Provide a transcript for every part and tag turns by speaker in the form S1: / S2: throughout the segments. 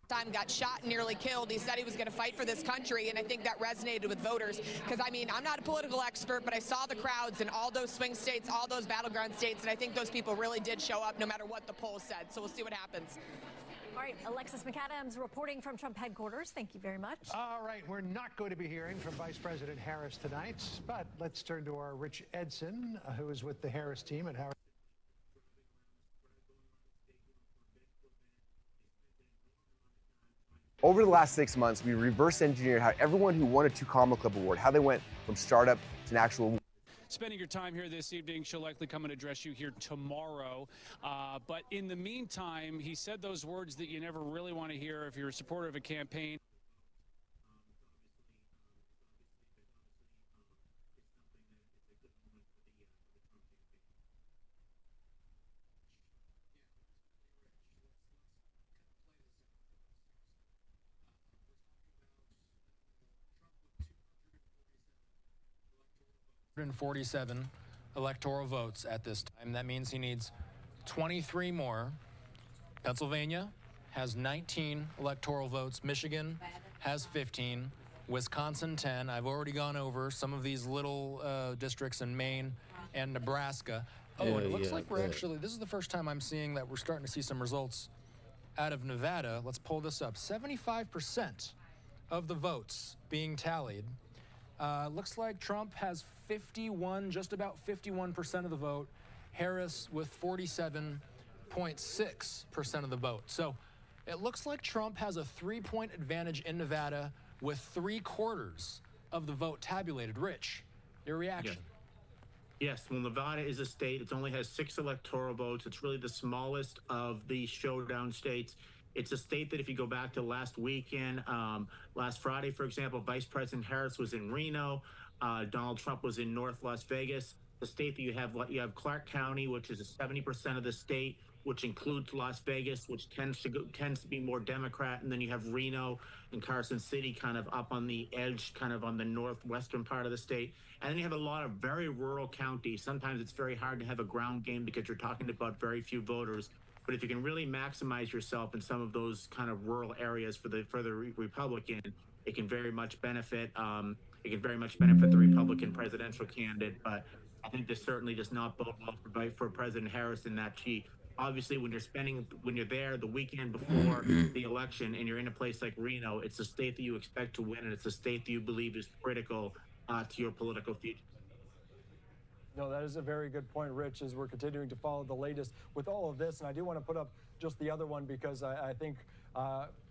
S1: Time got shot and nearly killed. He said he was going to fight for this country, and I think that resonated with voters because, I mean, I'm not a political expert, but I saw the crowds in all those swing states, all those battleground states, and I think those people really did show up no matter what the polls said. So we'll see what happens.
S2: All right, Alexis McAdams reporting from Trump headquarters. Thank you very much.
S3: All right, we're not going to be hearing from Vice President Harris tonight, but let's turn to our Rich Edson, who is with the Harris team at Harris.
S4: Over the last 6 months, we reverse engineered how everyone who won a Two Comma Club award, how they went from startup to an actual.
S5: Spending your time here this evening. She'll likely come and address you here tomorrow. But in the meantime, he said those words that you never really want to hear if you're a supporter of a campaign.
S6: And 47 electoral votes at this time. That means he needs 23 more. Pennsylvania has 19 electoral votes. Michigan has 15. Wisconsin 10. I've already gone over some of these little districts in Maine and Nebraska. Oh, and it looks like we're actually, this is the first time I'm seeing that we're starting to see some results out of Nevada. Let's pull this up. 75% of the votes being tallied. Looks like Trump has 51, just about 51% of the vote. Harris with 47.6% of the vote. So it looks like Trump has a 3-point advantage in Nevada with 3/4 of the vote tabulated. Rich, your reaction?
S7: Yes, well, Nevada is a state. It only has 6 electoral votes. It's really the smallest of the showdown states. It's a state that if you go back to last weekend, last Friday, for example, Vice President Harris was in Reno. Donald Trump was in North Las Vegas. The state that you have Clark County, which is 70% of the state, which includes Las Vegas, which tends to be more Democrat. And then you have Reno and Carson City kind of up on the edge, kind of on the northwestern part of the state. And then you have a lot of very rural counties. Sometimes it's very hard to have a ground game because you're talking about very few voters. But if you can really maximize yourself in some of those kind of rural areas for the Republican, it can very much benefit. It can very much benefit the Republican presidential candidate. But I think this certainly does not bode well for President Harris in that she obviously when you're there the weekend before the election and you're in a place like Reno, it's a state that you expect to win, and it's a state that you believe is critical to your political future.
S8: No, that is a very good point, Rich, as we're continuing to follow the latest with all of this. And I do want to put up just the other one because I think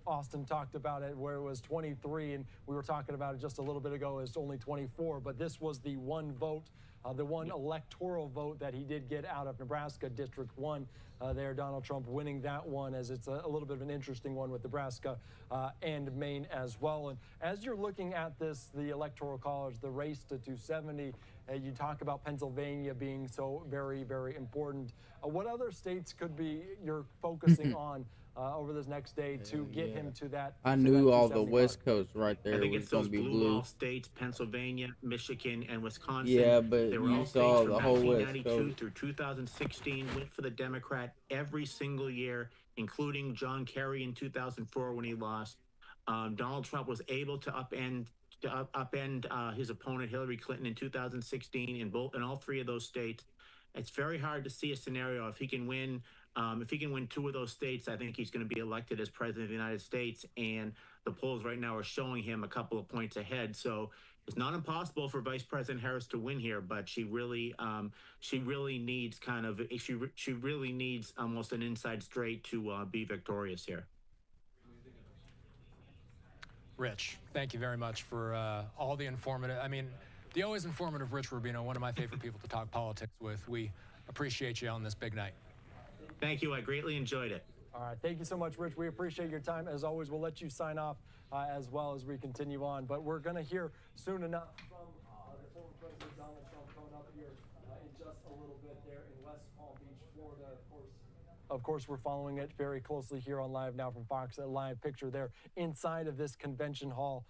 S8: Austin talked about it where it was 23, and we were talking about it just a little bit ago as only 24. But this was the one vote, the one electoral vote that he did get out of Nebraska, District 1 there, Donald Trump winning that one, as it's a little bit of an interesting one with Nebraska and Maine as well. And as you're looking at this, the Electoral College, the race to 270, you talk about Pennsylvania being so very, very important. What other states could be you're focusing on over this next day to get him to that?
S9: I knew all the West Coast right there.
S7: I think
S9: was
S7: it's those
S9: be
S7: blue wall states, Pennsylvania, Michigan, and Wisconsin.
S9: Yeah, but
S7: they were
S9: you
S7: all
S9: saw
S7: states
S9: the
S7: from
S9: whole West
S7: 1992
S9: Coast
S7: through 2016 went for the Democrat every single year, including John Kerry in 2004 when he lost. Donald Trump was able to upend his opponent Hillary Clinton in 2016 in all 3 of those states. It's very hard to see a scenario if he can win. If he can win 2 of those states, I think he's going to be elected as president of the United States. And the polls right now are showing him a couple of points ahead. So it's not impossible for Vice President Harris to win here, but she really needs she really needs almost an inside straight to be victorious here.
S6: Rich, thank you very much for all the informative. I mean, the always informative Rich Rubino, one of my favorite people to talk politics with. We appreciate you on this big night.
S7: Thank you. I greatly enjoyed it.
S8: All right. Thank you so much, Rich. We appreciate your time. As always, we'll let you sign off as well as we continue on. But we're going to hear soon enough from the former President Donald Trump coming up here in just a little bit there in West Palm Beach, Florida, Of course, we're following it very closely here on Live Now from Fox, a live picture there inside of this convention hall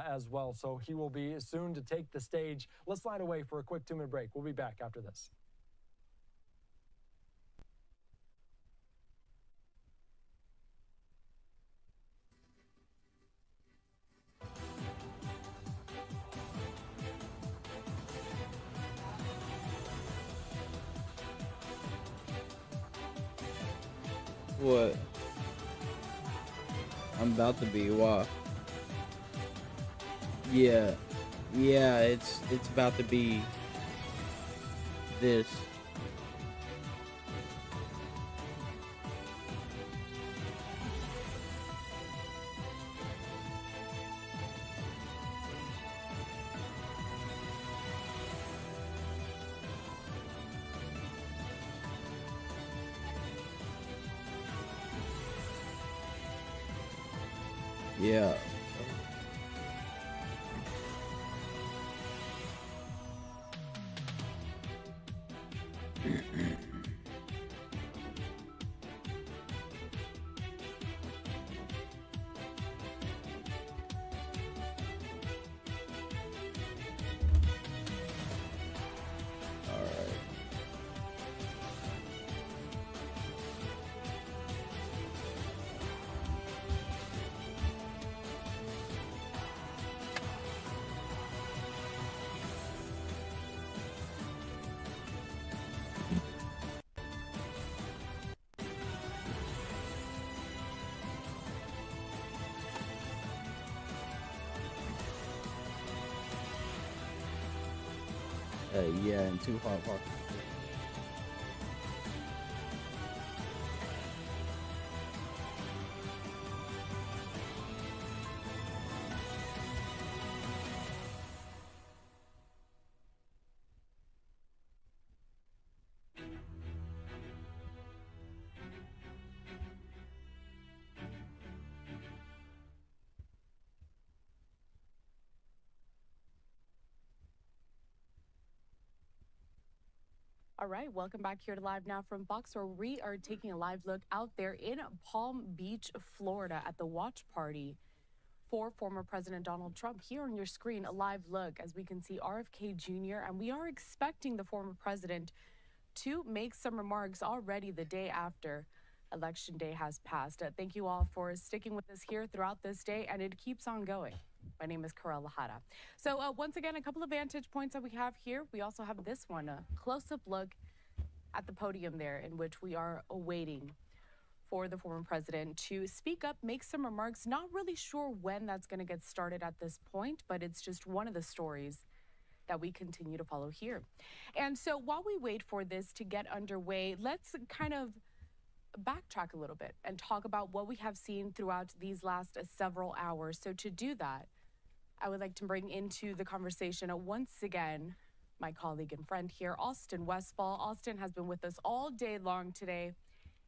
S8: as well. So he will be soon to take the stage. Let's slide away for a quick 2-minute break. We'll be back after this.
S9: What? I'm about to be. Why? Yeah. Yeah, it's about to be this. Yeah. Yeah, and 2 hot pockets.
S10: All right, welcome back here to Live Now from Fox, where we are taking a live look out there in Palm Beach, Florida at the watch party for former President Donald Trump. Here on your screen, a live look as we can see RFK Jr., and we are expecting the former president to make some remarks already the day after Election Day has passed. Thank you all for sticking with us here throughout this day, and it keeps on going. My name is Karel Lahara. So once again, a couple of vantage points that we have here. We also have this one, a close-up look at the podium there, in which we are awaiting for the former president to speak up, make some remarks. Not really sure when that's going to get started at this point, but it's just one of the stories that we continue to follow here. And so while we wait for this to get underway, let's kind of backtrack a little bit and talk about what we have seen throughout these last several hours. So to do that, I would like to bring into the conversation once again my colleague and friend here, Austin Westfall. Austin has been with us all day long today,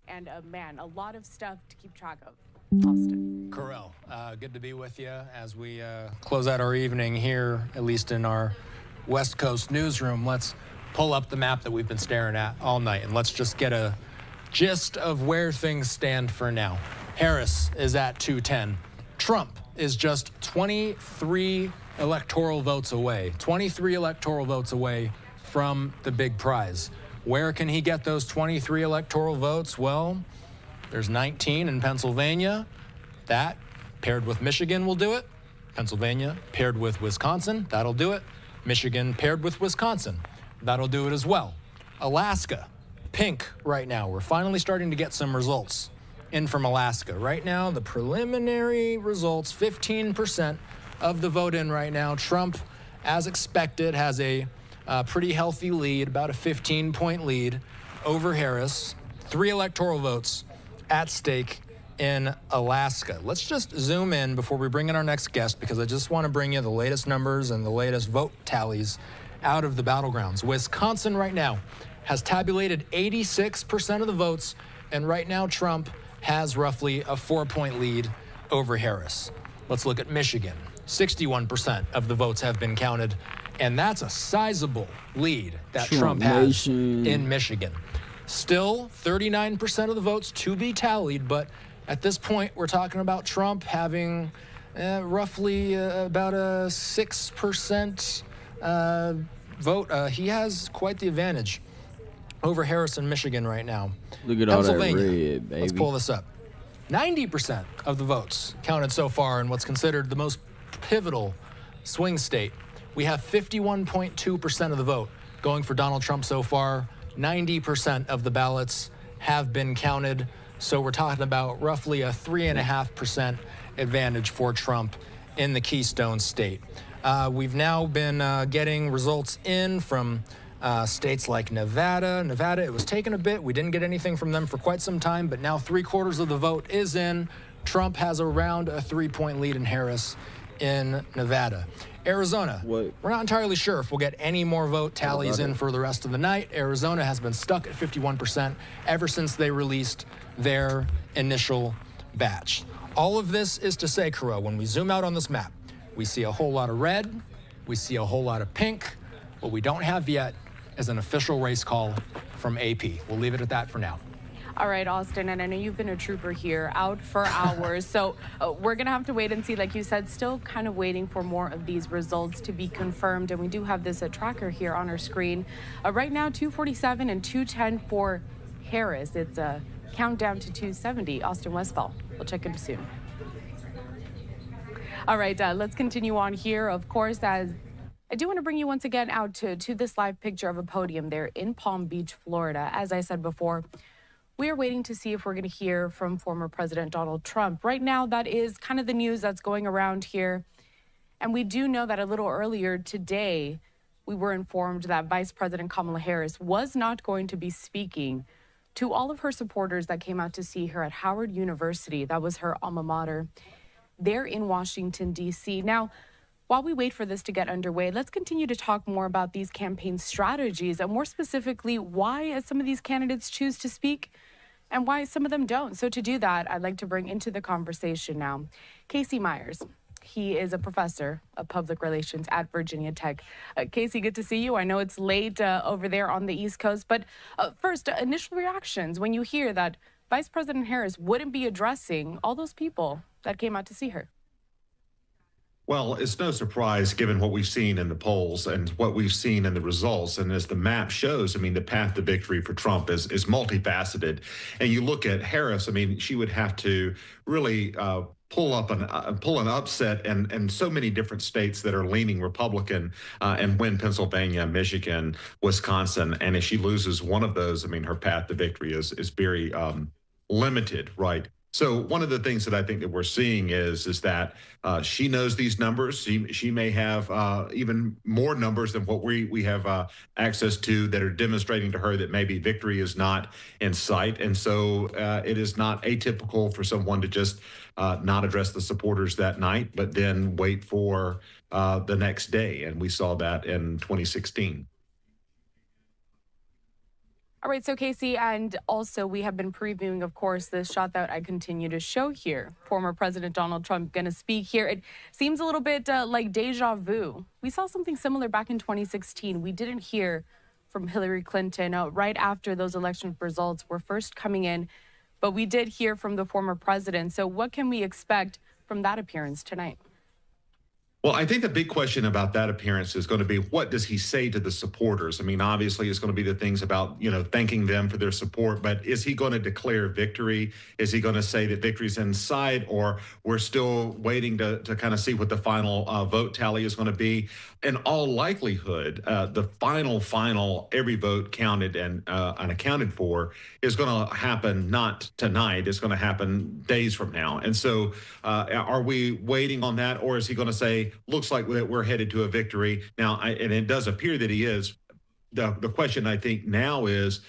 S10: and man, a lot of stuff to keep track of. Austin.
S6: Karel, good to be with you as we close out our evening here, at least in our West Coast newsroom. Let's pull up the map that we've been staring at all night, and let's just get a gist of where things stand for now. Harris is at 210. Trump is just 23 electoral votes away. 23 electoral votes away from the big prize. Where can he get those 23 electoral votes? Well, there's 19 in Pennsylvania. That, paired with Michigan, will do it. Pennsylvania, paired with Wisconsin, that'll do it. Michigan, paired with Wisconsin, that'll do it as well. Alaska, pink right now. We're finally starting to get some results in from Alaska. Right now, the preliminary results, 15% of the vote in right now. Trump, as expected, has a pretty healthy lead, about a 15-point lead over Harris. 3 electoral votes at stake in Alaska. Let's just zoom in before we bring in our next guest, because I just want to bring you the latest numbers and the latest vote tallies out of the battlegrounds. Wisconsin right now has tabulated 86% of the votes, and right now Trump has roughly a 4-point lead over Harris. Let's look at Michigan. 61% of the votes have been counted, and that's a sizable lead that Trump has in Michigan. Still 39% of the votes to be tallied, but at this point we're talking about Trump having roughly about a 6% vote. He has quite the advantage over Harris in Michigan right now.
S9: Look at all that red, baby.
S6: Let's pull this up. 90% of the votes counted so far in what's considered the most pivotal swing state. We have 51.2% of the vote going for Donald Trump so far. 90% of the ballots have been counted. So we're talking about roughly a 3.5% advantage for Trump in the Keystone State. We've now been getting results in from states like Nevada. Nevada, it was taking a bit. We didn't get anything from them for quite some time, but now 3/4 of the vote is in. Trump has around a 3-point lead in Harris in Nevada. Arizona, we're not entirely sure if we'll get any more vote tallies in for the rest of the night. Arizona has been stuck at 51% ever since they released their initial batch. All of this is to say, Kuro, when we zoom out on this map, we see a whole lot of red, we see a whole lot of pink. What we don't have yet is an official race call from AP. We'll leave it at that for now.
S10: All right, Austin, and I know you've been a trooper here, out for hours. So we're going to have to wait and see, like you said, still kind of waiting for more of these results to be confirmed. And we do have this tracker here on our screen. Right now, 247 and 210 for Harris. It's a countdown to 270. Austin Westfall. We'll check in soon. All right, let's continue on here. Of course, as I do want to bring you once again out to this live picture of a podium there in Palm Beach, Florida. As I said before, we are waiting to see if we're going to hear from former President Donald Trump. Right now, that is kind of the news that's going around here. And we do know that a little earlier today, we were informed that Vice President Kamala Harris was not going to be speaking to all of her supporters that came out to see her at Howard University. That was her alma mater there in Washington, D.C. Now, while we wait for this to get underway, let's continue to talk more about these campaign strategies and more specifically why some of these candidates choose to speak and why some of them don't. So to do that, I'd like to bring into the conversation now Casey Myers. He is a professor of public relations at Virginia Tech. Casey, good to see you. I know it's late over there on the East Coast, but first, initial reactions when you hear that Vice President Harris wouldn't be addressing all those people that came out to see her.
S11: Well, it's no surprise given what we've seen in the polls and what we've seen in the results. And as the map shows, I mean, the path to victory for Trump is multifaceted. And you look at Harris, I mean, she would have to really pull an upset and so many different states that are leaning Republican and win Pennsylvania, Michigan, Wisconsin. And if she loses one of those, I mean, her path to victory is very limited, right? So one of the things that I think that we're seeing is that she knows these numbers. She may have even more numbers than what we have access to that are demonstrating to her that maybe victory is not in sight. And so it is not atypical for someone to just not address the supporters that night, but then wait for the next day. And we saw that in 2016.
S10: All right, so Casey, and also we have been previewing, of course, this shot that I continue to show here. Former President Donald Trump going to speak here. It seems a little bit like deja vu. We saw something similar back in 2016. We didn't hear from Hillary Clinton right after those election results were first coming in, but we did hear from the former president. So what can we expect from that appearance tonight?
S11: Well, I think the big question about that appearance is going to be, what does he say to the supporters? I mean, obviously, it's going to be the things about, thanking them for their support. But is he going to declare victory? Is he going to say that victory's in sight, or we're still waiting to kind of see what the final vote tally is going to be? In all likelihood, the final every vote counted and accounted for is going to happen not tonight. It's going to happen days from now. And so are we waiting on that, or is he going to say, looks like we're headed to a victory now, and it does appear that he is. The question I think now is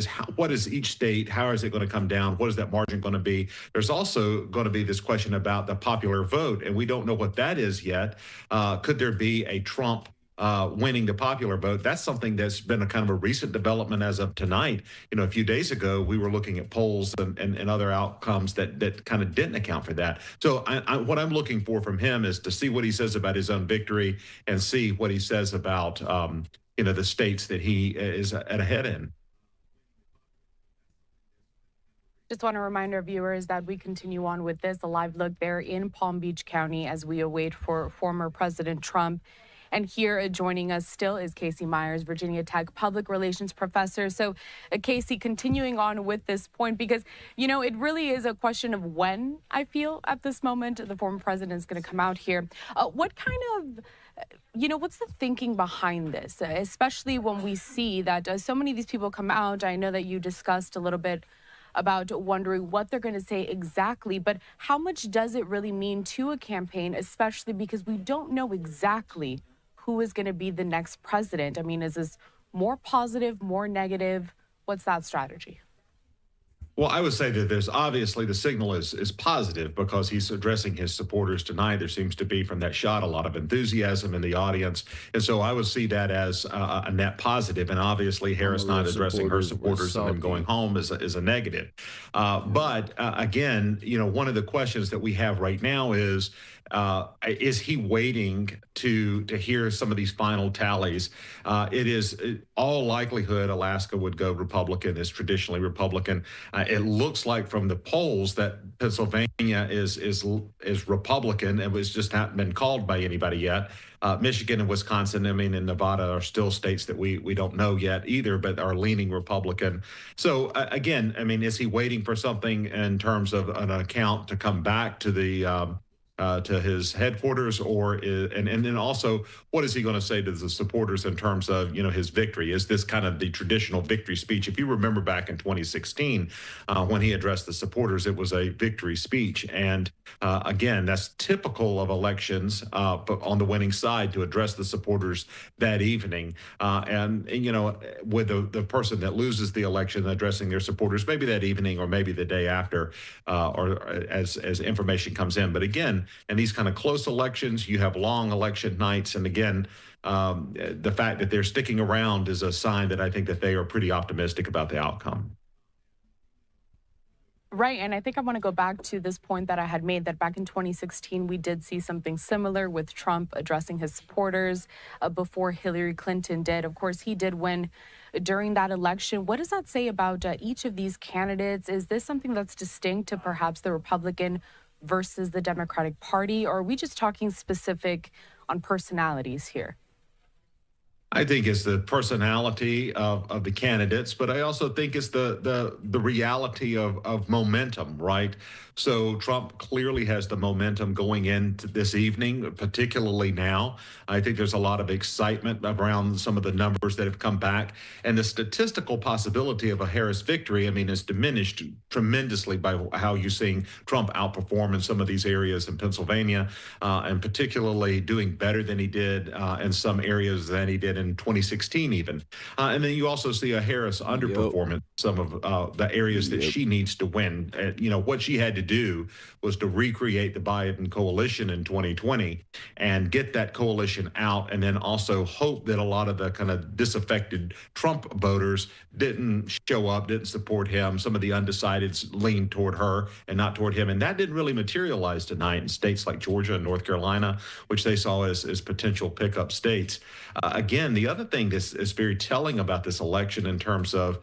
S11: how, what is each state? How is it going to come down? What is that margin going to be? There's also going to be this question about the popular vote, and we don't know what that is yet. Could there be a Trump winning the popular vote? That's something that's been a kind of a recent development as of tonight. A few days ago, we were looking at polls and other outcomes that kind of didn't account for that. So what I'm looking for from him is to see what he says about his own victory and see what he says about, the states that he is at a head in.
S10: Just want to remind our viewers that we continue on with this, a live look there in Palm Beach County as we await for former President Trump. And here joining us still is Casey Myers, Virginia Tech public relations professor. So, Casey, continuing on with this point, because, it really is a question of when, I feel, at this moment, the former president is going to come out here. What kind of, what's the thinking behind this, especially when we see that so many of these people come out? I know that you discussed a little bit about wondering what they're going to say exactly. But how much does it really mean to a campaign, especially because we don't know exactly who is going to be the next president? I mean, is this more positive, more negative? What's that strategy?
S11: Well, I would say that there's obviously the signal is positive because he's addressing his supporters tonight. There seems to be from that shot a lot of enthusiasm in the audience. And so I would see that as a net positive. And obviously Harris not addressing her supporters and them going home is a negative. But again, you know, one of the questions that we have right now is he waiting to hear some of these final tallies? It is all likelihood Alaska would go Republican, is traditionally Republican. It looks like from the polls that Pennsylvania is Republican. It was just not been called by anybody yet. Michigan and Wisconsin, I mean, and Nevada are still states that we don't know yet either, but are leaning Republican. So again, I mean, is he waiting for something in terms of an account to come back to the to his headquarters, and then also what is he going to say to the supporters in terms of, you know, his victory? Is this kind of the traditional victory speech? If you remember back in 2016 when he addressed the supporters, it was a victory speech, and again, that's typical of elections, but on the winning side to address the supporters that evening, and you know, with the person that loses the election addressing their supporters maybe that evening or maybe the day after, or as information comes in. But again, in these kind of close elections, you have long election nights. And again, the fact that they're sticking around is a sign that I think that they are pretty optimistic about the outcome.
S10: Right. And I think I want to go back to this point that I had made, that back in 2016, we did see something similar with Trump addressing his supporters before Hillary Clinton did. Of course, he did win during that election. What does that say about each of these candidates? Is this something that's distinct to perhaps the Republican versus the Democratic Party, or are we just talking specific on personalities here?
S11: I think it's the personality of the candidates, but I also think it's the reality of momentum, right? So Trump clearly has the momentum going into this evening, particularly now. I think there's a lot of excitement around some of the numbers that have come back, and the statistical possibility of a Harris victory, I mean, is diminished tremendously by how you're seeing Trump outperform in some of these areas in Pennsylvania, and particularly doing better than he did in some areas than he did in 2016 even. And then you also see a Harris underperform in some of the areas that she needs to win. You know, what she had to do was to recreate the Biden coalition in 2020 and get that coalition out, and then also hope that a lot of the kind of disaffected Trump voters didn't show up, didn't support him. Some of the undecideds leaned toward her and not toward him. And that didn't really materialize tonight in states like Georgia and North Carolina, which they saw as potential pickup states. Again, the other thing that's is very telling about this election in terms of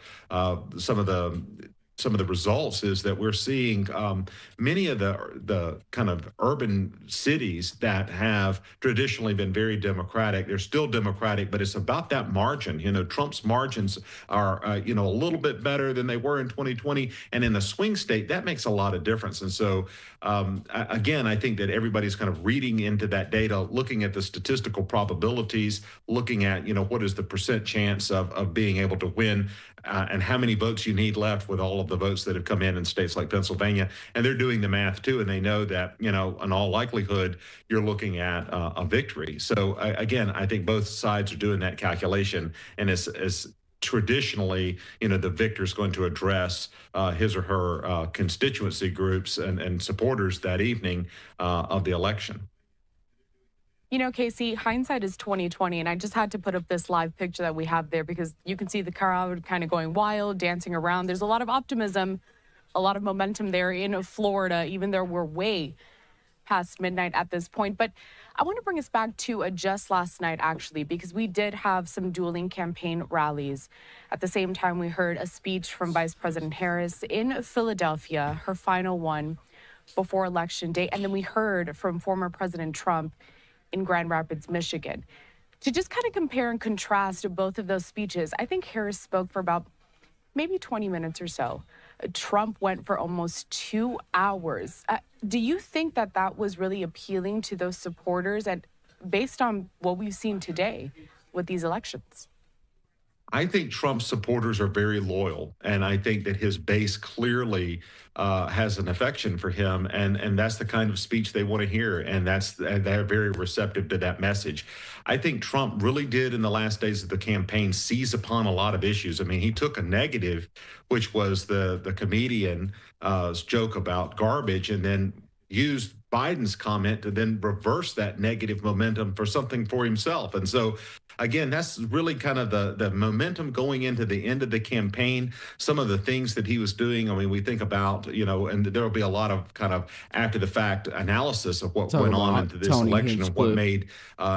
S11: some of the results is that we're seeing many of the kind of urban cities that have traditionally been very Democratic. They're still Democratic, but it's about that margin. You know, Trump's margins are, you know, a little bit better than they were in 2020. And in the swing state, that makes a lot of difference. And so, again, I think that everybody's kind of reading into that data, looking at the statistical probabilities, looking at, you know, what is the percent chance of being able to win, and how many votes you need left with all of the votes that have come in states like Pennsylvania. And they're doing the math too, and they know that, you know, in all likelihood, you're looking at a victory. So again, I think both sides are doing that calculation, and as traditionally, you know, the victor is going to address his or her constituency groups and supporters that evening of the election.
S10: You know, Casey, hindsight is 20/20, and I just had to put up this live picture that we have there because you can see the crowd kind of going wild, dancing around. There's a lot of optimism, a lot of momentum there in Florida, even though we're way past midnight at this point. But I want to bring us back to just last night, actually, because we did have some dueling campaign rallies. At the same time, we heard a speech from Vice President Harris in Philadelphia, her final one before Election Day. And then we heard from former President Trump in Grand Rapids, Michigan. To just kind of compare and contrast both of those speeches, I think Harris spoke for about maybe 20 minutes or so. Trump went for almost 2 hours. Do you think that that was really appealing to those supporters, and based on what we've seen today with these elections?
S11: I think Trump's supporters are very loyal, and I think that his base clearly has an affection for him, and that's the kind of speech they want to hear, and they're very receptive to that message. I think Trump really did in the last days of the campaign seize upon a lot of issues. I mean, he took a negative, which was the comedian's joke about garbage, and then used Biden's comment to then reverse that negative momentum for something for himself. And so, again, that's really kind of the momentum going into the end of the campaign. Some of the things that he was doing, I mean, we think about, and there will be a lot of kind of after the fact analysis of what went on into this election and what made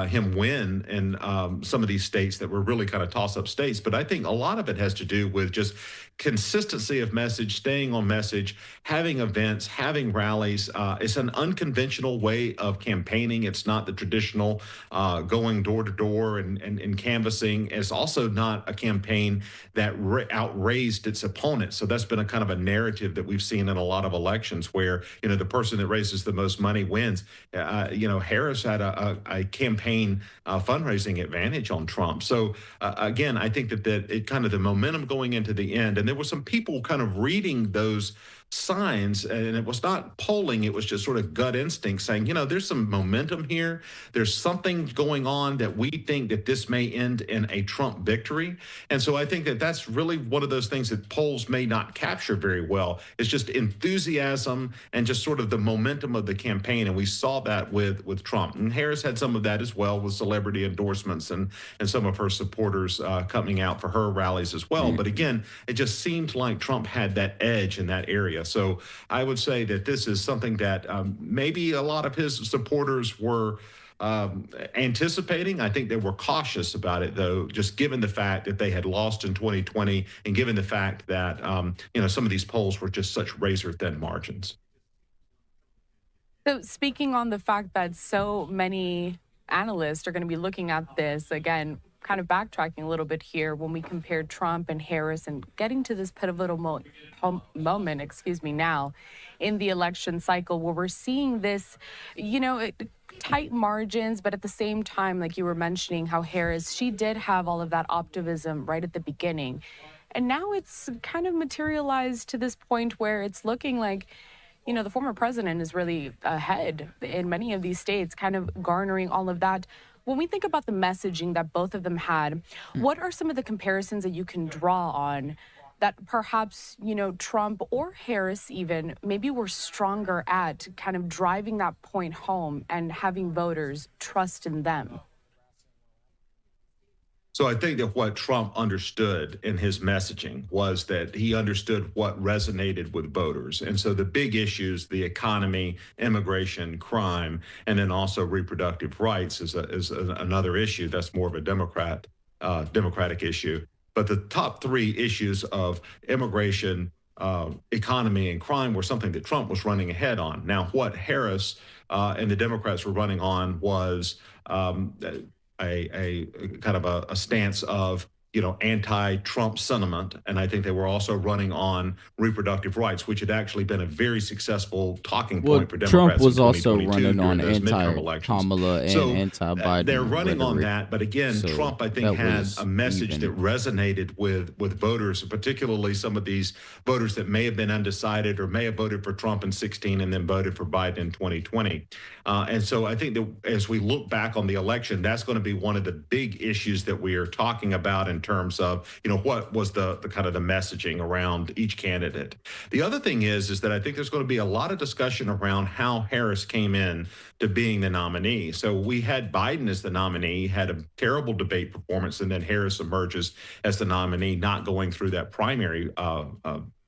S11: him win in some of these states that were really kind of toss-up states. But I think a lot of it has to do with just consistency of message, staying on message, having events, having rallies. It's an unconventional way of campaigning. It's not the traditional going door to door and canvassing. It's also not a campaign that outraised its opponent. So that's been a kind of a narrative that we've seen in a lot of elections where, the person that raises the most money wins. Harris had a campaign fundraising advantage on Trump. So again, I think that it kind of the momentum going into the end, and there were some people kind of reading those signs, and it was not polling, it was just sort of gut instinct saying, there's some momentum here. There's something going on that we think that this may end in a Trump victory. And so I think that that's really one of those things that polls may not capture very well. It's just enthusiasm and just sort of the momentum of the campaign. And we saw that with Trump. And Harris had some of that as well with celebrity endorsements and some of her supporters coming out for her rallies as well. But again, it just seemed like Trump had that edge in that area. So I would say that this is something that maybe a lot of his supporters were anticipating. I think they were cautious about it, though, just given the fact that they had lost in 2020 and given the fact that, some of these polls were just such razor thin margins.
S10: So speaking on the fact that so many analysts are going to be looking at this, again, kind of backtracking a little bit here when we compared Trump and Harris and getting to this pivotal moment, now in the election cycle where we're seeing this, tight margins, but at the same time, like you were mentioning, how Harris, she did have all of that optimism right at the beginning. And now it's kind of materialized to this point where it's looking like, the former president is really ahead in many of these states, kind of garnering all of that. When we think about the messaging that both of them had, what are some of the comparisons that you can draw on that perhaps, Trump or Harris even maybe were stronger at kind of driving that point home and having voters trust in them?
S11: So I think that what Trump understood in his messaging was that he understood what resonated with voters. And so the big issues, the economy, immigration, crime, and then also reproductive rights is another issue that's more of a Democratic issue. But the top three issues of immigration, economy, and crime were something that Trump was running ahead on. Now, what Harris and the Democrats were running on was a kind of a stance of, anti-Trump sentiment. And I think they were also running on reproductive rights, which had actually been a very successful talking point for Democrats.
S9: Trump was also running on anti-Kamala and anti-Biden.
S11: They're running on that. But again, Trump, I think, had a message that resonated with voters, particularly some of these voters that may have been undecided or may have voted for Trump in 2016 and then voted for Biden in 2020. And so I think that as we look back on the election, that's going to be one of the big issues that we are talking about in terms of, what was the kind of the messaging around each candidate. The other thing is that I think there's going to be a lot of discussion around how Harris came in to being the nominee. So we had Biden as the nominee, had a terrible debate performance, and then Harris emerges as the nominee, not going through that primary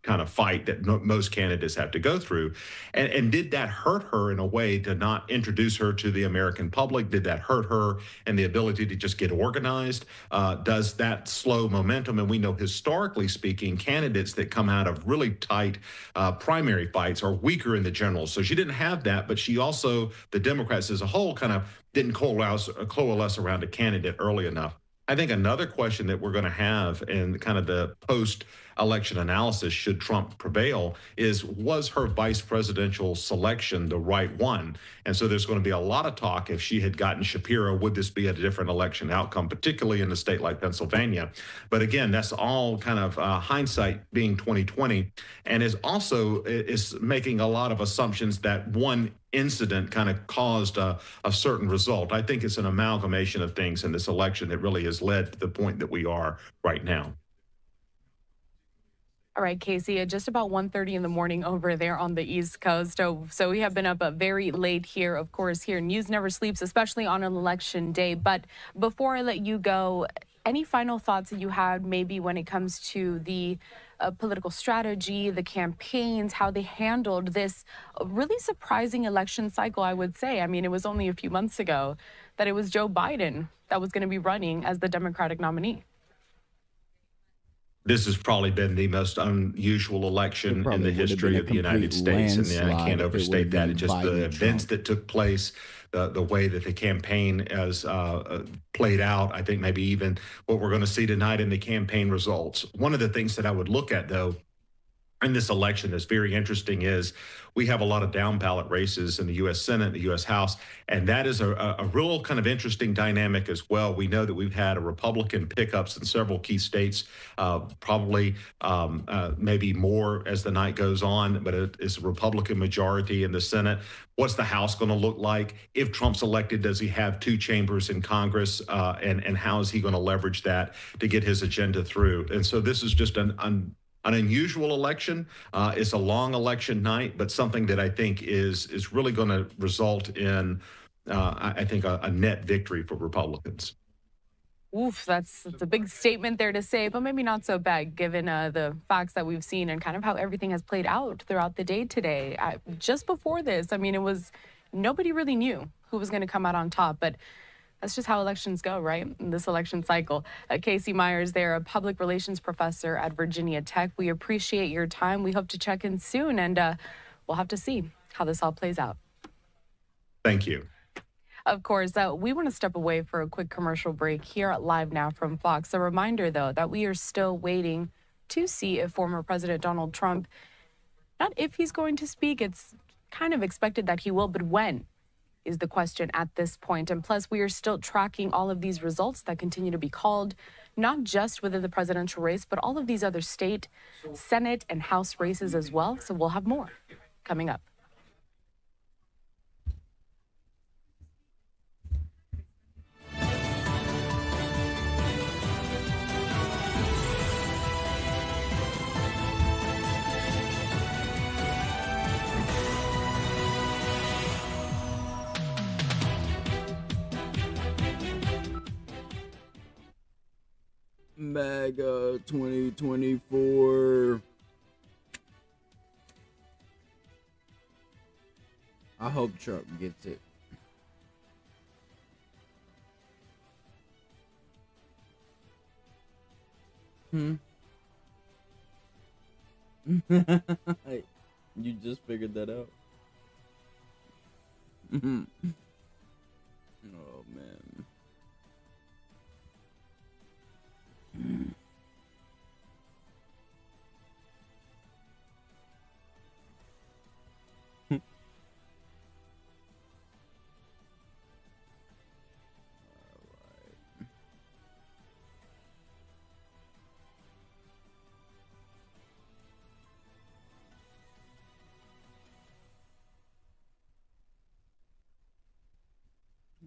S11: kind of fight that most candidates have to go through. And did that hurt her in a way to not introduce her to the American public? Did that hurt her and the ability to just get organized? Does that slow momentum? And we know historically speaking, candidates that come out of really tight primary fights are weaker in the general. So she didn't have that, but she also, the Democrats as a whole, kind of didn't coalesce around a candidate early enough. I think another question that we're going to have in kind of the post election analysis, should Trump prevail, was her vice presidential selection the right one? And so there's going to be a lot of talk. If she had gotten Shapiro, would this be a different election outcome, particularly in a state like Pennsylvania? But again, that's all kind of hindsight being 2020, and is making a lot of assumptions that one incident kind of caused a certain result. I think it's an amalgamation of things in this election that really has led to the point that we are right now.
S10: All right, Casey, at just about 1:30 in the morning over there on the East Coast. So we have been up very late here. Of course, here, news never sleeps, especially on an election day. But before I let you go, any final thoughts that you had maybe when it comes to the political strategy, the campaigns, how they handled this really surprising election cycle, I would say? I mean, it was only a few months ago that it was Joe Biden that was going to be running as the Democratic nominee.
S11: This has probably been the most unusual election in the history of the United States, and I can't overstate that. It's just the events that took place, the way that the campaign has played out. I think maybe even what we're going to see tonight in the campaign results. One of the things that I would look at, though, in this election that's very interesting is we have a lot of down ballot races in the U.S. Senate, the U.S. House, and that is a real kind of interesting dynamic as well. We know that we've had a Republican pickups in several key states, probably maybe more as the night goes on, but it's a Republican majority in the Senate. What's the House going to look like? If Trump's elected, does he have two chambers in Congress? And how is he going to leverage that to get his agenda through? And so this is just an unusual election. It's a long election night, but something that I think is really going to result in, I think, a net victory for Republicans.
S10: Oof, that's a big statement there to say, but maybe not so bad given the facts that we've seen and kind of how everything has played out throughout the day today. Just before this, I mean, nobody really knew who was going to come out on top, but that's just how elections go, right? In this election cycle. Casey Myers there, a public relations professor at Virginia Tech. We appreciate your time. We hope to check in soon, and we'll have to see how this all plays out.
S11: Thank you.
S10: Of course, we want to step away for a quick commercial break here at Live Now from Fox. A reminder, though, that we are still waiting to see if former President Donald Trump, not if he's going to speak, it's kind of expected that he will, but when is the question at this point. And plus, we are still tracking all of these results that continue to be called, not just within the presidential race, but all of these other state, Senate, and House races as well. So we'll have more coming up.
S9: MAGA 2024. I hope Trump gets it. You just figured that out. Oh, man.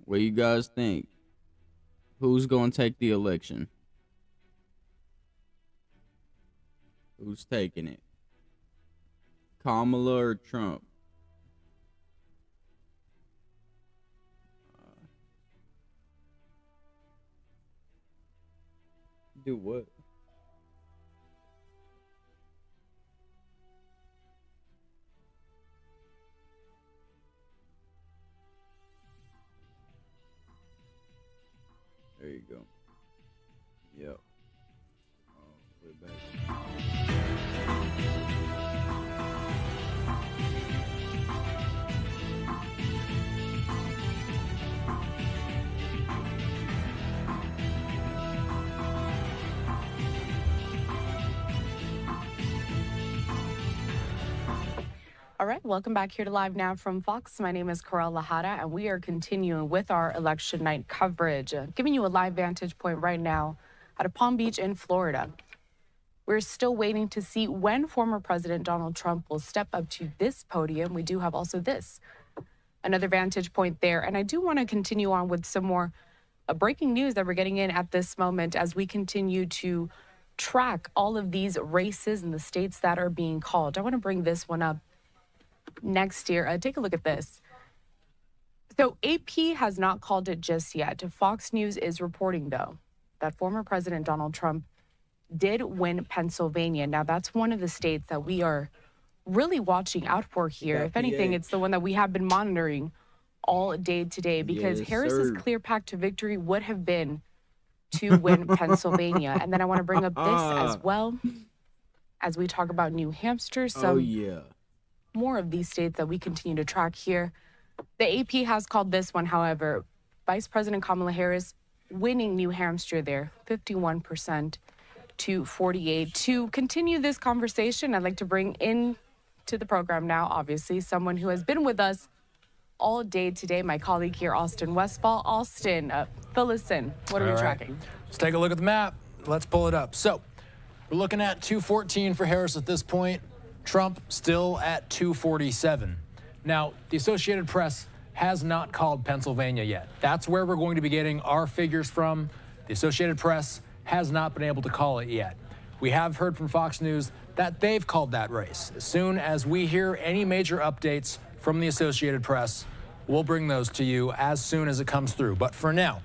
S9: What do you guys think? Who's going to take the election? Who's taking it? Kamala or Trump? Do what? There you go. Yep. We're back.
S10: All right, welcome back here to Live Now from Fox. My name is Corel Lahara, and we are continuing with our election night coverage, giving you a live vantage point right now out of Palm Beach in Florida. We're still waiting to see when former President Donald Trump will step up to this podium. We do have also this, another vantage point there. And I do want to continue on with some more breaking news that we're getting in at this moment as we continue to track all of these races in the states that are being called. I want to bring this one up next year. Take a look at this. So AP has not called it just yet. Fox News is reporting, though, that former President Donald Trump did win Pennsylvania. Now, that's one of the states that we are really watching out for here. If anything, it's the one that we have been monitoring all day today, because Harris's clear path to victory would have been to win Pennsylvania. And then I want to bring up this as well as we talk about New Hampshire. More of these states that we continue to track here. The AP has called this one, however, Vice President Kamala Harris winning New Hampshire there, 51% to 48. To continue this conversation, I'd like to bring in to the program now, obviously, someone who has been with us all day today, my colleague here, Austin Westfall. Austin, fill us in. What are we tracking?
S6: Let's take a look at the map. Let's pull it up. So we're looking at 214 for Harris at this point. Trump still at 247. Now, the Associated Press has not called Pennsylvania yet. That's where we're going to be getting our figures from. The Associated Press has not been able to call it yet. We have heard from Fox News that they've called that race. As soon as we hear any major updates from the Associated Press, we'll bring those to you as soon as it comes through. But for now,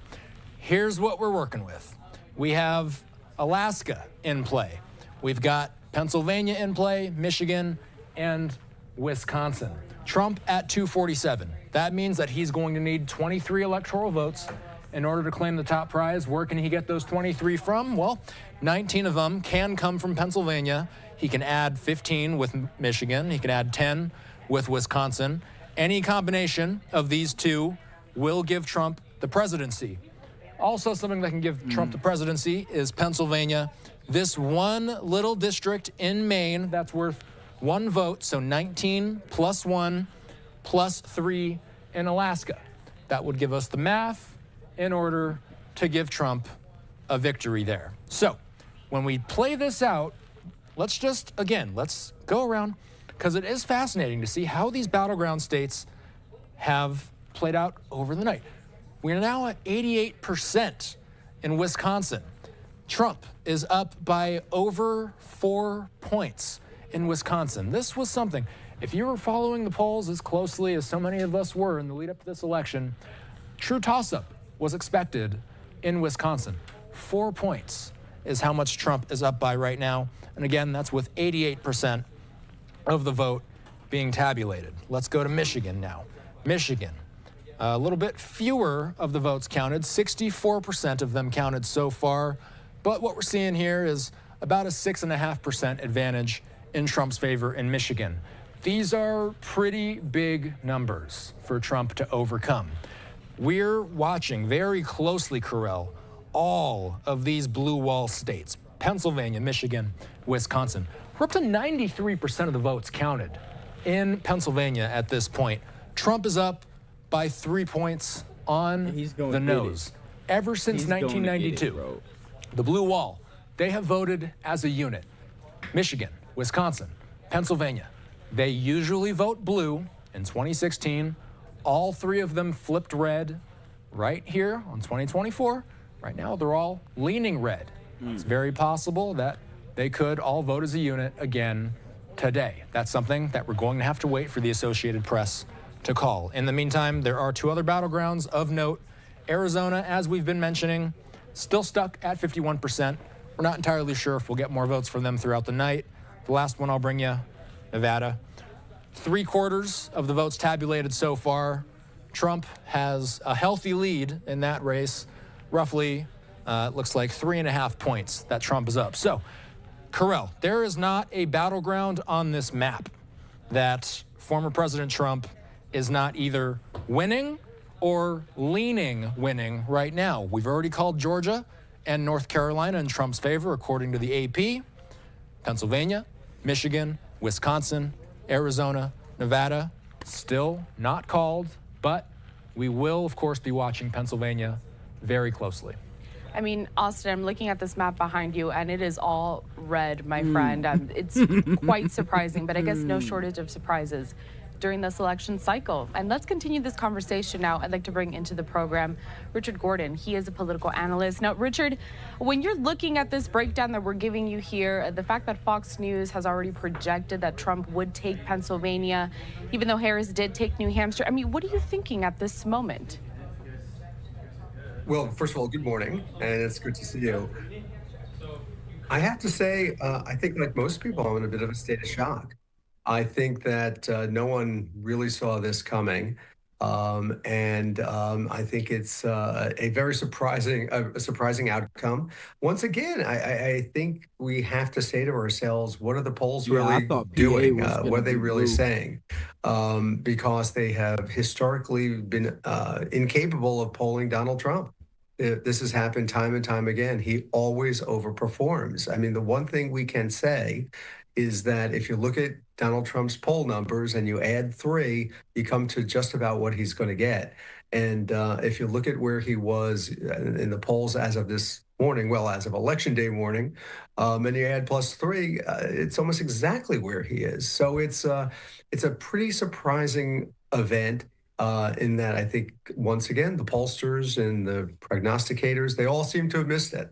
S6: here's what we're working with. We have Alaska in play. We've got Pennsylvania in play, Michigan, and Wisconsin. Trump at 247. That means that he's going to need 23 electoral votes in order to claim the top prize. Where can he get those 23 from? Well, 19 of them can come from Pennsylvania. He can add 15 with Michigan. He can add 10 with Wisconsin. Any combination of these two will give Trump the presidency. Also, something that can give Trump the presidency is Pennsylvania. This one little district in Maine that's worth one vote, so 19 plus 1 plus 3 in Alaska. That would give us the math in order to give Trump a victory there. So when we play this out, let's go around, because it is fascinating to see how these battleground states have played out over the night. We're now at 88% in Wisconsin. Trump is up by over 4 points in Wisconsin. This was something, if you were following the polls as closely as so many of us were in the lead up to this election, true toss-up was expected in Wisconsin. 4 points is how much Trump is up by right now. And again, that's with 88% of the vote being tabulated. Let's go to Michigan now. Michigan, a little bit fewer of the votes counted, 64% of them counted so far. But what we're seeing here is about a 6.5% advantage in Trump's favor in Michigan. These are pretty big numbers for Trump to overcome. We're watching very closely, Corel, all of these blue wall states, Pennsylvania, Michigan, Wisconsin. We're up to 93% of the votes counted in Pennsylvania at this point. Trump is up by 3 points on the nose. Ever since 1992, the blue wall, they have voted as a unit. Michigan, Wisconsin, Pennsylvania. They usually vote blue. In 2016, all three of them flipped red right here on 2024. Right now, they're all leaning red. It's very possible that they could all vote as a unit again today. That's something that we're going to have to wait for the Associated Press to call. In the meantime, there are two other battlegrounds of note. Arizona, as we've been mentioning, still stuck at 51%. We're not entirely sure if we'll get more votes from them throughout the night. The last one I'll bring you, Nevada. 3/4 of the votes tabulated so far. Trump has a healthy lead in that race. Roughly, it looks like 3.5 points that Trump is up. So, Corel, there is not a battleground on this map that former President Trump is not either winning or leaning winning right now. We've already called Georgia and North Carolina in Trump's favor, according to the AP. Pennsylvania, Michigan, Wisconsin, Arizona, Nevada, still not called, but we will, of course, be watching Pennsylvania very closely.
S10: I mean, Austin, I'm looking at this map behind you, and it is all red, my friend. It's quite surprising, but I guess no shortage of surprises during this election cycle. And let's continue this conversation now. I'd like to bring into the program Richard Gordon. He is a political analyst. Now, Richard, when you're looking at this breakdown that we're giving you here, the fact that Fox News has already projected that Trump would take Pennsylvania, even though Harris did take New Hampshire, I mean, what are you thinking at this moment?
S12: Well, first of all, good morning, and it's good to see you. I have to say, I think like most people, I'm in a bit of a state of shock. I think that no one really saw this coming. I think it's a very surprising outcome. Once again, I think we have to say to ourselves, what are the polls really doing? What are they really saying? Because they have historically been incapable of polling Donald Trump. This has happened time and time again. He always overperforms. I mean, the one thing we can say is that if you look at Donald Trump's poll numbers and you add 3, you come to just about what he's going to get. And if you look at where he was in the polls as of this morning, well, as of Election Day morning, and you add +3, it's almost exactly where he is. So it's a pretty surprising event. In that I think, once again, the pollsters and the prognosticators, they all seem to have missed it.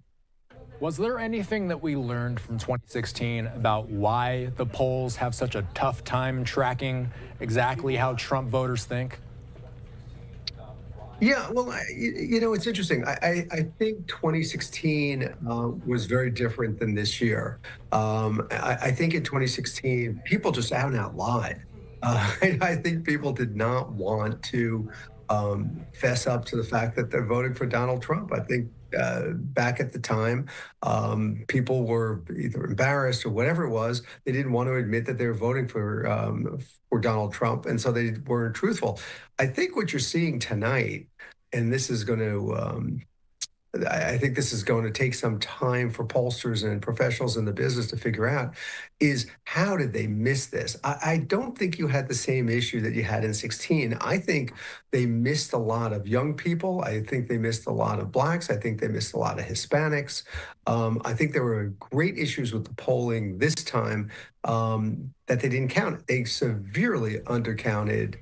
S6: Was there anything that we learned from 2016 about why the polls have such a tough time tracking exactly how Trump voters think?
S12: Yeah, well, it's interesting. I think 2016 was very different than this year. I think in 2016, people just out and out lied. I think people did not want to fess up to the fact that they're voting for Donald Trump. I think back at the time, people were either embarrassed or whatever it was. They didn't want to admit that they were voting for Donald Trump, and so they weren't truthful. I think what you're seeing tonight, and this is going to I think this is going to take some time for pollsters and professionals in the business to figure out, is how did they miss this? I don't think you had the same issue that you had in 2016. I think they missed a lot of young people. I think they missed a lot of blacks. I think they missed a lot of Hispanics. I think there were great issues with the polling this time that they didn't count. They severely undercounted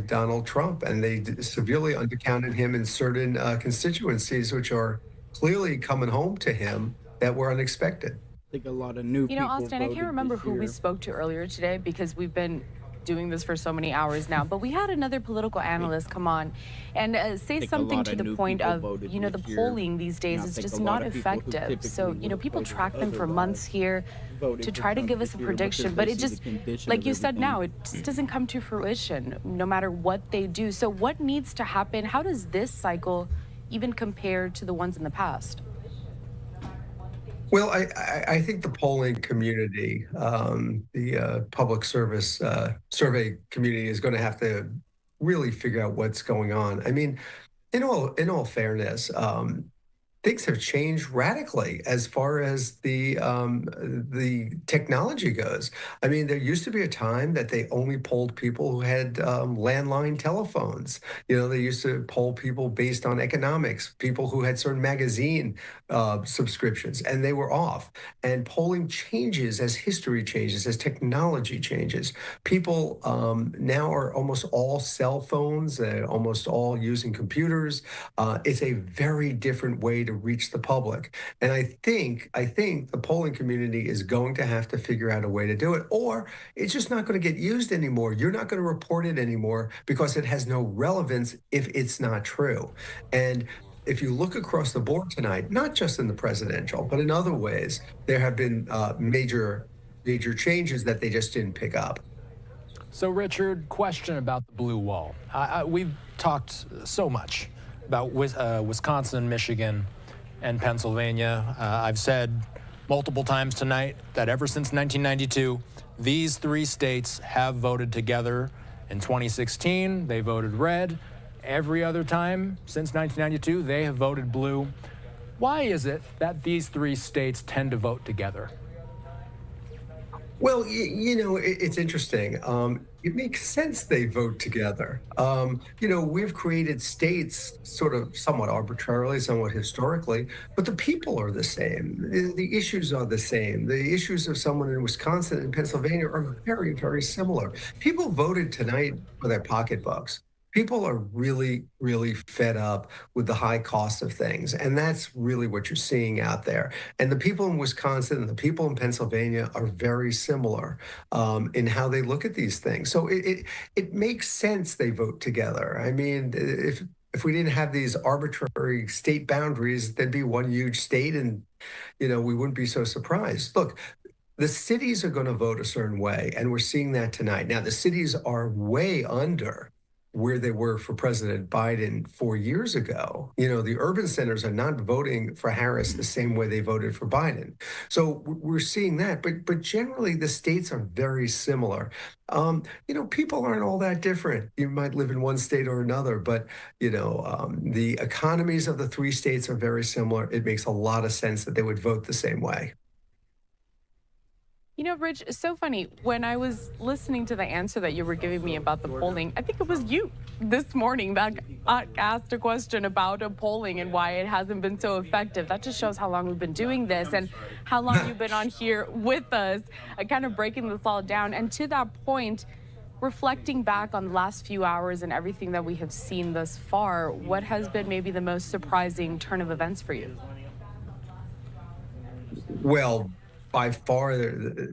S12: Donald Trump, and they severely undercounted him in certain constituencies, which are clearly coming home to him that were unexpected.
S9: I think a lot of new people
S10: Austin, I can't remember who we spoke to earlier today because we've been doing this for so many hours now, but we had another political analyst come on and say something to the point of, the polling these days is just not effective. So, people track them for months here to try to give us a prediction, but it just, like you said now, it just doesn't come to fruition no matter what they do. So what needs to happen? How does this cycle even compare to the ones in the past?
S12: Well, I think the polling community, the public service survey community is going to have to really figure out what's going on. I mean, in all fairness, things have changed radically as far as the technology goes. I mean, there used to be a time that they only polled people who had landline telephones. They used to poll people based on economics, people who had certain magazine subscriptions, and they were off. And polling changes as history changes, as technology changes. People now are almost all cell phones, almost all using computers. It's a very different way to reach the public. And I think the polling community is going to have to figure out a way to do it, or it's just not going to get used anymore. You're not going to report it anymore because it has no relevance if it's not true. And if you look across the board tonight, not just in the presidential, but in other ways, there have been major changes that they just didn't pick up.
S6: So, Richard, question about the blue wall. We've talked so much about Wisconsin, Michigan, and Pennsylvania. I've said multiple times tonight that ever since 1992, these 3 states have voted together. In 2016, they voted red. Every other time since 1992, they have voted blue. Why is it that these 3 states tend to vote together?
S12: Well, it's interesting. it makes sense they vote together. We've created states sort of somewhat arbitrarily, somewhat historically, but the people are the same. The issues are the same. The issues of someone in Wisconsin and Pennsylvania are very, very similar. People voted tonight for their pocketbooks. People are really, really fed up with the high cost of things. And that's really what you're seeing out there. And the people in Wisconsin and the people in Pennsylvania are very similar in how they look at these things. So it makes sense they vote together. I mean, if we didn't have these arbitrary state boundaries, there'd be one huge state and, we wouldn't be so surprised. Look, the cities are going to vote a certain way, and we're seeing that tonight. Now, the cities are way under where they were for President Biden 4 years ago. The urban centers are not voting for Harris the same way they voted for Biden. So we're seeing that, but generally the states are very similar. People aren't all that different. You might live in one state or another, but the economies of the three states are very similar. It makes a lot of sense that they would vote the same way.
S10: Rich, it's so funny. When I was listening to the answer that you were giving me about the polling, I think it was you this morning that asked a question about polling and why it hasn't been so effective. That just shows how long we've been doing this and how long you've been on here with us, kind of breaking this all down. And to that point, reflecting back on the last few hours and everything that we have seen thus far, what has been maybe the most surprising turn of events for you?
S12: Well, by far,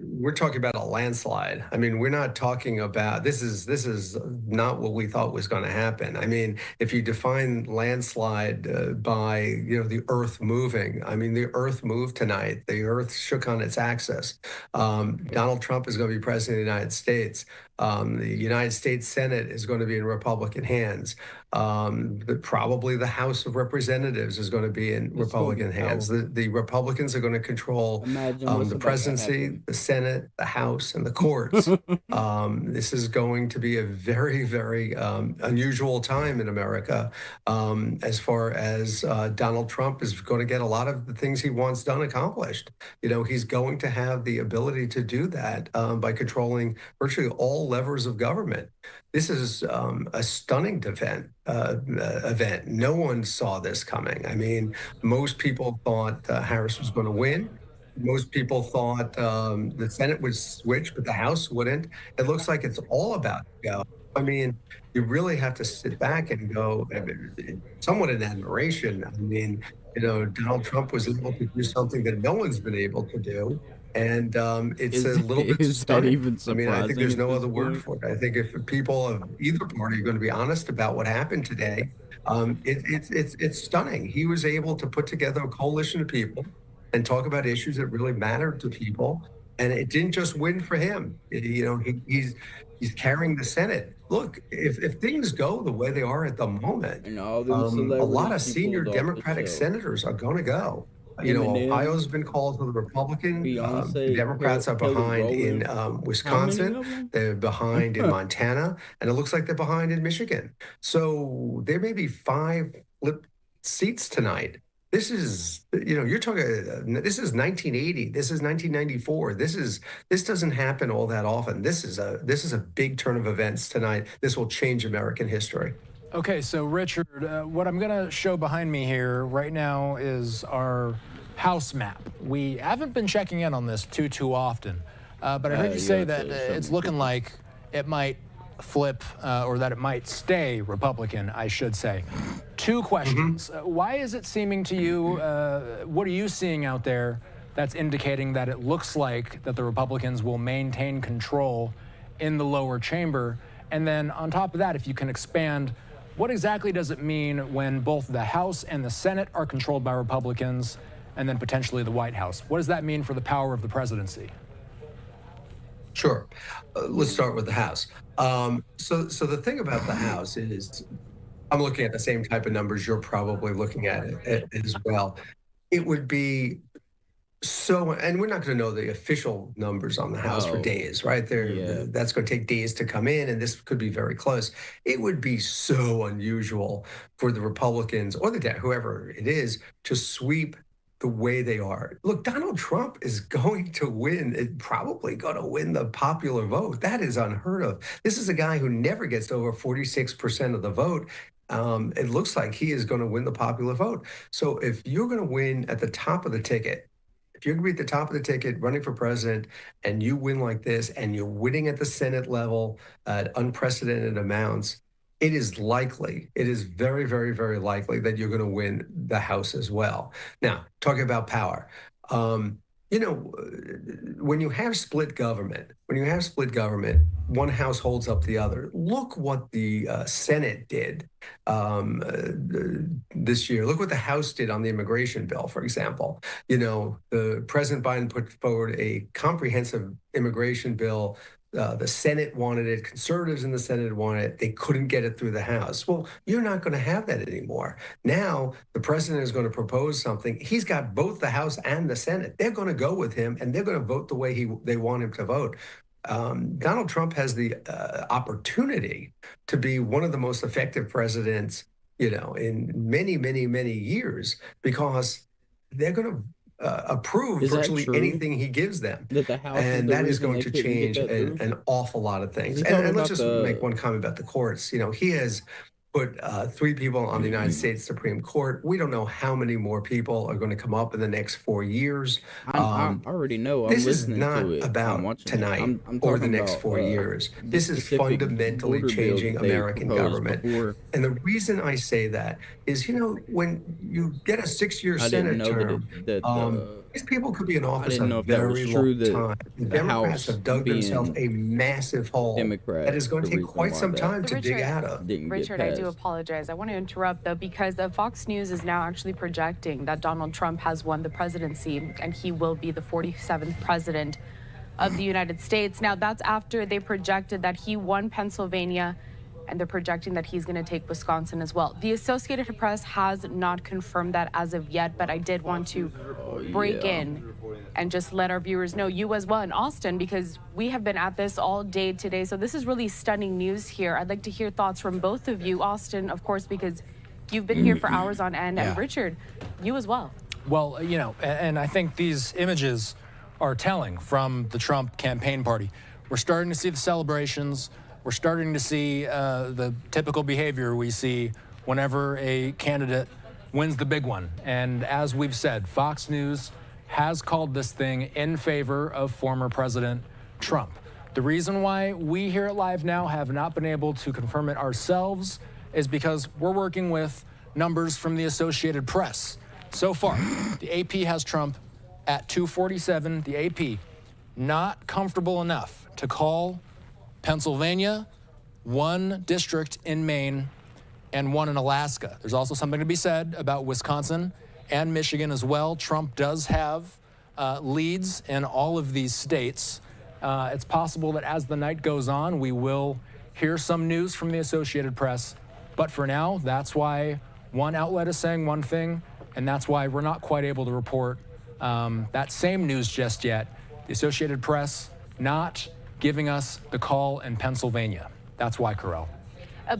S12: we're talking about a landslide. I mean, we're not talking about, this is not what we thought was going to happen. I mean, if you define landslide by, the earth moving, I mean, the earth moved tonight. The earth shook on its axis. Donald Trump is going to be president of the United States. The United States Senate is going to be in Republican hands. Probably the House of Representatives is going to be in Republican hands. The Republicans are going to control the presidency, the Senate, the House, and the courts. This is going to be a very, very unusual time in America as far as Donald Trump is going to get a lot of the things he wants done accomplished. He's going to have the ability to do that by controlling virtually all levers of government. This is a stunning event. No one saw this coming. I mean, most people thought Harris was going to win. Most people thought the Senate would switch, but the House wouldn't. It looks like it's all about to go. I mean, you really have to sit back and go, somewhat in admiration. I mean, Donald Trump was able to do something that no one's been able to do. And it's a little bit stunning. I mean, I think there's no other word for it. I think if people of either party are going to be honest about what happened today, it's stunning. He was able to put together a coalition of people and talk about issues that really mattered to people. And it didn't just win for him. He's carrying the Senate. Look, if things go the way they are at the moment, a lot of senior Democratic senators are going to go. Ohio's been called to the Republican. The Democrats are behind in Wisconsin. They're behind in Montana. And it looks like they're behind in Michigan. So there may be 5 flip seats tonight. This is, you're talking, this is 1980. This is 1994. This doesn't happen all that often. This is a big turn of events tonight. This will change American history.
S6: Okay, so Richard, what I'm going to show behind me here right now is our House map. We haven't been checking in on this too often, but I heard you say that it's looking like it might flip or that it might stay Republican, I should say. 2 questions. Why is it seeming to you, what are you seeing out there that's indicating that it looks like that the Republicans will maintain control in the lower chamber? And then on top of that, if you can expand, what exactly does it mean when both the House and the Senate are controlled by Republicans and then potentially the White House? What does that mean for the power of the presidency?
S12: Sure. Let's start with the House. So the thing about the House is, I'm looking at the same type of numbers you're probably looking at it as well. It would be so, and we're not going to know the official numbers on the House for days, right? That's going to take days to come in, and this could be very close. It would be so unusual for the Republicans or whoever it is to sweep the way they are. Look, Donald Trump is going to win, probably going to win the popular vote. That is unheard of. This is a guy who never gets over 46% of the vote. It looks like he is going to win the popular vote. So if you're going to win at the top of the ticket, if you're going to be at the top of the ticket running for president and you win like this and you're winning at the Senate level at unprecedented amounts, it is very, very, very likely that you're going to win the House as well. Now, talking about power, when you have split government, one house holds up the other. Look what the Senate did this year. Look what the House did on the immigration bill, for example. The President Biden put forward a comprehensive immigration bill. The Senate wanted it. Conservatives in the Senate wanted it. They couldn't get it through the House. Well, you're not going to have that anymore. Now, the president is going to propose something. He's got both the House and the Senate. They're going to go with him, and they're going to vote the way they want him to vote. Donald Trump has the opportunity to be one of the most effective presidents, in many, many, many years, because they're going to approve virtually anything he gives them. And that is going to change an awful lot of things. And let's just make one comment about the courts. He has put 3 people on the United States Supreme Court. We don't know how many more people are going to come up in the next 4 years.
S9: I already know.
S12: This is not about tonight or the next 4 years. This is fundamentally changing American government. And the reason I say that is, when you get a 6-year Senate term, these people could be in office a very long time. The Democrats have dug themselves a massive hole that is going to take quite some time to dig out of.
S10: Richard, I do apologize. I want to interrupt, though, because Fox News is now actually projecting that Donald Trump has won the presidency and he will be the 47th president of the United States. Now, that's after they projected that he won Pennsylvania, and they're projecting that he's going to take Wisconsin as well. The Associated Press has not confirmed that as of yet, but I did want to break in and just let our viewers know, you as well in Austin, because we have been at this all day today. So this is really stunning news here. I'd like to hear thoughts from both of you. Austin, of course, because you've been here for hours on end, and Richard, you as well.
S6: Well, and I think these images are telling from the Trump campaign party. We're starting to see the celebrations. We're starting to see the typical behavior we see whenever a candidate wins the big one. And as we've said, Fox News has called this thing in favor of former President Trump. The reason why we here at Live Now have not been able to confirm it ourselves is because we're working with numbers from the Associated Press. So far, the AP has Trump at 247. The AP not comfortable enough to call Pennsylvania, 1 district in Maine, and 1 in Alaska. There's also something to be said about Wisconsin and Michigan as well. Trump does have leads in all of these states. It's possible that as the night goes on, we will hear some news from the Associated Press. But for now, that's why one outlet is saying one thing, and that's why we're not quite able to report that same news just yet. The Associated Press not giving us the call in Pennsylvania. That's why, Carell.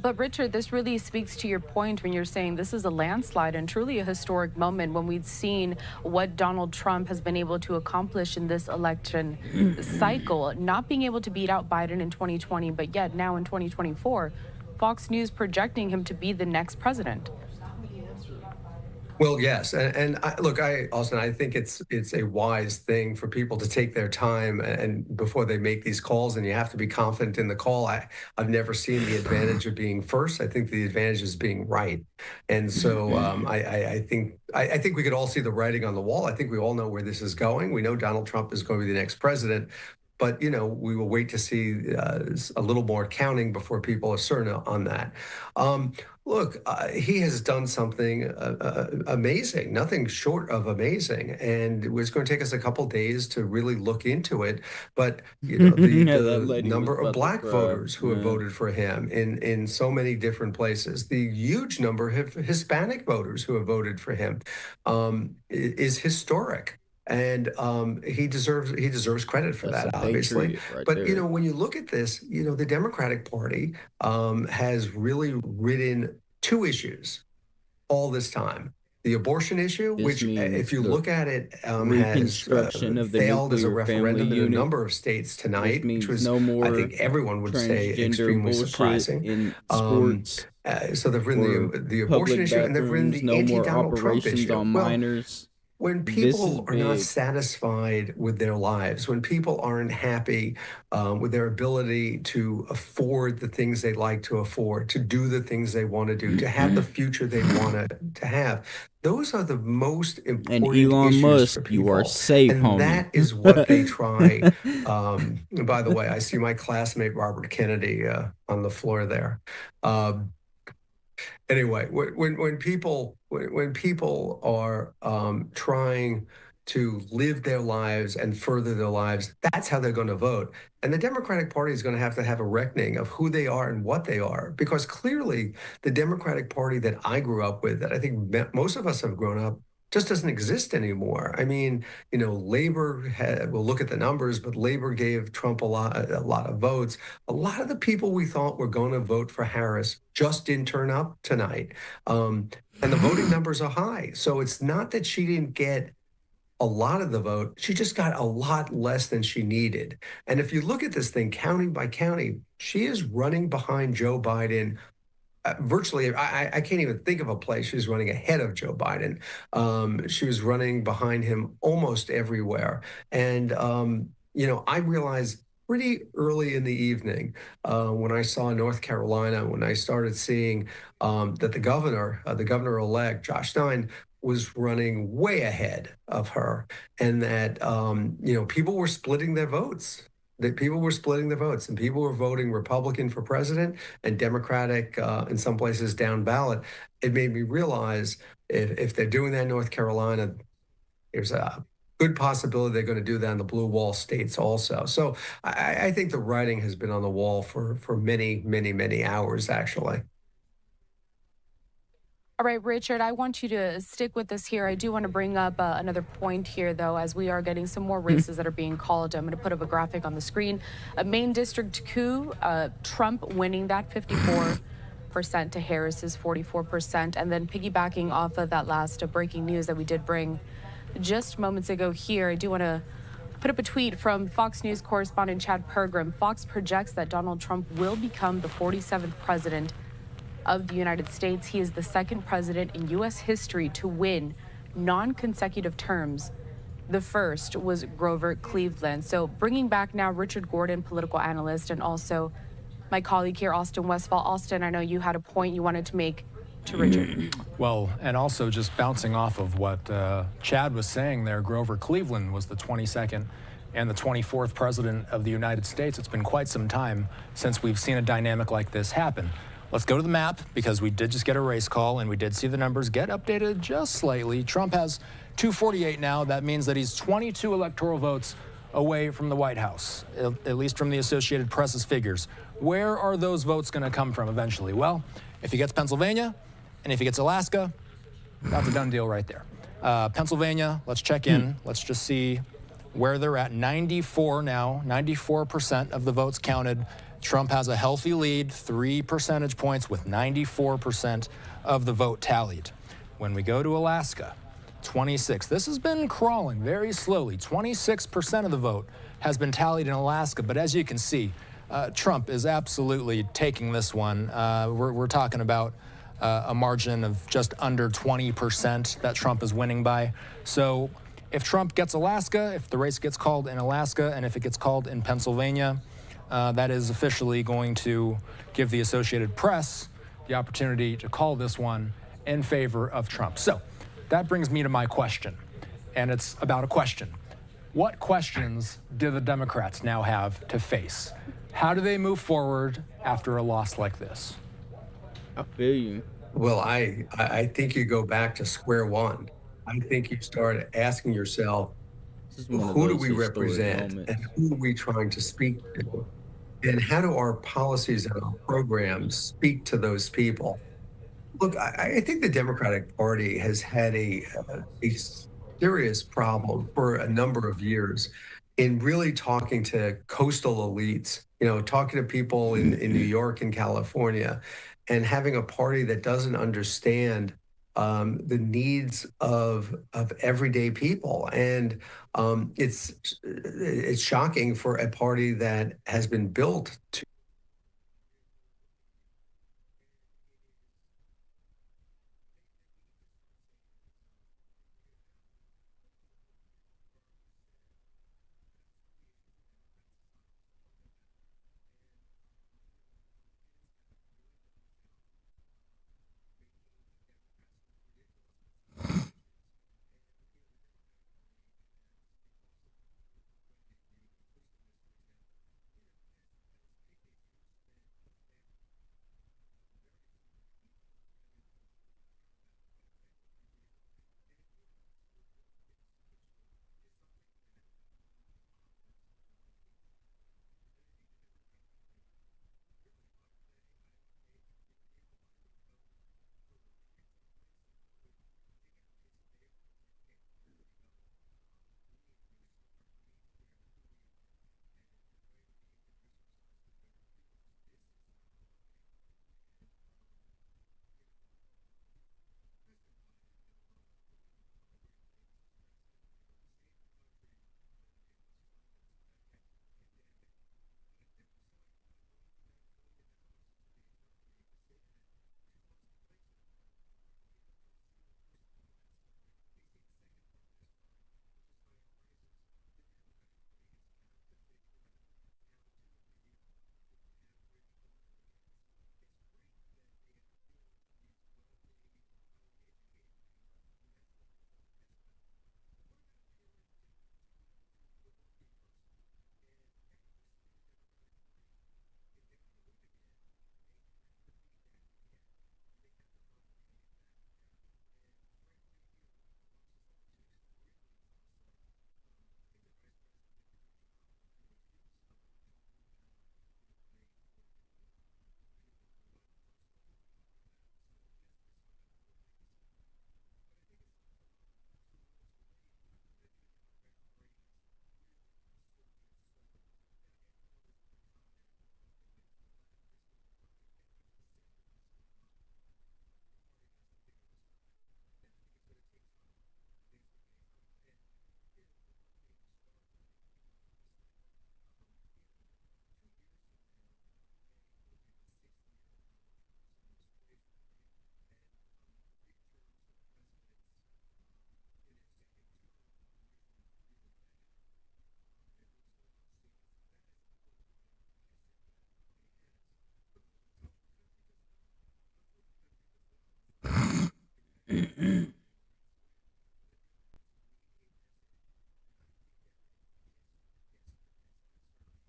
S10: But Richard, this really speaks to your point when you're saying this is a landslide and truly a historic moment when we've seen what Donald Trump has been able to accomplish in this election cycle, not being able to beat out Biden in 2020, but yet now in 2024, Fox News projecting him to be the next president.
S12: Well, yes. Look, Austin, I think it's a wise thing for people to take their time and before they make these calls, and you have to be confident in the call. I've never seen the advantage of being first. I think the advantage is being right. And so I think we could all see the writing on the wall. I think we all know where this is going. We know Donald Trump is going to be the next president. But, we will wait to see a little more counting before people are certain on that. Look, he has done something amazing, nothing short of amazing. And it's going to take us a couple days to really look into it. But, the number of black voters who have voted for him in so many different places, the huge number of Hispanic voters who have voted for him is historic. And he deserves credit for that, obviously. But when you look at this, the Democratic Party has really ridden 2 issues all this time. The abortion issue,
S9: This
S12: which,
S9: means
S12: if you
S9: the
S12: look at it, has
S9: reconstruction of the
S12: failed as a
S9: nuclear family
S12: referendum in a
S9: unit.
S12: number of states
S9: This
S12: tonight,
S9: means
S12: which was,
S9: no more
S12: I think everyone would say,
S9: transgender
S12: extremely
S9: bullshit
S12: surprising.
S9: in sports.
S12: So they've written
S9: or
S12: the abortion
S9: public
S12: issue, and they've written
S9: bathrooms,
S12: the
S9: no more
S12: anti-Donald Trump
S9: operations
S12: issue.
S9: on
S12: Well,
S9: minors.
S12: when
S9: This
S12: people
S9: is
S12: are not
S9: big.
S12: satisfied with their lives, when people aren't happy with their ability to afford the things they like to afford, to do the things they want to do, to have the future they want to have, those are the most
S9: And
S12: important
S9: Elon
S12: issues
S9: Musk,
S12: for people.
S9: you are safe,
S12: And
S9: homie.
S12: that is what they try. By the way, I see my classmate Robert Kennedy on the floor there. Anyway, when people are trying to live their lives and further their lives, that's how they're going to vote. And the Democratic Party is going to have a reckoning of who they are and what they are, because clearly the Democratic Party that I grew up with, that I think most of us have grown up, just doesn't exist anymore. I mean, Labor we'll look at the numbers, but Labor gave Trump a lot of votes. A lot of the people we thought were going to vote for Harris just didn't turn up tonight. And the voting numbers are high. So it's not that she didn't get a lot of the vote. She just got a lot less than she needed. And if you look at this thing county by county, she is running behind Joe Biden. Virtually, I can't even think of a place she's running ahead of Joe Biden. She was running behind him almost everywhere. And, I realized pretty early in the evening when I saw North Carolina, when I started seeing that the governor-elect, Josh Stein, was running way ahead of her, and that, people were splitting their votes. That people were splitting their votes, and people were voting Republican for president and Democratic in some places down ballot. It made me realize if they're doing that in North Carolina, there's a good possibility they're going to do that in the blue wall states also. So I think the writing has been on the wall for many, many, many hours, actually.
S10: All right, Richard, I want you to stick with us here. I do want to bring up another point here, though, as we are getting some more races that are being called. I'm going to put up a graphic on the screen. A Maine District 2, Trump winning that 54% to Harris's 44%. And then piggybacking off of that last breaking news that we did bring just moments ago here, I do want to put up a tweet from Fox News correspondent Chad Pergram. Fox projects that Donald Trump will become the 47th president of the United States. He is the second president in U.S. history to win non-consecutive terms. The first was Grover Cleveland. So bringing back now Richard Gordon, political analyst, and also my colleague here, Austin Westfall. Austin, I know you had a point you wanted to make to Richard.
S6: Well, and also just bouncing off of what Chad was saying there, Grover Cleveland was the 22nd and the 24th president of the United States. It's been quite some time since we've seen a dynamic like this happen. Let's go to the map, because we did just get a race call and we did see the numbers get updated just slightly. Trump has 248 now. That means that he's 22 electoral votes away from the White House, at least from the Associated Press's figures. Where are those votes going to come from eventually? Well, if he gets Pennsylvania and if he gets Alaska, that's a done deal right there. Pennsylvania, let's check in. Let's just see where they're at. 94 now, 94% of the votes counted. Trump has a healthy lead, 3 percentage points, with 94% of the vote tallied. When we go to Alaska, 26. This has been crawling very slowly. 26% of the vote has been tallied in Alaska. But as you can see, Trump is absolutely taking this one. We're talking about a margin of just under 20% that Trump is winning by. So if Trump gets Alaska, if the race gets called in Alaska, and if it gets called in Pennsylvania, that is officially going to give the Associated Press the opportunity to call this one in favor of Trump. So that brings me to my question, and it's about a question. What questions do the Democrats now have to face? How do they move forward after a loss like this?
S9: I feel you.
S12: Well, I think you go back to square one. I think you start asking yourself, who do we represent and who are we trying to speak to? And how do our policies and our programs speak to those people? Look, I think the Democratic Party has had a serious problem for a number of years in really talking to coastal elites, talking to people in New York and California, and having a party that doesn't understand the needs of everyday people. And it's shocking for a party that has been built to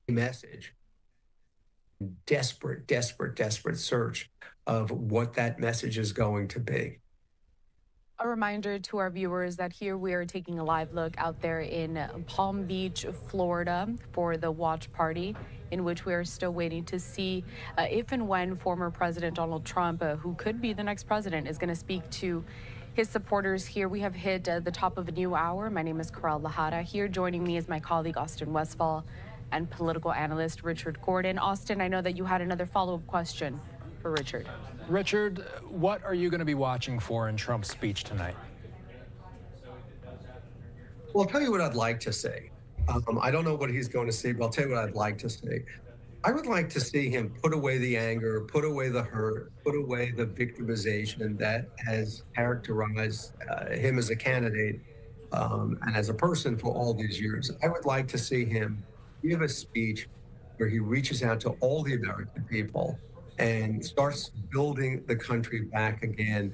S12: message. Desperate search of what that message is going to be.
S10: A reminder to our viewers that here we are taking a live look out there in Palm Beach, Florida for the watch party, in which we are still waiting to see if and when former President Donald Trump, who could be the next president, is going to speak to his supporters. Here we have hit the top of a new hour. My name is Corral Lahara. Here joining me is my colleague Austin Westfall and political analyst Richard Gordon. Austin, I know that you had another follow-up question for Richard.
S6: Richard, what are you going to be watching for in Trump's speech tonight?
S12: Well, I'll tell you what I'd like to see. I don't know what he's going to see, but I'll tell you what I'd like to see. I would like to see him put away the anger, put away the hurt, put away the victimization that has characterized him as a candidate and as a person for all these years. I would like to see him give a speech where he reaches out to all the American people and starts building the country back again,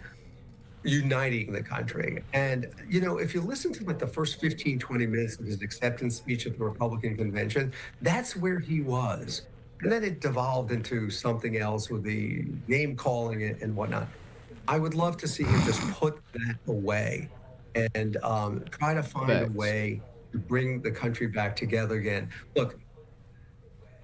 S12: uniting the country. And, you know, if you listen to like the first 15, 20 minutes of his acceptance speech at the Republican convention, that's where he was. And then it devolved into something else with the name calling it and whatnot. I would love to see him just put that away and try to find a way to bring the country back together again. Look,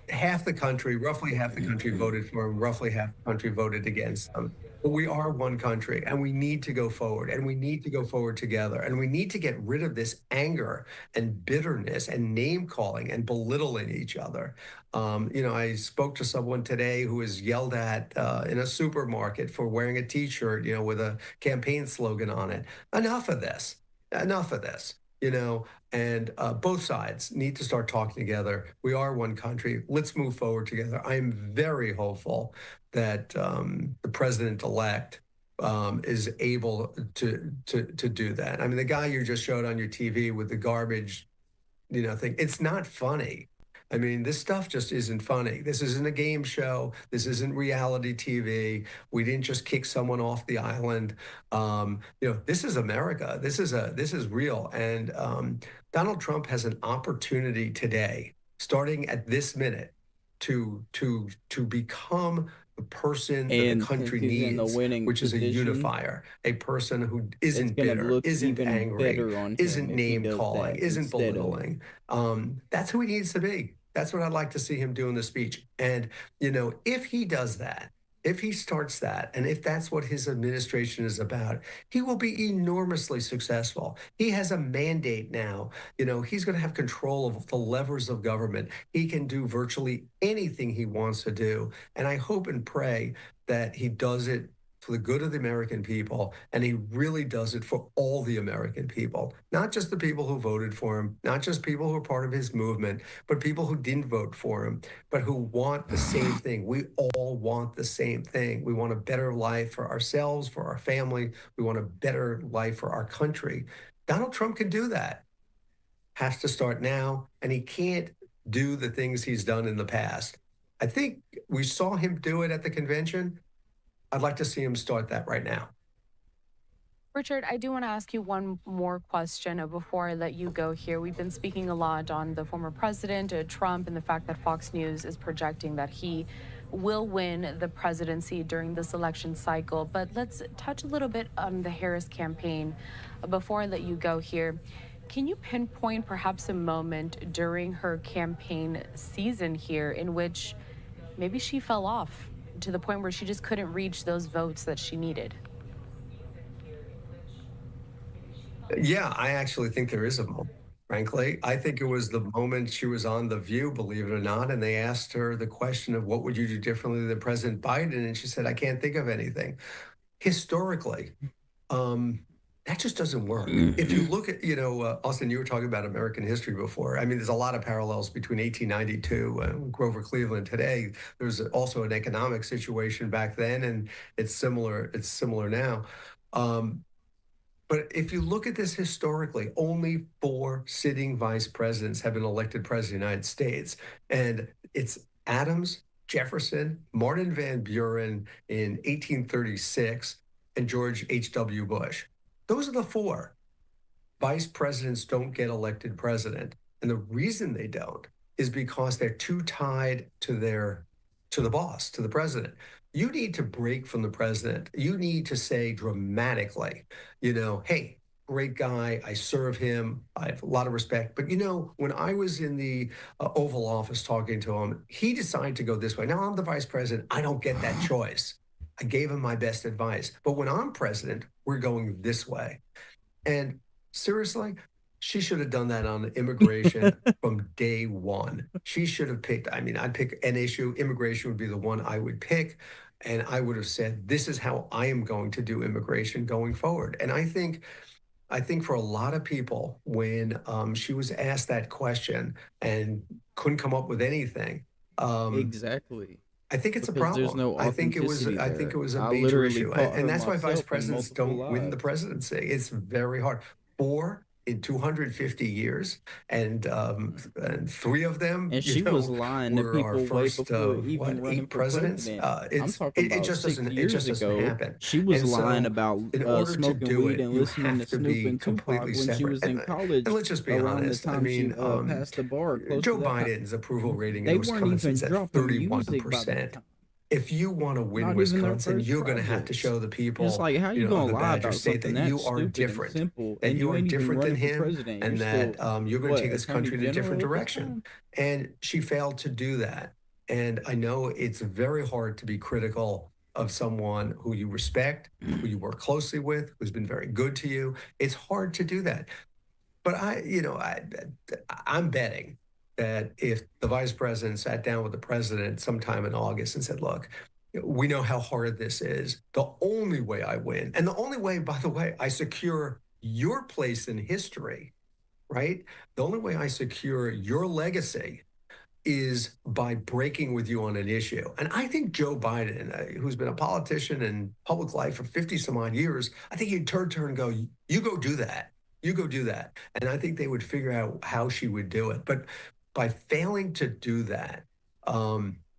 S12: half the country, roughly half the country voted for him, roughly half the country voted against him. But we are one country, and we need to go forward, and we need to go forward together, and we need to get rid of this anger and bitterness and name calling and belittling each other. I spoke to someone today who was yelled at in a supermarket for wearing a T-shirt, with a campaign slogan on it. Enough of this. Enough of this. And both sides need to start talking together. We are one country. Let's move forward together. I am very hopeful that the president-elect is able to do that. I mean, the guy you just showed on your TV with the garbage, thing, it's not funny. I mean, this stuff just isn't funny. This isn't a game show. This isn't reality TV. We didn't just kick someone off the island. This is America. This is real. And Donald Trump has an opportunity today, starting at this minute, to become the person that the country needs, which is a unifier, a person who isn't bitter, isn't angry, isn't name calling, isn't belittling. That's who he needs to be. That's what I'd like to see him do in the speech. And, if he does that, if he starts that, and if that's what his administration is about, he will be enormously successful. He has a mandate now. He's going to have control of the levers of government. He can do virtually anything he wants to do. And I hope and pray that he does it for the good of the American people, and he really does it for all the American people, not just the people who voted for him, not just people who are part of his movement, but people who didn't vote for him, but who want the same thing. We all want the same thing. We want a better life for ourselves, for our family. We want a better life for our country. Donald Trump can do that. Has to start now, and he can't do the things he's done in the past. I think we saw him do it at the convention. I'd like to see him start that right now.
S10: Richard, I do want to ask you one more question before I let you go here. We've been speaking a lot on the former president, Trump, and the fact that Fox News is projecting that he will win the presidency during this election cycle. But let's touch a little bit on the Harris campaign before I let you go here. Can you pinpoint perhaps a moment during her campaign season here in which maybe she fell off to the point where she just couldn't reach those votes that she needed?
S12: Yeah, I actually think there is a moment, frankly. I think it was the moment she was on The View, believe it or not, and they asked her the question of what would you do differently than President Biden, and she said, I can't think of anything. Historically, that just doesn't work. If you look at, Austin, you were talking about American history before. I mean, there's a lot of parallels between 1892 and Grover Cleveland today. There's also an economic situation back then, and it's similar now. But if you look at this historically, only 4 sitting vice presidents have been elected president of the United States. And it's Adams, Jefferson, Martin Van Buren in 1836, and George H.W. Bush. Those are the 4. Vice presidents don't get elected president. And the reason they don't is because they're too tied to the boss, to the president. You need to break from the president. You need to say dramatically, hey, great guy, I serve him, I have a lot of respect. But when I was in the Oval Office talking to him, he decided to go this way. Now I'm the vice president. I don't get that choice. I gave him my best advice. But when I'm president, we're going this way. And seriously, she should have done that on immigration from day one. She should have picked, I'd pick an issue. Immigration would be the one I would pick. And I would have said, this is how I am going to do immigration going forward. And I think for a lot of people, when she was asked that question and couldn't come up with anything.
S9: Exactly.
S12: I think it's a problem. I think it was a major issue. And that's why vice presidents don't win the presidency. It's very hard. 4 in 250 years, and 3 of them,
S9: and she was lying to
S12: were
S9: people
S12: our first,
S9: way before even running
S12: 8
S9: for
S12: presidents.
S9: president.
S12: It just doesn't happen.
S9: She was
S12: And so,
S9: lying about
S12: in order to
S9: smoking
S12: do
S9: weed
S12: it,
S9: and
S12: you
S9: listening to
S12: have to
S9: Snoop
S12: be
S9: and Tupac
S12: completely
S9: when she
S12: separate.
S9: was in college.
S12: And let's just be
S9: around
S12: honest.
S9: the time she passed the bar.
S12: Joe Biden's approval rating
S9: they
S12: in
S9: weren't
S12: Wisconsin
S9: even
S12: is at
S9: dropping music by the
S12: 31%.
S9: time.
S12: if you want to win
S9: Not even their
S12: Wisconsin,
S9: first
S12: you're going to have to
S9: projects.
S12: show the people,
S9: It's like, how you
S12: of
S9: gonna
S12: the
S9: lie
S12: Badger
S9: about
S12: State
S9: something
S12: that you
S9: that
S12: are
S9: stupid and
S12: different,
S9: simple,
S12: that
S9: and
S12: you
S9: you
S12: are
S9: ain't even
S12: different than
S9: running for
S12: him,
S9: president?
S12: and
S9: You're
S12: that
S9: still
S12: you're going to
S9: what,
S12: take this
S9: attorney
S12: country in a different
S9: general at this
S12: direction.
S9: time?
S12: And she failed to do that. And I know it's very hard to be critical of someone who you respect, who you work closely with, who's been very good to you. It's hard to do that. But I'm betting that if the vice president sat down with the president sometime in August and said, look, we know how hard this is. The only way I win, and the only way, by the way, I secure your place in history, right? The only way I secure your legacy is by breaking with you on an issue. And I think Joe Biden, who's been a politician in public life for 50 some odd years, I think he'd turn to her and go, you go do that. You go do that. And I think they would figure out how she would do it. But by failing to do that,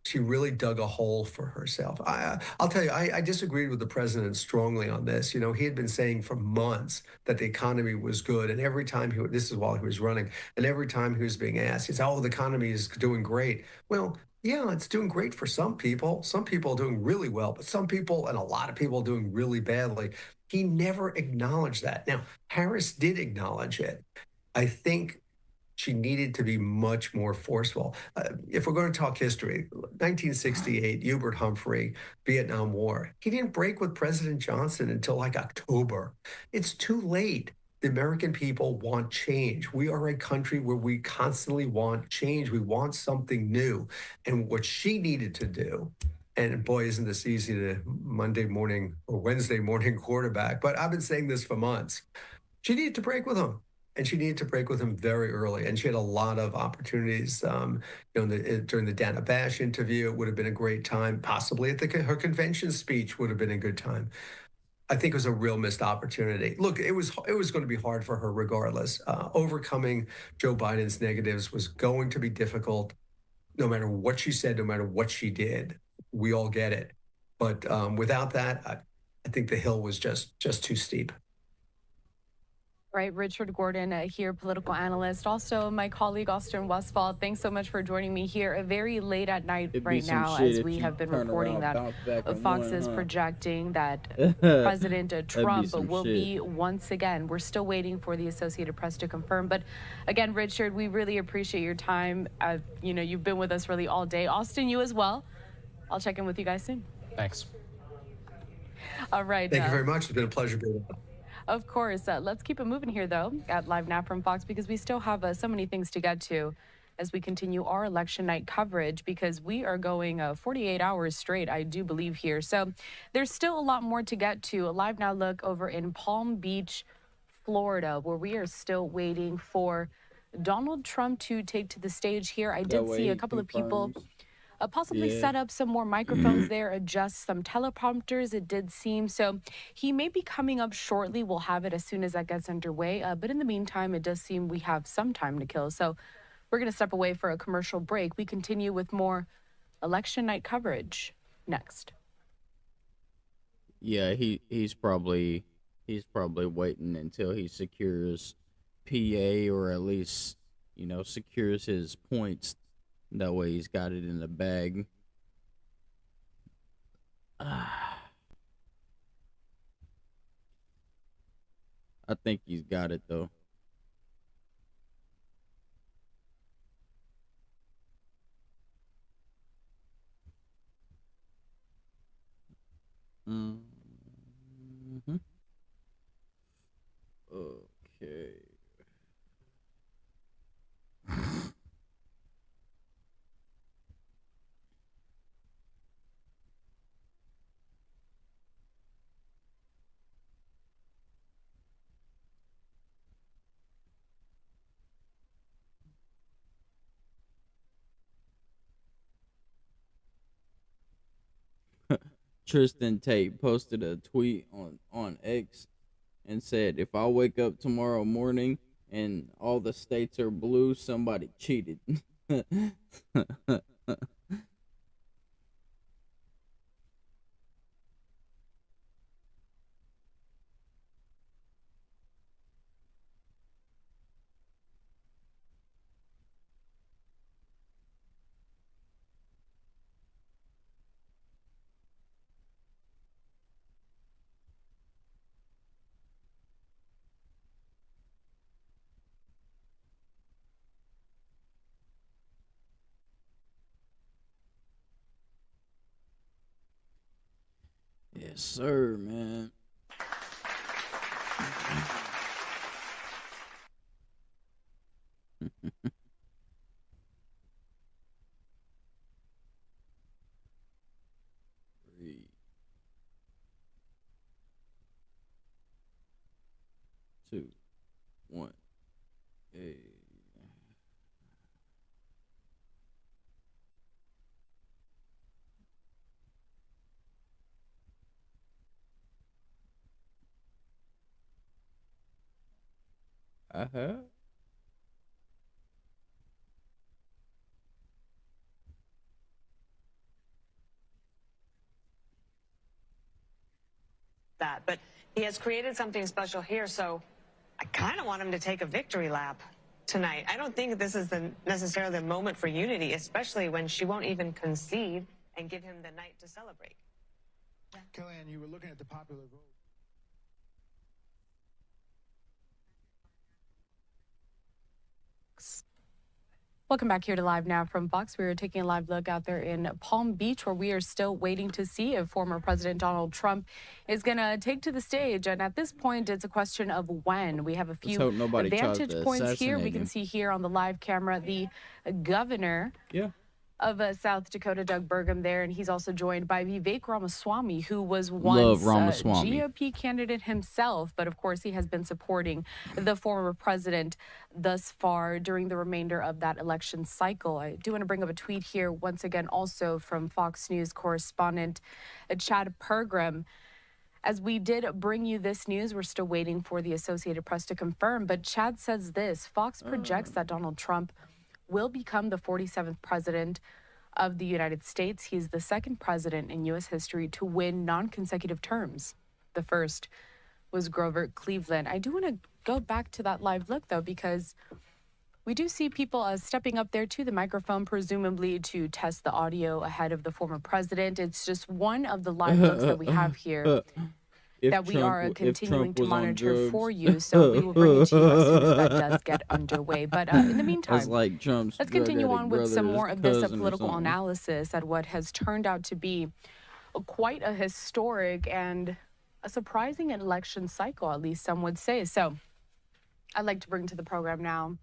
S12: she really dug a hole for herself. I'll tell you, I disagreed with the president strongly on this. You know, he had been saying for months that the economy was good. And every time this is while he was running, and every time he was being asked, he said, oh, the economy is doing great. Well, yeah, it's doing great for some people. Some people are doing really well, but some people and a lot of people are doing really badly. He never acknowledged that. Now, Harris did acknowledge it. I think she needed to be much more forceful. If we're going to talk history, 1968, Hubert Humphrey, Vietnam War, he didn't break with President Johnson until like October. It's too late. The American people want change. We are a country where we constantly want change. We want something new. And what she needed to do, and boy, isn't this easy to Monday morning or Wednesday morning quarterback, but I've been saying this for months. She needed to break with him. And she needed to break with him very early. And she had a lot of opportunities. During the Dana Bash interview, it would have been a great time. Possibly at her convention speech would have been a good time. I think it was a real missed opportunity. Look, it was going to be hard for her regardless. Overcoming Joe Biden's negatives was going to be difficult, no matter what she said, no matter what she did. We all get it. But without that, I think the hill was just too steep.
S10: Right, Richard Gordon here, political analyst. Also, my colleague Austin Westfall. Thanks so much for joining me here very late at night right now, as we have been reporting that Fox is projecting that President Trump will be once again. We're still waiting for the Associated Press to confirm. But again, Richard, we really appreciate your time. You've been with us really all day. Austin, you as well. I'll check in with you guys soon.
S6: Thanks.
S10: All right.
S12: Thank you very much. It's been a pleasure being with you.
S10: Of course. Let's keep it moving here, though, at Live Now from Fox, because we still have so many things to get to as we continue our election night coverage, because we are going 48 hours straight, I do believe, here. So there's still a lot more to get to. A Live Now look over in Palm Beach, Florida, where we are still waiting for Donald Trump to take to the stage here. I did see a couple of people possibly set up some more microphones there, adjust some teleprompters, it did seem. So he may be coming up shortly. We'll have it as soon as that gets underway. But in the meantime, it does seem we have some time to kill. So we're going to step away for a commercial break. We continue with more election night coverage next.
S9: Yeah, he's probably waiting until he secures PA, or at least, secures his points. That way he's got it in the bag. I think he's got it, though. Mm-hmm. Okay. Tristan Tate posted a tweet on X and said, if I wake up tomorrow morning and all the states are blue, somebody cheated. Yes, sir, man. Three, two, one. Hey. Uh-huh.
S13: That, but he has created something special here, so I kind of want him to take a victory lap tonight. I don't think this is necessarily the moment for unity, especially when she won't even concede and give him the night to celebrate.
S14: Kellyanne, you were looking at the popular vote.
S10: Welcome back here to Live Now from Fox. We are taking a live look out there in Palm Beach, where we are still waiting to see if former President Donald Trump is going to take to the stage. And at this point, it's a question of when. We have a few vantage points here. We can see here on the live camera the governor of South Dakota, Doug Burgum, there, and he's also joined by Vivek Ramaswamy, who was once a GOP candidate himself, but of course he has been supporting the former president thus far during the remainder of that election cycle. I do want to bring up a tweet here once again, also from Fox News correspondent Chad Pergram. As we did bring you this news, we're still waiting for the Associated Press to confirm, but Chad says this: Fox projects that Donald Trump will become the 47th president of the United States. He's the second president in U.S. history to win non-consecutive terms. The first was Grover Cleveland. I do want to go back to that live look, though, because we do see people stepping up there to the microphone, presumably to test the audio ahead of the former president. It's just one of the live looks that we have here that we are continuing to monitor for you, so we will bring it to you as soon as that does get underway. But in the meantime, let's continue on with some more of this political analysis at what has turned out to be quite a historic and a surprising election cycle, at least some would say. So I'd like to bring to the program now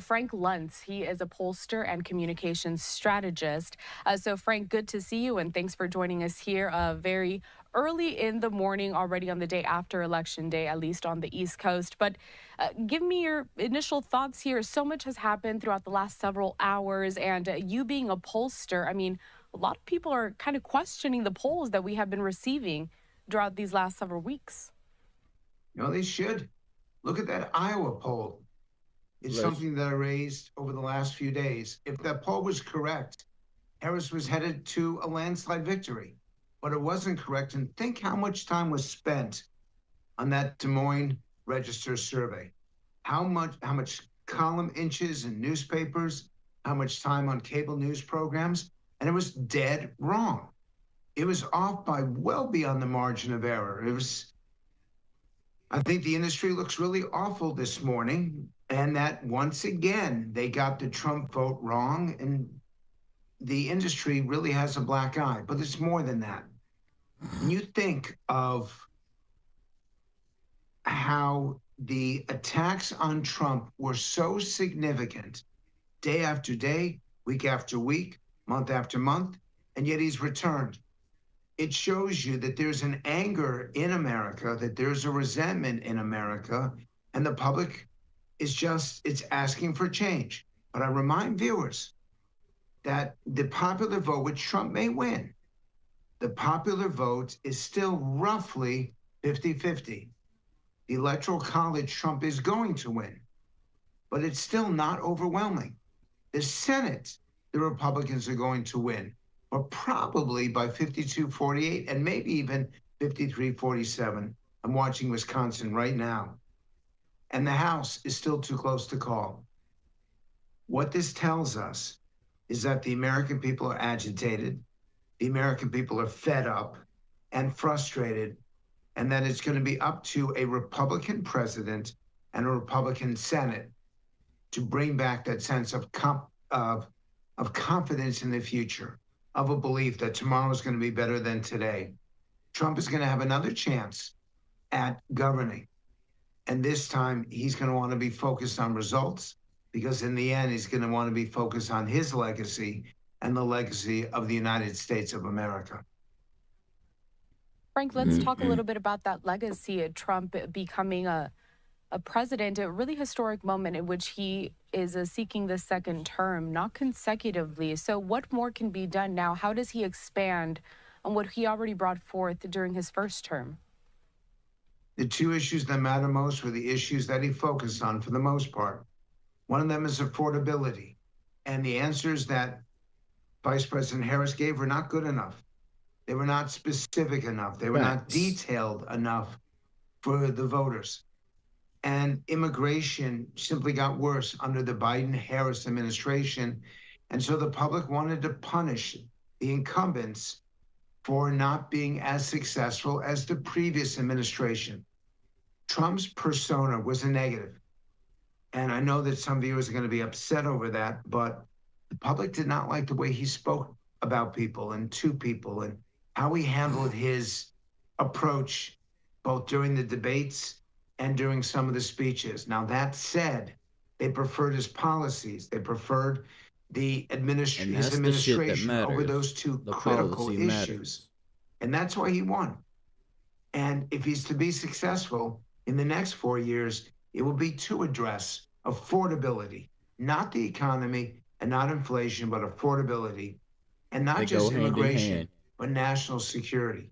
S10: Frank Luntz. He is a pollster and communications strategist. So Frank, good to see you, and thanks for joining us here very early in the morning, already on the day after Election Day, at least on the East Coast. But give me your initial thoughts here. So much has happened throughout the last several hours, and you being a pollster, I mean, a lot of people are kind of questioning the polls that we have been receiving throughout these last several weeks.
S15: No, they should. Look at that Iowa poll. It's something that I raised over the last few days. If that poll was correct, Harris was headed to a landslide victory. But it wasn't correct. And think how much time was spent on that Des Moines Register survey. How much column inches in newspapers, how much time on cable news programs, and it was dead wrong. It was off by well beyond the margin of error. I think the industry looks really awful this morning, and that once again, they got the Trump vote wrong, and the industry really has a black eye, but it's more than that. When you think of how the attacks on Trump were so significant day after day, week after week, month after month, and yet he's returned. It shows you that there's an anger in America, that there's a resentment in America, and the public is it's asking for change. But I remind viewers that the popular vote, which Trump may win, the popular vote is still roughly 50-50. The Electoral College, Trump is going to win, but it's still not overwhelming. The Senate, the Republicans are going to win, but probably by 52-48 and maybe even 53-47. I'm watching Wisconsin right now. And the House is still too close to call. What this tells us is that the American people are agitated, the American people are fed up and frustrated, and that it's going to be up to a Republican president and a Republican Senate to bring back that sense of confidence in the future, of a belief that tomorrow is going to be better than today. Trump is going to have another chance at governing. And this time, he's going to want to be focused on results, because in the end, he's going to want to be focused on his legacy and the legacy of the United States of America.
S10: Frank, let's talk a little bit about that legacy of Trump becoming a president, a really historic moment in which he is seeking the second term, not consecutively. So what more can be done now? How does he expand on what he already brought forth during his first term?
S15: The two issues that matter most were the issues that he focused on for the most part. One of them is affordability. And the answers that Vice President Harris gave were not good enough. They were not specific enough. They were not detailed enough for the voters. And immigration simply got worse under the Biden-Harris administration. And so the public wanted to punish the incumbents for not being as successful as the previous administration. Trump's persona was a negative. And I know that some viewers are going to be upset over that, but the public did not like the way he spoke about people and to people and how he handled his approach, both during the debates and during some of the speeches. Now, that said, they preferred his policies. They preferred his administration over those two critical issues. And that's why he won. And if he's to be successful in the next 4 years, it will be to address affordability, not the economy and not inflation, but affordability, and not just immigration, but national security.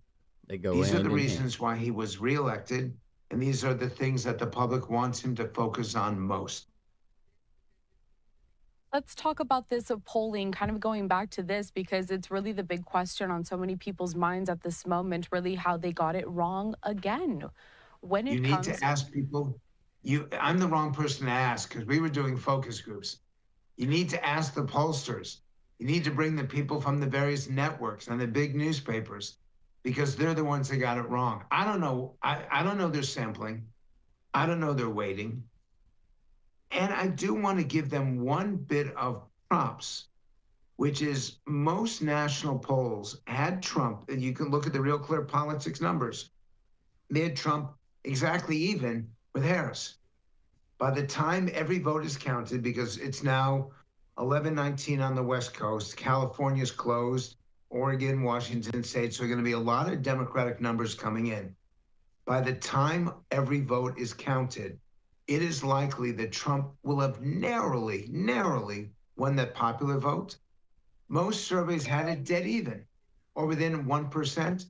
S15: These are the reasons why he was reelected, and these are the things that the public wants him to focus on most.
S10: Let's talk about this polling, kind of going back to this, because it's really the big question on so many people's minds at this moment, really how they got it wrong again. When it comes
S15: to ask people, I'm the wrong person to ask, because we were doing focus groups. You need to ask the pollsters. You need to bring the people from the various networks and the big newspapers, because they're the ones that got it wrong. I don't know. I don't know their sampling. I don't know their weighting. And I do want to give them one bit of props, which is most national polls had Trump, and you can look at the Real Clear Politics numbers. They had Trump exactly even with Harris. By the time every vote is counted, because it's now 11:19 on the West Coast, California's closed, Oregon, Washington State, so there are going to be a lot of Democratic numbers coming in. By the time every vote is counted, it is likely that Trump will have narrowly won that popular vote. Most surveys had it dead even, or within 1%.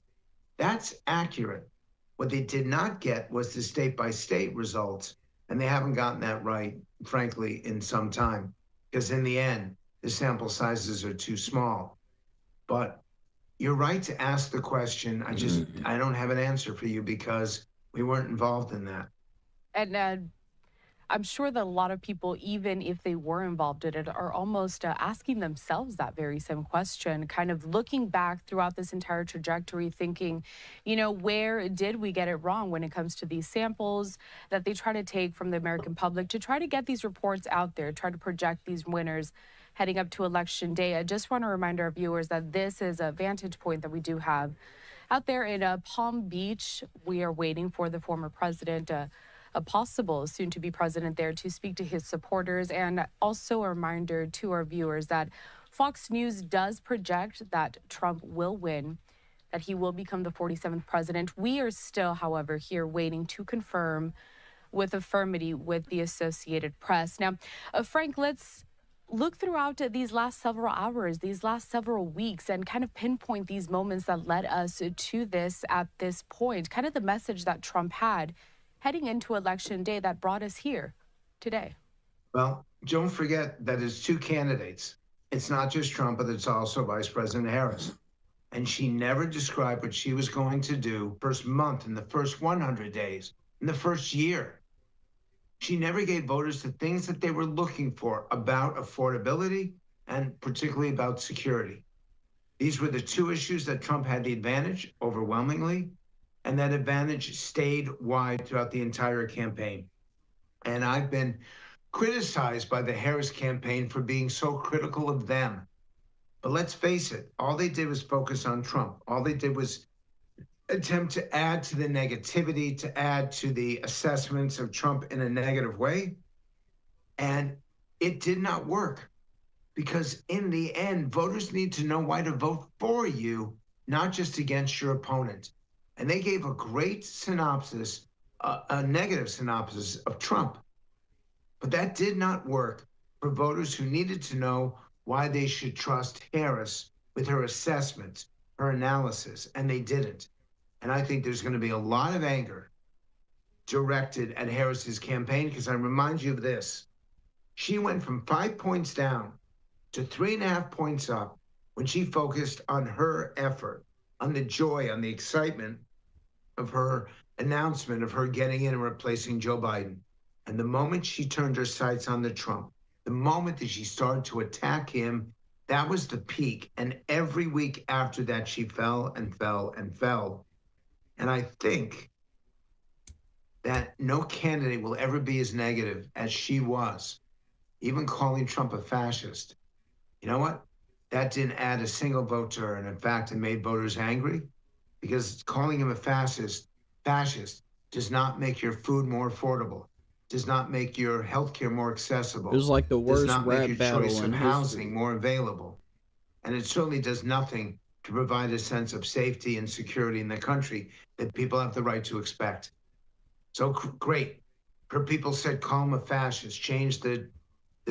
S15: That's accurate. What they did not get was the state-by-state results, and they haven't gotten that right, frankly, in some time, because in the end, the sample sizes are too small. But you're right to ask the question. I don't have an answer for you because we weren't involved in that.
S10: And I'm sure that a lot of people, even if they were involved in it, are almost asking themselves that very same question, kind of looking back throughout this entire trajectory, thinking, where did we get it wrong when it comes to these samples that they try to take from the American public to try to get these reports out there, try to project these winners heading up to Election Day. I just want to remind our viewers that this is a vantage point that we do have out there in Palm Beach. We are waiting for the former president, a possible soon-to-be president there, to speak to his supporters. And also a reminder to our viewers that Fox News does project that Trump will win, that he will become the 47th president. We are still, however, here waiting to confirm with affirmity with the Associated Press. Now, Frank, let's look throughout these last several hours, these last several weeks, and kind of pinpoint these moments that led us to this at this point, kind of the message that Trump had heading into Election Day that brought us here today.
S15: Well, don't forget that it's two candidates. It's not just Trump, but it's also Vice President Harris. And she never described what she was going to do first month, in the first 100 days, in the first year. She never gave voters the things that they were looking for about affordability and particularly about security. These were the two issues that Trump had the advantage overwhelmingly, and that advantage stayed wide throughout the entire campaign. And I've been criticized by the Harris campaign for being so critical of them. But let's face it, all they did was focus on Trump. All they did was attempt to add to the negativity, to add to the assessments of Trump in a negative way. And it did not work, because in the end, voters need to know why to vote for you, not just against your opponent. And they gave a great synopsis, a negative synopsis of Trump. But that did not work for voters who needed to know why they should trust Harris with her assessments, her analysis, and they didn't. And I think there's going to be a lot of anger directed at Harris's campaign, because I remind you of this. She went from 5 points down to 3.5 points up when she focused on her effort, on the joy, on the excitement of her announcement of her getting in and replacing Joe Biden. And the moment she turned her sights on the Trump, the moment that she started to attack him, that was the peak. And every week after that, she fell and fell and fell. And I think that no candidate will ever be as negative as she was, even calling Trump a fascist. You know what? That didn't add a single vote to her. And in fact, it made voters angry, because calling him a fascist does not make your food more affordable, does not make your healthcare more accessible.
S9: It was like the worst
S15: does not
S9: rap
S15: make your
S9: battle
S15: choice
S9: in
S15: of housing
S9: history.
S15: more available. And it certainly does nothing to provide a sense of safety and security in the country that people have the right to expect. So great. Her people said, call him a fascist, change the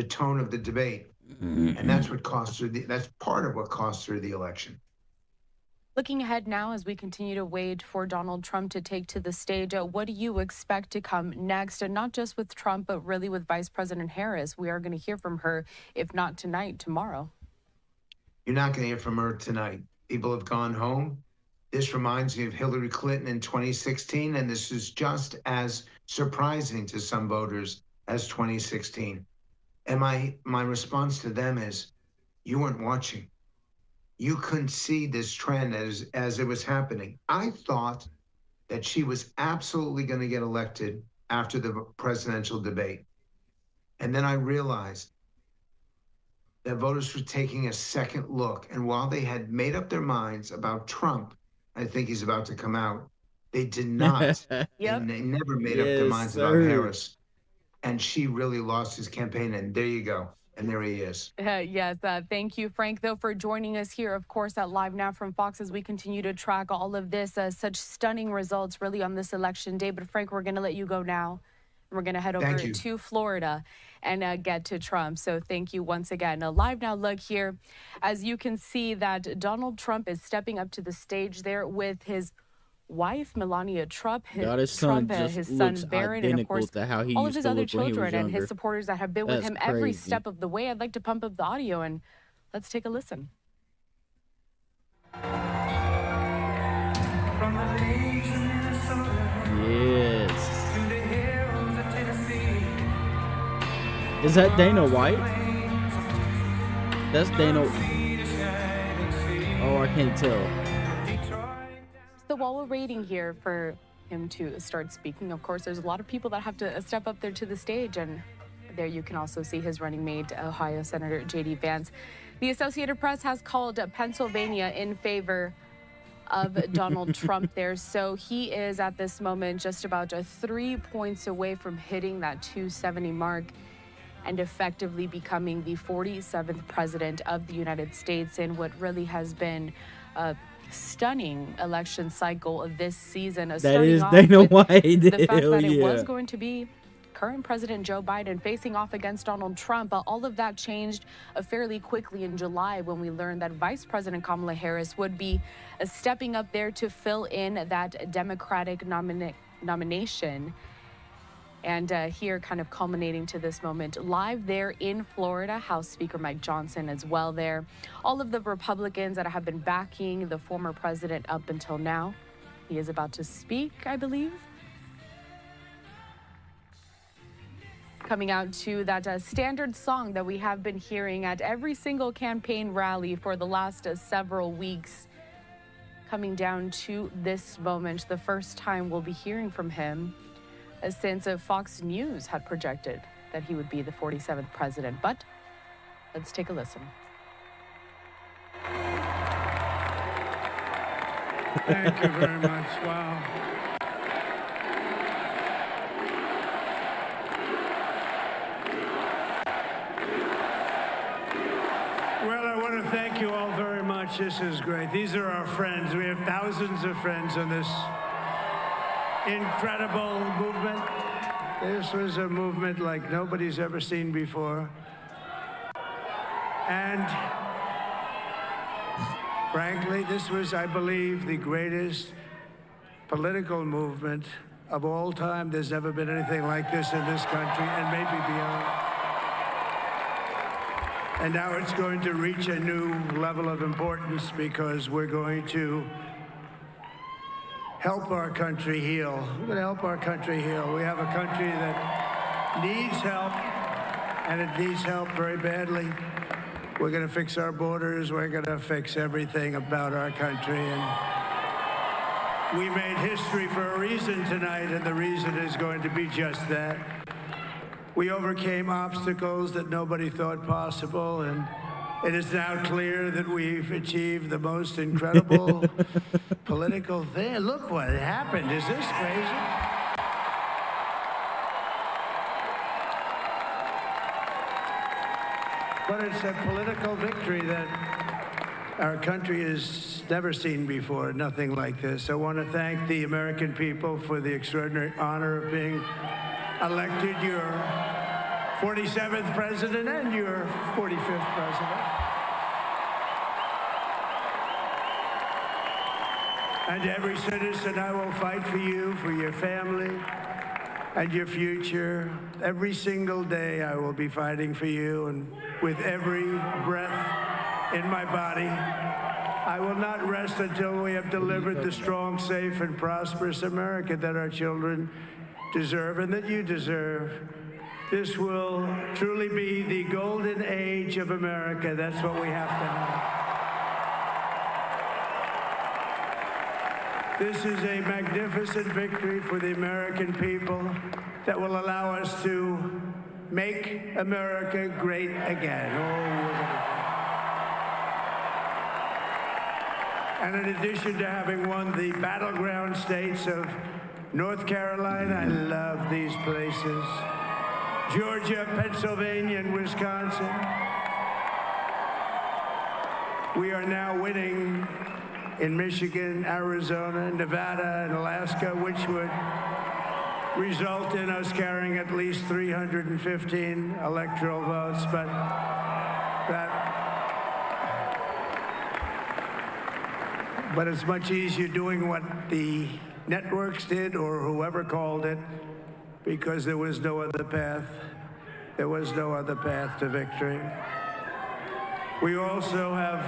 S15: tone of the debate. And that's what cost her, that's part of what cost her the election.
S10: Looking ahead now as we continue to wait for Donald Trump to take to the stage, what do you expect to come next? And not just with Trump, but really with Vice President Harris. We are going to hear from her, if not tonight, tomorrow.
S15: You're not going to hear from her tonight. People have gone home. This reminds me of Hillary Clinton in 2016, and this is just as surprising to some voters as 2016. And my response to them is, you weren't watching. You couldn't see this trend as it was happening. I thought that she was absolutely going to get elected after the presidential debate. And then I realized that voters were taking a second look. And while they had made up their minds about Trump, I think he's about to come out, they did not.
S10: Yep.
S15: They never made up their minds about Harris. And she really lost his campaign. And there you go. And there he is.
S10: Yes. Thank you, Frank, though, for joining us here, of course, at Live Now from Fox, as we continue to track all of this. Such stunning results, really, on this election day. But, Frank, we're going to let you go now. We're going to head over to Florida and get to Trump. So thank you once again. A Live Now look here. As you can see that Donald Trump is stepping up to the stage there with his wife, Melania Trump, his son Barron, and of course, all of his other children and his supporters that have been with him every step of the way. I'd like to pump up the audio and let's take a listen.
S9: Yes. Is that Dana White? That's Dana. Oh, I can't tell.
S10: So while we're waiting here for him to start speaking, of course, there's a lot of people that have to step up there to the stage. And there you can also see his running mate, Ohio Senator J.D. Vance. The Associated Press has called Pennsylvania in favor of Donald Trump there. So he is at this moment just about 3 points away from hitting that 270 mark and effectively becoming the 47th president of the United States in what really has been a stunning election cycle of this season.
S9: That is Dana White.
S10: The fact that it was going to be current President Joe Biden facing off against Donald Trump. All of that changed fairly quickly in July when we learned that Vice President Kamala Harris would be stepping up there to fill in that Democratic nomination. And here, kind of culminating to this moment, live there in Florida, House Speaker Mike Johnson as well there. All of the Republicans that have been backing the former president up until now. He is about to speak, I believe. Coming out to that standard song that we have been hearing at every single campaign rally for the last several weeks. Coming down to this moment, the first time we'll be hearing from him since Fox News had projected that he would be the 47th president. But let's take a listen.
S14: Thank you very much. Wow. Well, I want to thank you all very much. This is great. These are our friends. We have thousands of friends on this incredible movement. This was a movement like nobody's ever seen before. And frankly, this was, I believe, the greatest political movement of all time. There's never been anything like this in this country, and maybe beyond. And now it's going to reach a new level of importance because we're going to help our country heal. We're going to help our country heal. We have a country that needs help, and it needs help very badly. We're going to fix our borders. We're going to fix everything about our country. And we made history for a reason tonight, and the reason is going to be just that. We overcame obstacles that nobody thought possible, and it is now clear that we've achieved the most incredible political thing. Look what happened. Is this crazy? But it's a political victory that our country has never seen before, nothing like this. I want to thank the American people for the extraordinary honor of being elected your 47th president and your 45th president. And every citizen, I will fight for you, for your family, and your future. Every single day, I will be fighting for you, and with every breath in my body, I will not rest until we have delivered the strong, safe, and prosperous America that our children deserve and that you deserve. This will truly be the golden age of America. That's what we have to have. This is a magnificent victory for the American people that will allow us to make America great again. And in addition to having won the battleground states of North Carolina, I love these places, Georgia, Pennsylvania, and Wisconsin, we are now winning in Michigan, Arizona, Nevada, and Alaska, which would result in us carrying at least 315 electoral votes. But it's much easier doing what the networks did or whoever called it, because there was no other path. There was no other path to victory. We also have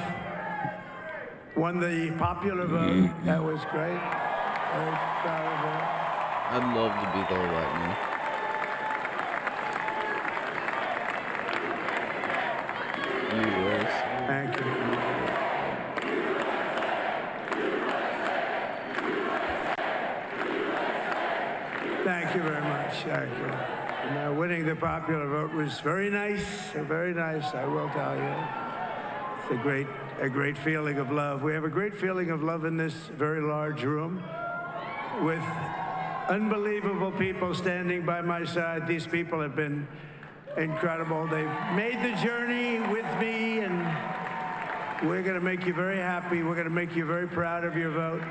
S14: won the popular vote. That was great. Very proud of that.
S9: I'd love to be there right now.
S14: Thank you. Thank you very much. Thank you. And, winning the popular vote was very nice, I will tell you. It's a great feeling of love. We have a great feeling of love in this very large room with unbelievable people standing by my side. These people have been incredible. They've made the journey with me, and we're going to make you very happy. We're going to make you very proud of your vote.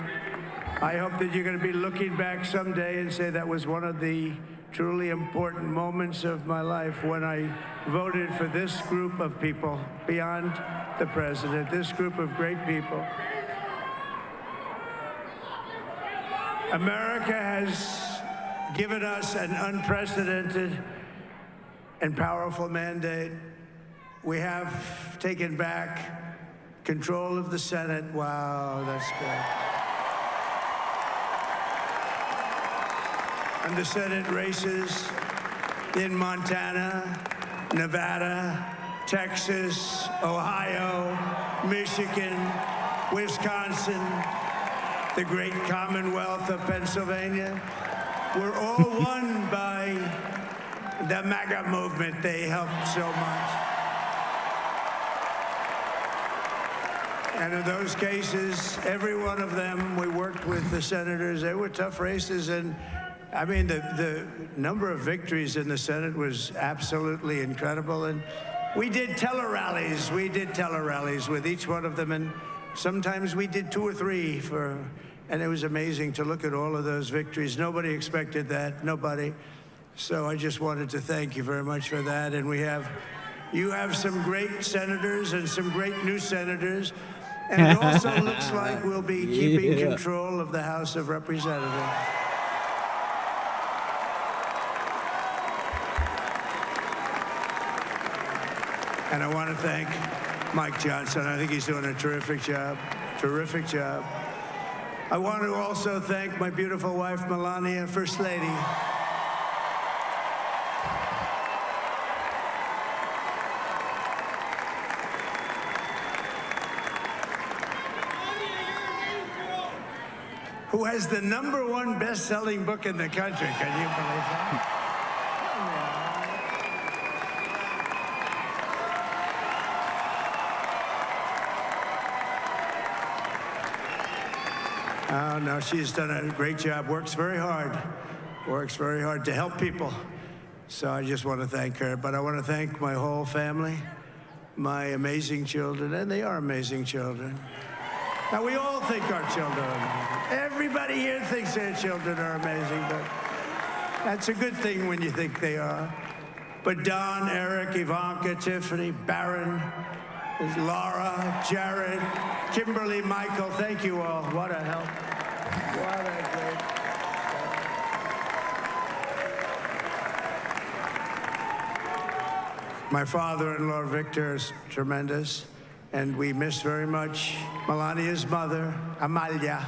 S14: I hope that you're going to be looking back someday and say that was one of the truly important moments of my life when I voted for this group of people beyond the president, this group of great people. America has given us an unprecedented and powerful mandate. We have taken back control of the Senate. Wow, that's good. And the Senate races in Montana, Nevada, Texas, Ohio, Michigan, Wisconsin, the great Commonwealth of Pennsylvania, were all won by the MAGA movement. They helped so much. And in those cases, every one of them, we worked with the senators. They were tough races. And I mean, the number of victories in the Senate was absolutely incredible. And we did tele-rallies. We did tele-rallies with each one of them. And sometimes we did 2 or 3 and it was amazing to look at all of those victories. Nobody expected that, nobody. So I just wanted to thank you very much for that. And you have some great senators and some great new senators. And it also looks like we'll be keeping control of the House of Representatives. And I want to thank Mike Johnson. I think he's doing a terrific job. Terrific job. I want to also thank my beautiful wife, Melania, First Lady. Who has the #1 best-selling book in the country. Can you believe that? Oh, no, she's done a great job, works very hard to help people. So I just want to thank her. But I want to thank my whole family, my amazing children, and they are amazing children. Now, we all think our children are amazing. Everybody here thinks their children are amazing, but that's a good thing when you think they are. But Don, Eric, Ivanka, Tiffany, Barron, Laura, Jared, Kimberly, Michael, thank you all. What a help. What a great help. My father-in-law, Victor, is tremendous, and we miss very much Melania's mother, Amalia.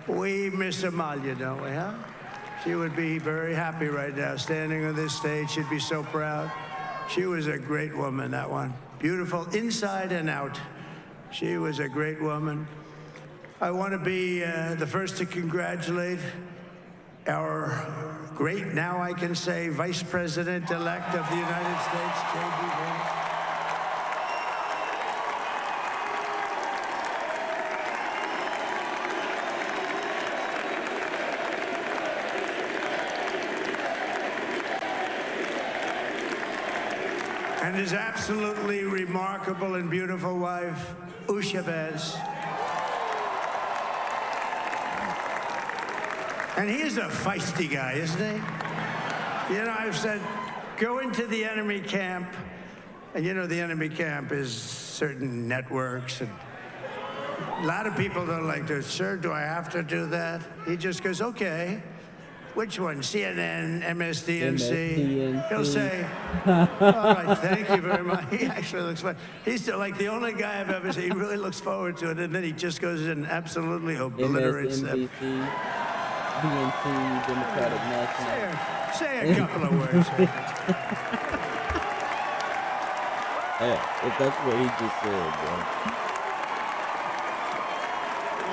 S14: We miss Amalia, don't we, huh? She would be very happy right now, standing on this stage. She'd be so proud. She was a great woman, that one. Beautiful inside and out. She was a great woman. I want to be the first to congratulate our great, now I can say, Vice President-elect of the United States, J.D. Vance. And his absolutely remarkable and beautiful wife, Usha Vance. And he's a feisty guy, isn't he? You know, I've said, go into the enemy camp. And you know, the enemy camp is certain networks. And a lot of people don't like to, sir, do I have to do that? He just goes, okay. Which one? CNN, MSDNC. He'll say, all right, thank you very much. He actually looks fun. He's like the only guy I've ever seen. He really looks forward to it, and then he just goes in and absolutely obliterates them.
S9: PNC, Democratic National.
S14: Say a couple of words.
S9: Yeah, if that's what he just said, bro.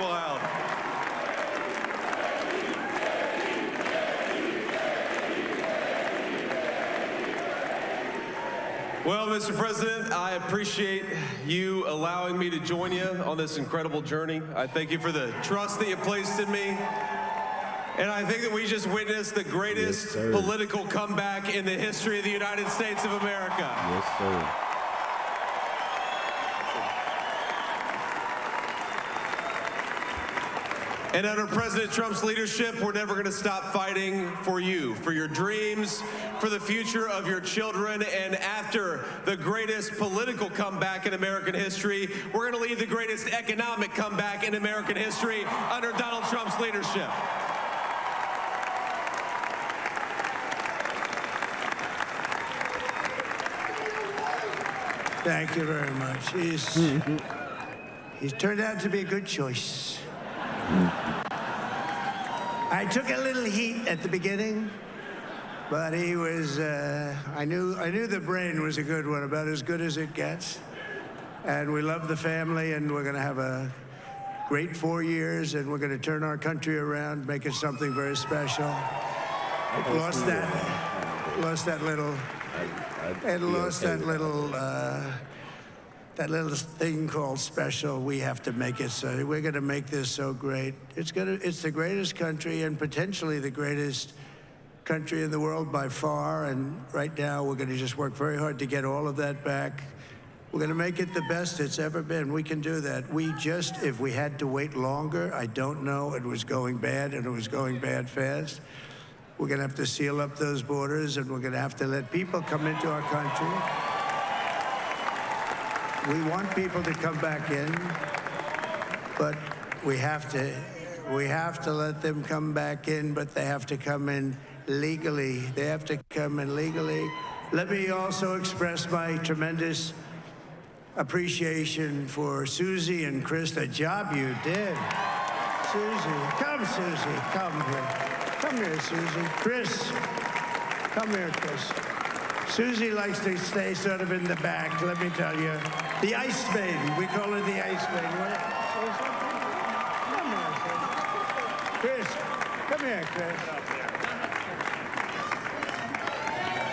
S16: Wow. Well, Mr. President, I appreciate you allowing me to join you on this incredible journey. I thank you for the trust that you placed in me. And I think that we just witnessed the greatest political comeback in the history of the United States of America.
S9: Yes, sir.
S16: And under President Trump's leadership, we're never going to stop fighting for you, for your dreams, for the future of your children. And after the greatest political comeback in American history, we're going to lead the greatest economic comeback in American history under Donald Trump's leadership.
S14: Thank you very much. He's turned out to be a good choice. I took a little heat at the beginning, but he was, I knew the brain was a good one, about as good as it gets. And we love the family, and we're going to have a great 4 years, and we're going to turn our country around, make it something very special. Lost that little that little thing called special, we have to make it so. We're going to make this so great. It's the greatest country and potentially the greatest country in the world by far. And right now, we're going to just work very hard to get all of that back. We're going to make it the best it's ever been. We can do that. If we had to wait longer, I don't know. It was going bad, and it was going bad fast. We're going to have to seal up those borders, and we're going to have to let people come into our country. We want people to come back in, but we have to let them come back in, but they have to come in legally. They have to come in legally. Let me also express my tremendous appreciation for Susie and Chris, the job you did. Susie, come here. Come here, Susie. Chris, come here, Chris. Susie likes to stay sort of in the back, let me tell you. The Ice Maiden, we call her the Ice Maiden. Come here, Chris. Come here, Chris.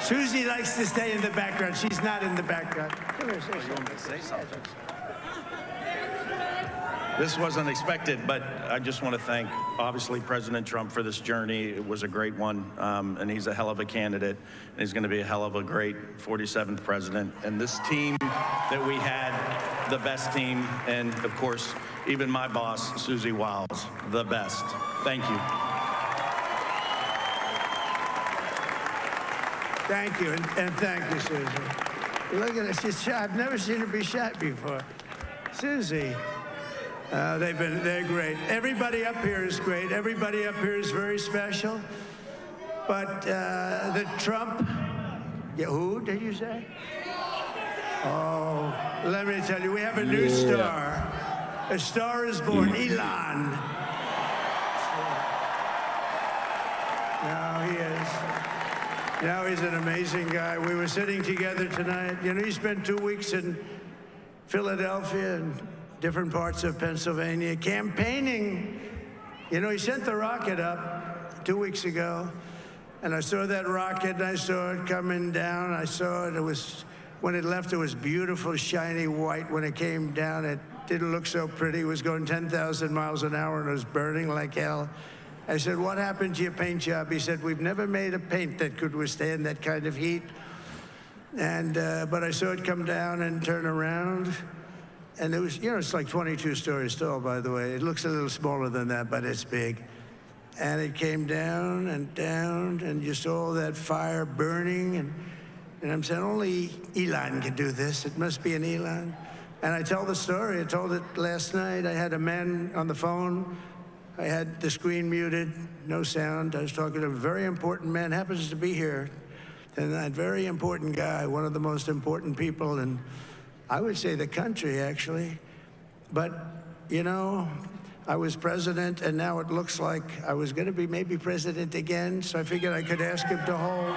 S14: Susie likes to stay in the background. She's not in the background. Come here, say something.
S17: This wasn't expected, but I just want to thank, obviously, President Trump for this journey. It was a great one, and he's a hell of a candidate, and he's going to be a hell of a great 47th president. And this team that we had, the best team, and, of course, even my boss, Susie Wiles, the best. Thank you.
S14: Thank you, and thank you, Susie. Look at her, she's shy. I've never seen her be shy before. Susie. They're great. Everybody up here is great. Everybody up here is very special. But the Trump, who did you say? Oh, let me tell you, we have a new star. A star is born, Elon. Now he is. Now he's an amazing guy. We were sitting together tonight. You know, he spent 2 weeks in Philadelphia and different parts of Pennsylvania, campaigning. You know, he sent the rocket up 2 weeks ago, and I saw that rocket, and I saw it coming down. I saw it. When it left, it was beautiful, shiny white. When it came down, it didn't look so pretty. It was going 10,000 miles an hour, and it was burning like hell. I said, what happened to your paint job? He said, we've never made a paint that could withstand that kind of heat. And but I saw it come down and turn around. And it was, you know, it's like 22 stories tall, by the way. It looks a little smaller than that, but it's big. And it came down, and you saw all that fire burning. And I'm saying, only Elon can do this. It must be an Elon. And I tell the story. I told it last night. I had a man on the phone. I had the screen muted, no sound. I was talking to a very important man, happens to be here. And that very important guy, one of the most important people in, I would say, the country, actually. But, you know, I was president, and now it looks like I was going to be maybe president again, so I figured I could ask him to hold.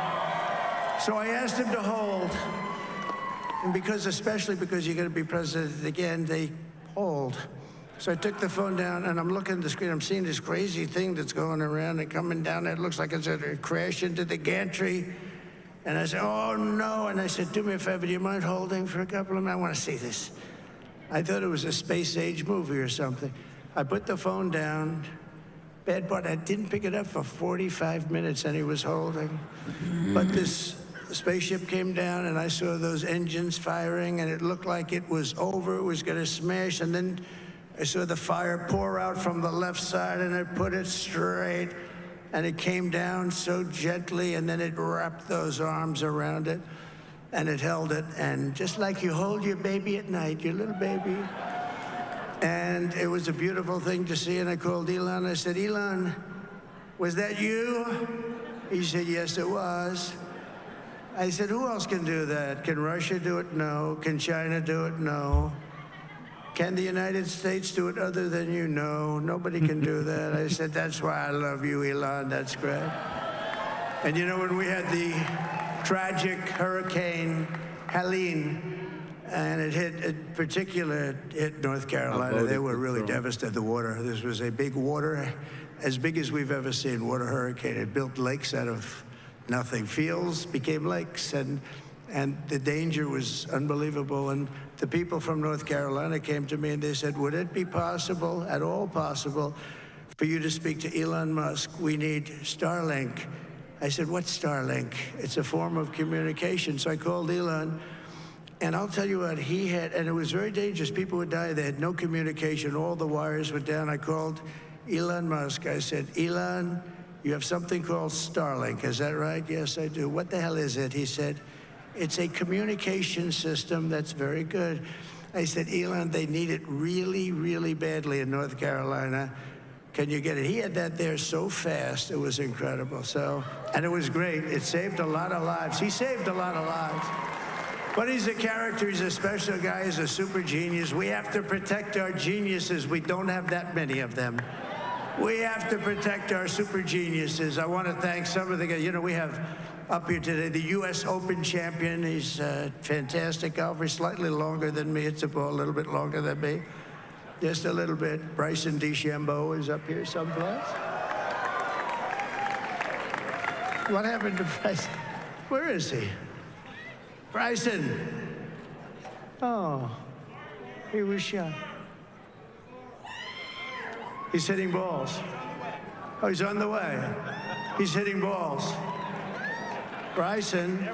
S14: So I asked him to hold. And especially because you're going to be president again, they hold. So I took the phone down, and I'm looking at the screen. I'm seeing this crazy thing that's going around and coming down. It looks like it's going to crash into the gantry. And I said, oh, no. And I said, do me a favor, do you mind holding for a couple of minutes? I want to see this. I thought it was a space-age movie or something. I put the phone down. Bad part, I didn't pick it up for 45 minutes, and he was holding. But this spaceship came down, and I saw those engines firing, and it looked like it was over. It was going to smash. And then I saw the fire pour out from the left side, and I put it straight. And it came down so gently, and then it wrapped those arms around it, and it held it. And just like you hold your baby at night, your little baby. And it was a beautiful thing to see. And I called Elon. I said, Elon, was that you? He said, yes, it was. I said, who else can do that? Can Russia do it? No. Can China do it? No. Can the United States do it other than you? No, nobody can do that. I said, that's why I love you, Elon. That's great. And you know, when we had the tragic Hurricane Helene, and it hit North Carolina, they were really devastated. The water, this was a big water, as big as we've ever seen, water hurricane. It built lakes out of nothing. Fields became lakes, and and the danger was unbelievable. And the people from North Carolina came to me and they said, would it be possible, at all possible, for you to speak to Elon Musk? We need Starlink. I said, what's Starlink? It's a form of communication. So I called Elon, and I'll tell you what, he had, and it was very dangerous. People would die. They had no communication. All the wires were down. I called Elon Musk. I said, Elon, you have something called Starlink. Is that right? Yes, I do. What the hell is it? He said, it's a communication system that's very good. I said, Elon, they need it really, really badly in North Carolina. Can you get it? He had that there so fast. It was incredible. So, and it was great. It saved a lot of lives. He saved a lot of lives. But he's a character. He's a special guy. He's a super genius. We have to protect our geniuses. We don't have that many of them. We have to protect our super geniuses. I want to thank some of the guys. You know, we have up here today the U.S. Open champion. He's a fantastic golfer. Slightly longer than me. It's a ball a little bit longer than me. Just a little bit. Bryson DeChambeau is up here someplace. What happened to Bryson? Where is he? Bryson. Oh, he was shot. He's hitting balls. Oh, he's on the way. He's hitting balls. Bryson.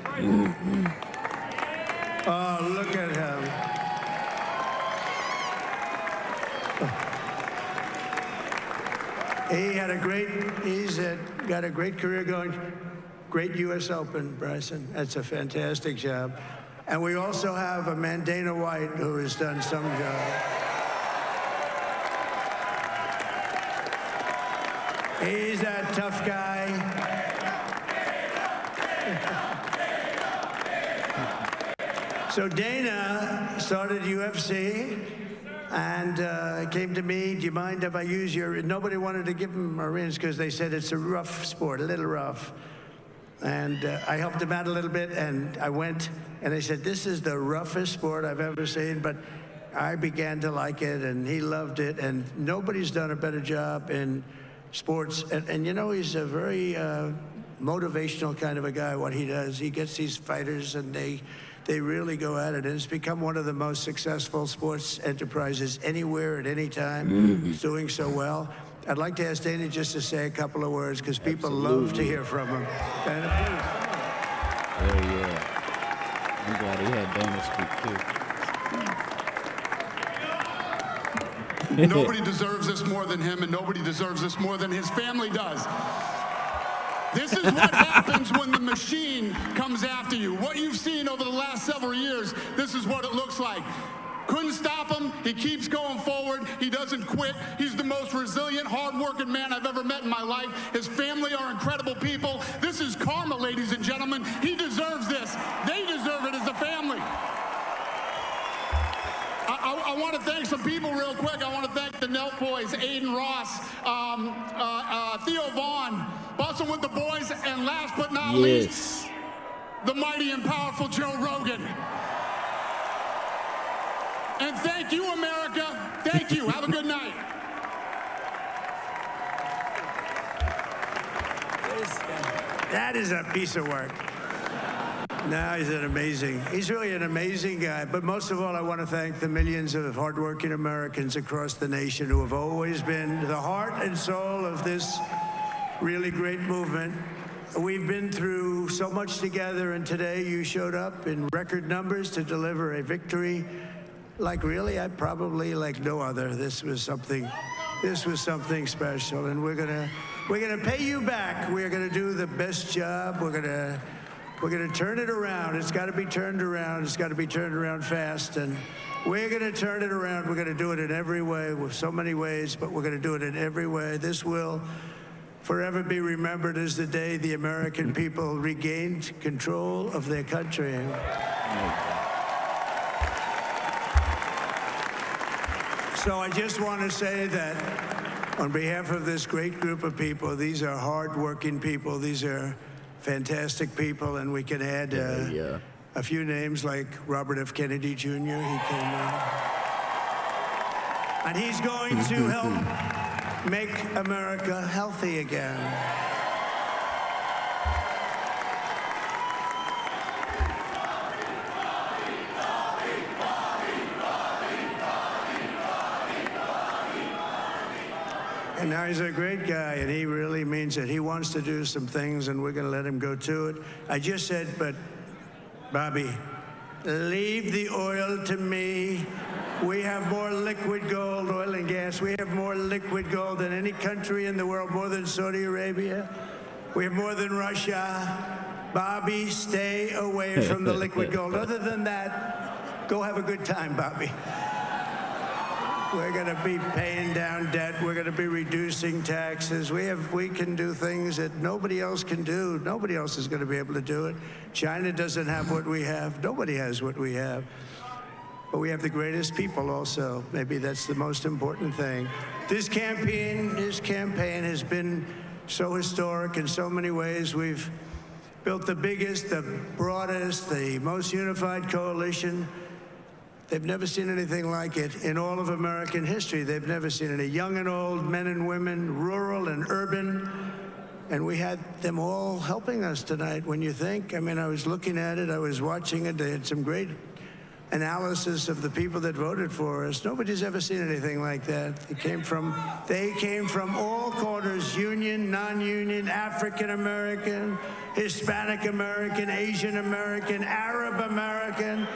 S14: Oh, look at him. He's got a great career going. Great U.S. Open, Bryson. That's a fantastic job. And we also have a man, Dana White, who has done some job. He's a tough guy. So Dana started UFC and came to me, do you mind if I use your, nobody wanted to give him Marines because they said it's a rough sport, a little rough. And I helped him out a little bit, and I went, and they said, this is the roughest sport I've ever seen, but I began to like it, and he loved it, and nobody's done a better job in sports. And you know, he's a very motivational kind of a guy, what he does. He gets these fighters, and they really go at it, and it's become one of the most successful sports enterprises anywhere at any time. He's doing so well. I'd like to ask Dana just to say a couple of words, because people love to hear from him. Dana, please.
S9: Oh, yeah. I'm glad he had Dana speak, too.
S18: Nobody deserves this more than him, and nobody deserves this more than his family does. This is what happens when the machine comes after you. What you've seen over the last several years, this is what it looks like. Couldn't stop him. He keeps going forward. He doesn't quit. He's the most resilient, hard-working man I've ever met in my life. His family are incredible people. This is karma, ladies and gentlemen. He deserves this. They deserve it as a family. I want to thank some people real quick. I want to thank the Nelk boys, Aiden Ross, Theo Vaughn, Bustin' with the Boys, and last but not least, the mighty and powerful Joe Rogan. And thank you, America. Thank you. Have a good night.
S14: That is a piece of work. No, he's really an amazing guy. But most of all, I want to thank the millions of hardworking Americans across the nation who have always been the heart and soul of this really great movement. We've been through so much together, and today you showed up in record numbers to deliver a victory like really, like no other. This was something special, and we're gonna pay you back. We're gonna do the best job. We're gonna turn it around. It's got to be turned around. It's got to be turned around fast, and we're gonna turn it around. We're gonna do it in every way, with so many ways, but we're gonna do it in every way. This will forever be remembered as the day the American people regained control of their country. So I just want to say that on behalf of this great group of people, these are hard-working people. These are fantastic people, and we can add a few names like Robert F. Kennedy Jr. He came in. And he's going to help make America healthy again. Now, he's a great guy, and he really means it. He wants to do some things, and we're going to let him go to it. I just said, but, Bobby, leave the oil to me. We have more liquid gold, oil and gas. We have more liquid gold than any country in the world, more than Saudi Arabia. We have more than Russia. Bobby, stay away from the liquid gold. Other than that, go have a good time, Bobby. We're going to be paying down debt. We're going to be reducing taxes. We can do things that nobody else can do. Nobody else is going to be able to do it. China doesn't have what we have. Nobody has what we have. But we have the greatest people also. Maybe that's the most important thing. This campaign has been so historic in so many ways. We've built the biggest, the broadest, the most unified coalition. They've never seen anything like it in all of American history. They've never seen it. Young and old, men and women, rural and urban. And we had them all helping us tonight. When you think, I mean, I was looking at it, I was watching it. They had some great analysis of the people that voted for us. Nobody's ever seen anything like that. They came from all corners, union, non-union, African American, Hispanic American, Asian American, Arab American,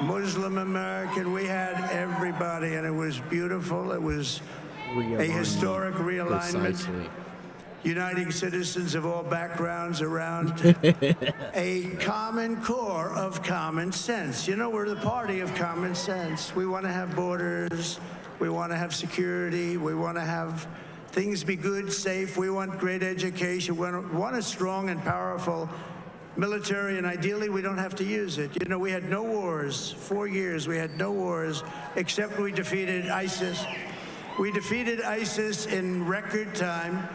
S14: Muslim American. We had everybody, and it was beautiful. It was a historic realignment.
S9: Precisely.
S14: Uniting citizens of all backgrounds around a common core of common sense. You know, we're the party of common sense. We want to have borders. We want to have security. We want to have things be good, safe. We want great education. We want a strong and powerful military, and ideally we don't have to use it. You know, we had no wars. 4 years we had no wars, except we defeated ISIS. We defeated ISIS in record time.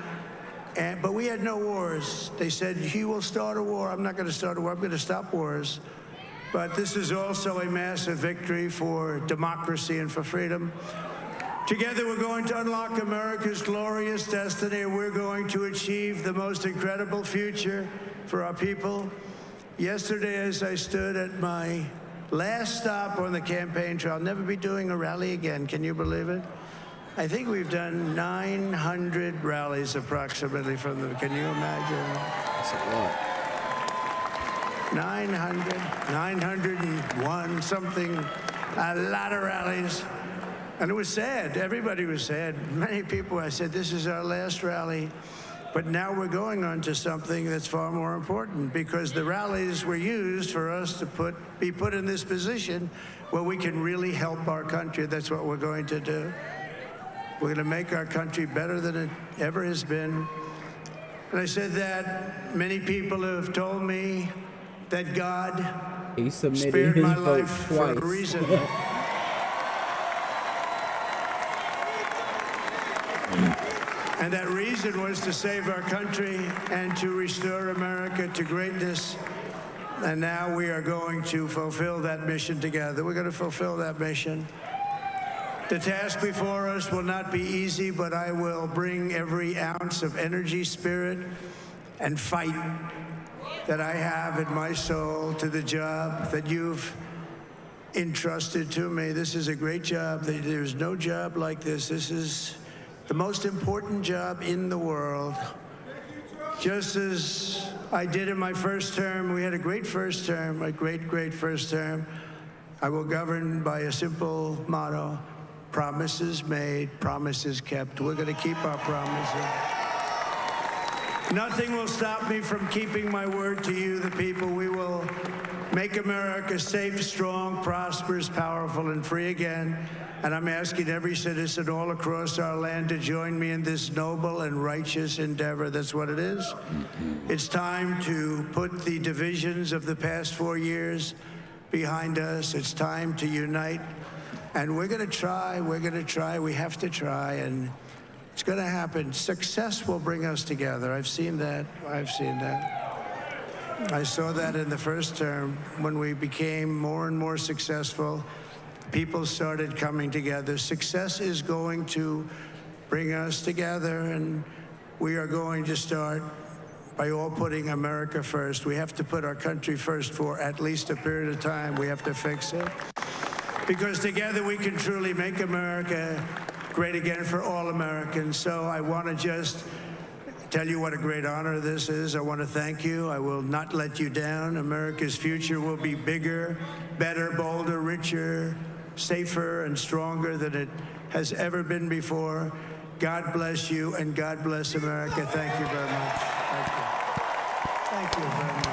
S14: But we had no wars. They said, he will start a war. I'm not going to start a war. I'm going to stop wars. But this is also a massive victory for democracy and for freedom. Together, we're going to unlock America's glorious destiny, and we're going to achieve the most incredible future for our people. Yesterday, as I stood at my last stop on the campaign trail, I'll never be doing a rally again. Can you believe it? I think we've done 900 rallies approximately from them. Can you imagine?
S9: That's a lot.
S14: 901, something, a lot of rallies. And it was sad. Everybody was sad. Many people, I said, this is our last rally. But now we're going on to something that's far more important, because the rallies were used for us to be put in this position where we can really help our country. That's what we're going to do. We're going to make our country better than it ever has been. And I said that many people have told me that God spared my life for a reason. And that reason was to save our country and to restore America to greatness. And now we are going to fulfill that mission together. We're going to fulfill that mission. The task before us will not be easy, but I will bring every ounce of energy, spirit, and fight that I have in my soul to the job that you've entrusted to me. This is a great job. There's no job like this. This is the most important job in the world. Just as I did in my first term, we had a great first term, a great, great first term. I will govern by a simple motto: promises made, promises kept. We're going to keep our promises. Nothing will stop me from keeping my word to you, the people. We will make America safe, strong, prosperous, powerful, and free again. And I'm asking every citizen all across our land to join me in this noble and righteous endeavor. That's what it is. It's time to put the divisions of the past 4 years behind us. It's time to unite. And we're going to try. We're going to try. We have to try. And it's going to happen. Success will bring us together. I've seen that. I've seen that. I saw that in the first term when we became more and more successful. People started coming together. Success is going to bring us together, and we are going to start by all putting America first. We have to put our country first for at least a period of time. We have to fix it. Because together we can truly make America great again for all Americans. So I want to just tell you what a great honor this is. I want to thank you. I will not let you down. America's future will be bigger, better, bolder, richer, safer, and stronger than it has ever been before. God bless you, and God bless America. Thank you very much. Thank you. Thank you very much.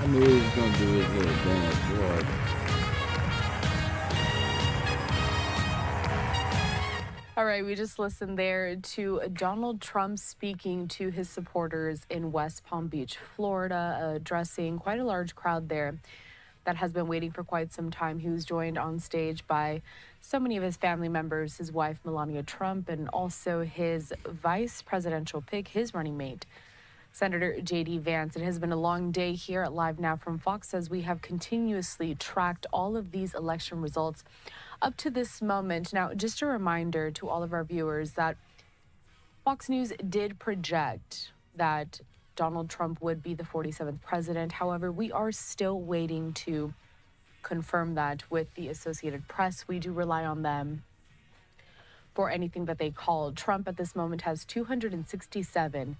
S9: I knew he was gonna do his little dance, boy.
S10: All right, we just listened there to Donald Trump speaking to his supporters in West Palm Beach, Florida, addressing quite a large crowd there that has been waiting for quite some time. He was joined on stage by so many of his family members, his wife, Melania Trump, and also his vice presidential pick, his running mate, Senator J.D. Vance. It has been a long day here at Live Now from Fox as we have continuously tracked all of these election results up to this moment. Now, just a reminder to all of our viewers that Fox News did project that Donald Trump would be the 47th president. However, we are still waiting to confirm that with the Associated Press. We do rely on them for anything that they call. Trump at this moment has 267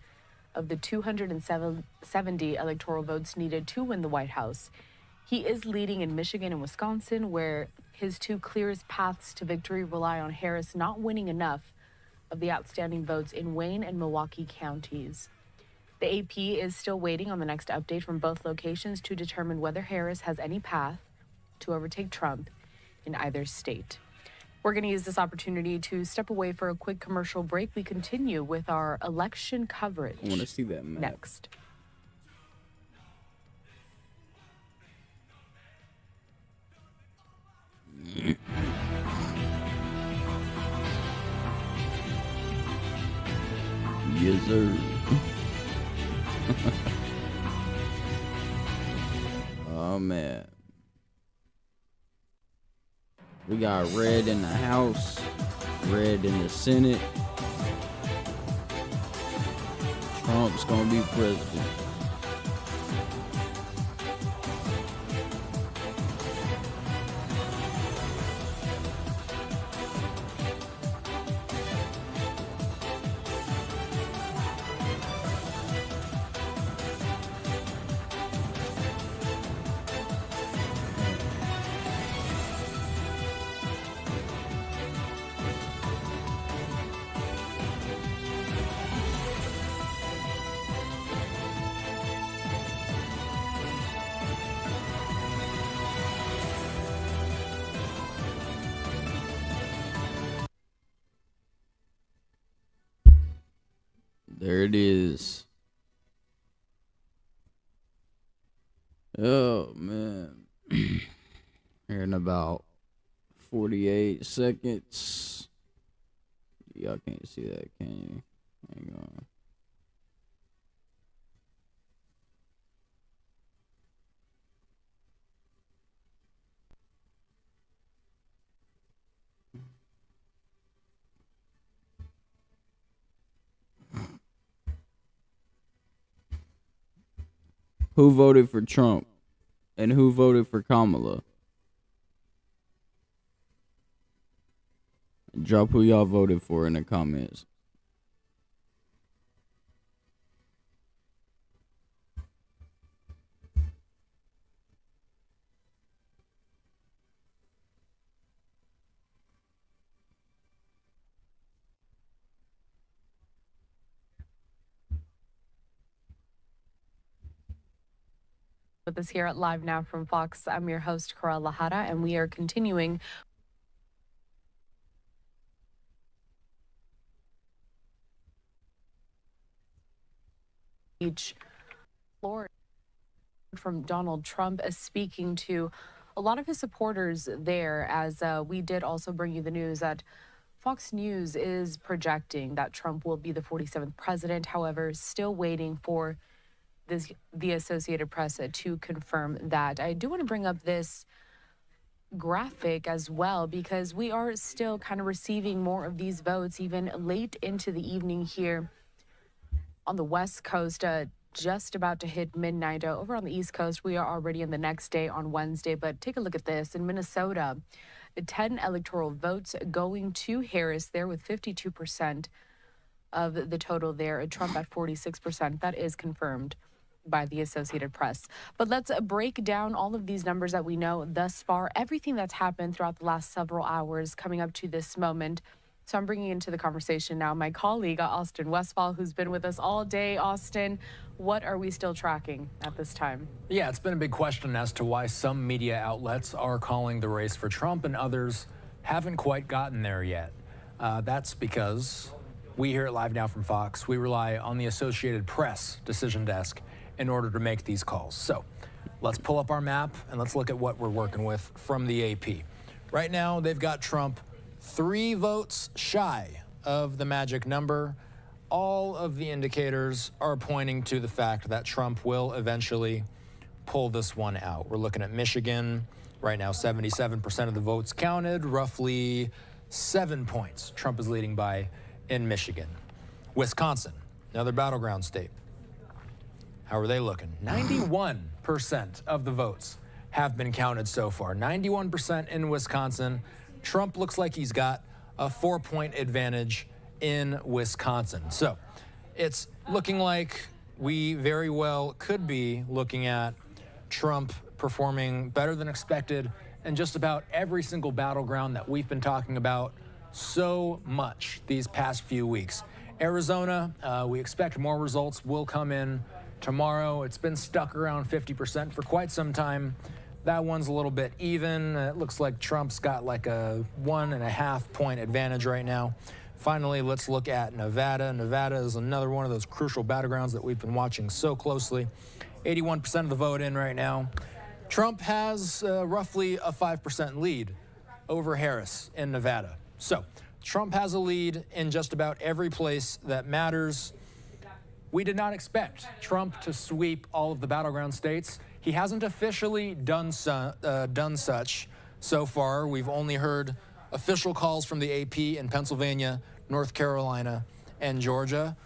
S10: of the 270 electoral votes needed to win the White House. He is leading in Michigan and Wisconsin, where his two clearest paths to victory rely on Harris not winning enough of the outstanding votes in Wayne and Milwaukee counties. The AP is still waiting on the next update from both locations to determine whether Harris has any path to overtake Trump in either state. We're going to use this opportunity to step away for a quick commercial break. We continue with our election coverage.
S9: I want to see that map.
S10: Next.
S9: Yes, sir. Oh, man. We got red in the House, red in the Senate. Trump's gonna be president. There it is. Oh, man. Here in about 48 seconds. Y'all can't see that, can you? Hang on. Who voted for Trump and who voted for Kamala? Drop who y'all voted for in the comments.
S10: With us here at Live Now from Fox, I'm your host, Cara Lahara, and we are continuing Florida from Donald Trump speaking to a lot of his supporters there, as we did also bring you the news that Fox News is projecting that Trump will be the 47th president. However, still waiting for the Associated Press to confirm that. I do want to bring up this graphic as well, because we are still kind of receiving more of these votes even late into the evening here on the West Coast, just about to hit midnight. Over on the East Coast, we are already in the next day on Wednesday. But take a look at this. In Minnesota, 10 electoral votes going to Harris there with 52% of the total there. Trump at 46%. That is confirmed by the Associated Press. But let's break down all of these numbers that we know thus far, everything that's happened throughout the last several hours coming up to this moment. So I'm bringing into the conversation now my colleague, Austin Westfall, who's been with us all day. Austin, what are we still tracking at this time?
S6: Yeah, it's been a big question as to why some media outlets are calling the race for Trump and others haven't quite gotten there yet. That's because we here at Live Now from Fox, we rely on the Associated Press decision desk in order to make these calls. So let's pull up our map and let's look at what we're working with from the AP. Right now, they've got Trump 3 votes shy of the magic number. All of the indicators are pointing to the fact that Trump will eventually pull this one out. We're looking at Michigan. Right now, 77% of the votes counted, roughly 7 points Trump is leading by in Michigan. Wisconsin, another battleground state. How are they looking? 91% of the votes have been counted so far. 91% in Wisconsin. Trump looks like he's got a 4-point advantage in Wisconsin. So it's looking like we very well could be looking at Trump performing better than expected in just about every single battleground that we've been talking about so much these past few weeks. Arizona, we expect more results will come in tomorrow. It's been stuck around 50% for quite some time. That one's a little bit even. It looks like Trump's got like a 1.5-point advantage right now. Finally, let's look at Nevada. Nevada is another one of those crucial battlegrounds that we've been watching so closely. 81% of the vote in right now. Trump has roughly a 5% lead over Harris in Nevada. So Trump has a lead in just about every place that matters. We did not expect Trump to sweep all of the battleground states. He hasn't officially done such so far. We've only heard official calls from the AP in Pennsylvania, North Carolina, and Georgia.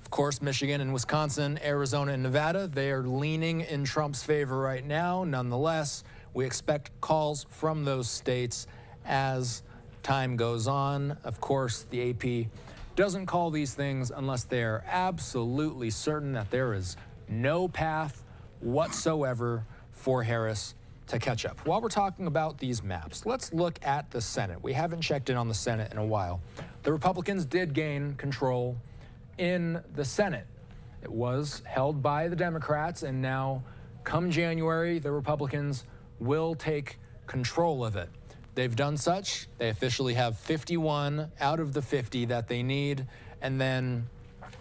S6: Of course, Michigan and Wisconsin, Arizona, and Nevada, they are leaning in Trump's favor right now. Nonetheless, we expect calls from those states as time goes on. Of course, the AP doesn't call these things unless they're absolutely certain that there is no path whatsoever for Harris to catch up. While we're talking about these maps, let's look at the Senate. We haven't checked in on the Senate in a while. The Republicans did gain control in the Senate. It was held by the Democrats, and now come January, the Republicans will take control of it. They've done such. They officially have 51 out of the 50 that they need. And then,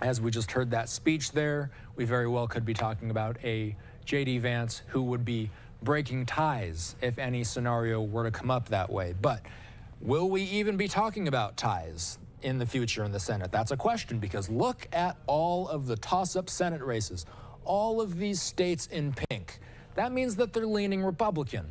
S6: as we just heard that speech there, we very well could be talking about a J.D. Vance who would be breaking ties if any scenario were to come up that way. But will we even be talking about ties in the future in the Senate? That's a question, because look at all of the toss-up Senate races, all of these states in pink. That means that they're leaning Republican.